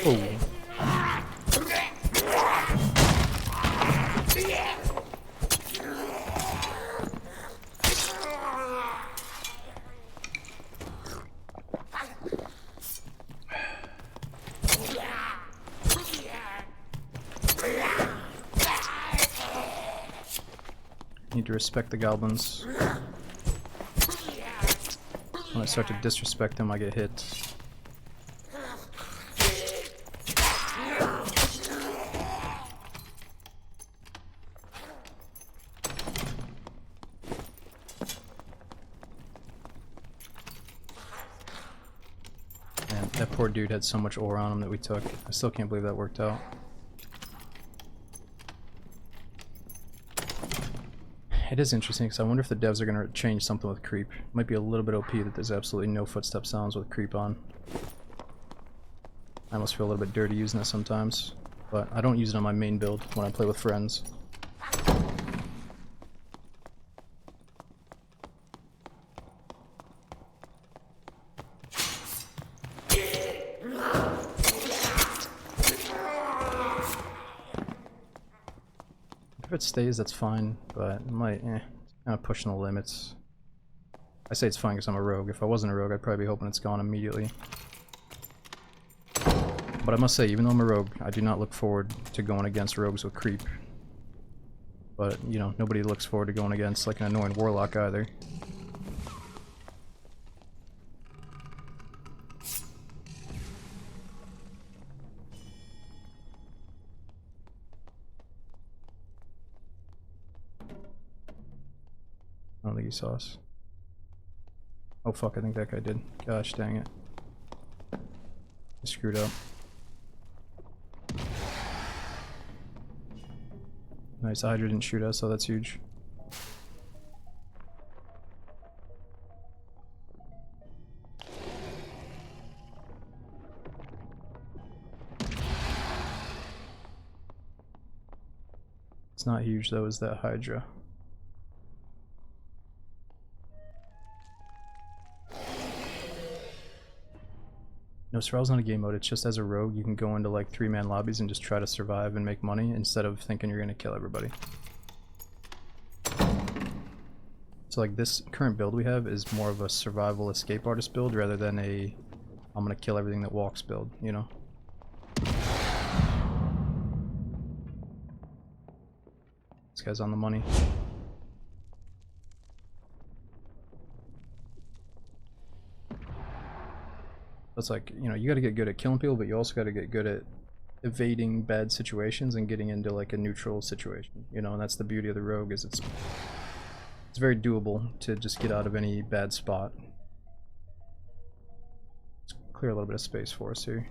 Oh. need to respect the goblins. When I start to disrespect them, I get hit. And that poor dude had so much ore on him that we took. I still can't believe that worked out. It is interesting because I wonder if the devs are going to change something with creep. It might be a little bit OP that there's absolutely no footstep sounds with creep on. I almost feel a little bit dirty using it sometimes, but I don't use it on my main build when I play with friends. If it stays, that's fine, but it might, kind of pushing the limits. I say it's fine because I'm a rogue. If I wasn't a rogue, I'd probably be hoping it's gone immediately. But I must say, even though I'm a rogue, I do not look forward to going against rogues with creep. But, you know, nobody looks forward to going against, like, an annoying warlock either. I don't think he saw us. Oh fuck, I think that guy did. Gosh dang it. I screwed up. Nice, the Hydra didn't shoot us, so that's huge. It's not huge though, is that Hydra. No, Survival's not a game mode, it's just as a rogue you can go into like 3-man lobbies and just try to survive and make money instead of thinking you're gonna kill everybody. So like this current build we have is more of a survival escape artist build rather than a I'm gonna kill everything that walks build, you know? This guy's on the money. It's like, you know, you gotta get good at killing people, but you also gotta get good at evading bad situations and getting into like a neutral situation, you know, and that's the beauty of the rogue, is it's very doable to just get out of any bad spot. Let's clear a little bit of space for us here.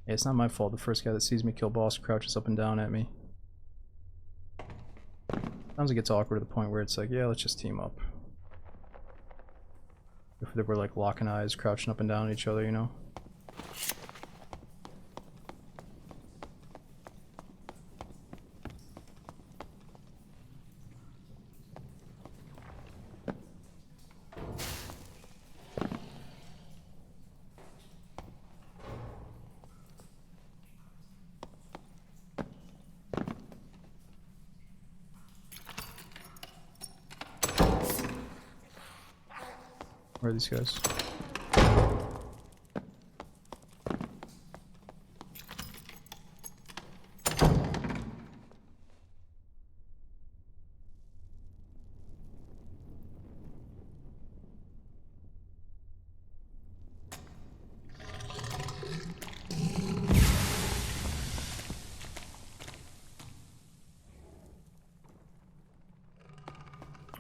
Yeah, it's not my fault. The first guy that sees me kill boss crouches up and down at me. Sometimes it gets awkward to the point where it's like, yeah, let's just team up. If they were like locking eyes, crouching up and down at each other, you know? Where are these guys?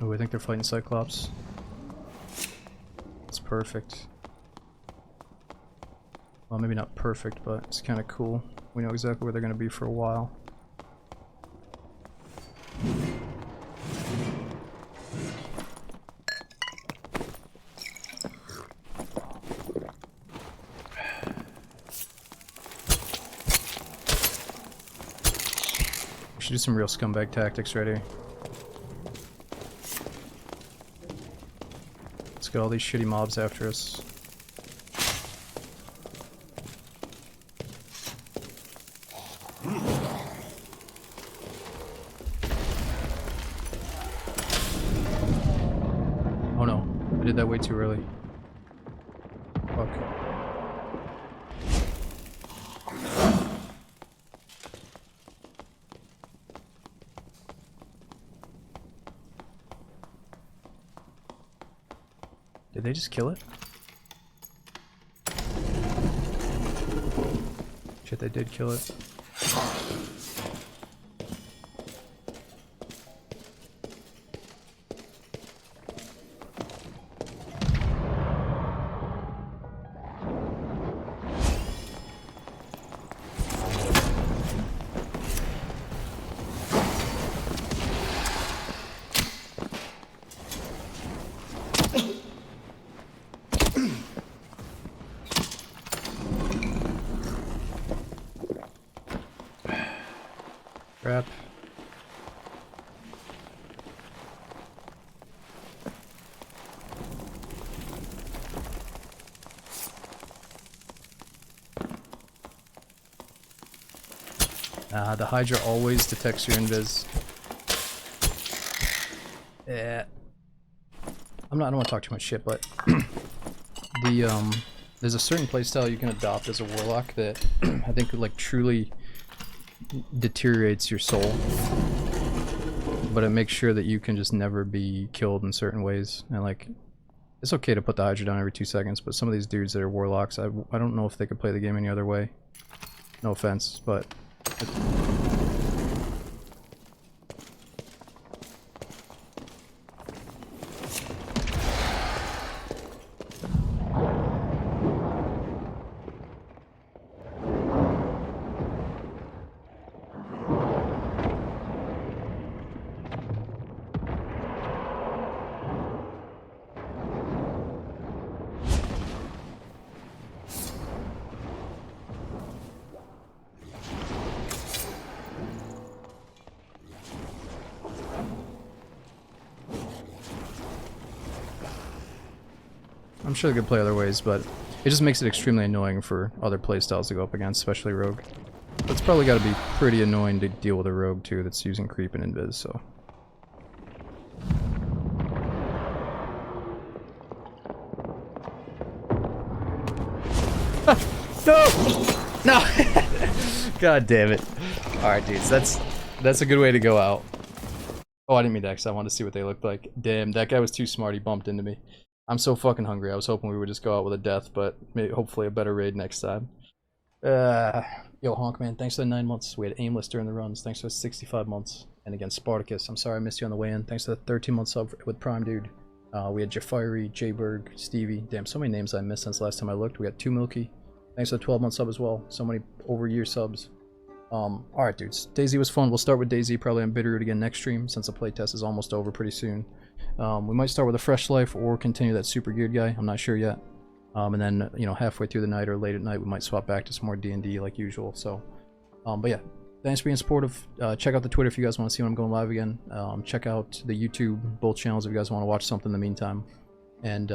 Oh, I think they're fighting Cyclops. It's perfect. Well, maybe not perfect, but it's kind of cool. We know exactly where they're going to be for a while. We should do some real scumbag tactics right here. Get all these shitty mobs after us. that way too early. Fuck. Did they just kill it? Shit, they did kill it. Crap. The Hydra always detects your invis. Yeah. I don't want to talk too much shit, but there's a certain playstyle you can adopt as a warlock that I think like truly deteriorates your soul, but it makes sure that you can just never be killed in certain ways. And like, it's okay to put the Hydra down every 2 seconds, but some of these dudes that are warlocks, I don't know if they could play the game any other way. No offense, but I'm sure they could play other ways, but it just makes it extremely annoying for other playstyles to go up against, especially Rogue. It's probably got to be pretty annoying to deal with a Rogue too that's using creep and invis, so. No! No! God damn it. Alright dudes, that's a good way to go out. Oh, I didn't mean that because I wanted to see what they looked like. Damn, that guy was too smart, he bumped into me. I'm so fucking hungry. I was hoping we would just go out with a death, but maybe, hopefully a better raid next time. Yo, Honkman, thanks for the 9 months. We had Aimless during the runs. Thanks for the 65 months. And again, Spartacus, I'm sorry I missed you on the way in. Thanks for the 13 months sub with Prime Dude. We had Jafari, Jayberg, Stevie. Damn, so many names I missed since last time I looked. We got 2 Milky. Thanks for the 12-month sub as well. So many over-year subs. Alright dudes, DayZ was fun. We'll start with DayZ probably on Bitterroot again next stream since the playtest is almost over pretty soon. We might start with a Fresh Life or continue that Super Geared guy. I'm not sure yet. And then, you know, halfway through the night or late at night, we might swap back to some more D&D like usual. So, but yeah, thanks for being supportive. Check out the Twitter if you guys want to see when I'm going live again. Check out the YouTube, both channels if you guys want to watch something in the meantime. And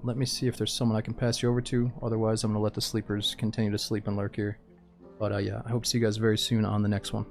let me see if there's someone I can pass you over to. Otherwise, I'm going to let the sleepers continue to sleep and lurk here. But yeah, I hope to see you guys very soon on the next one.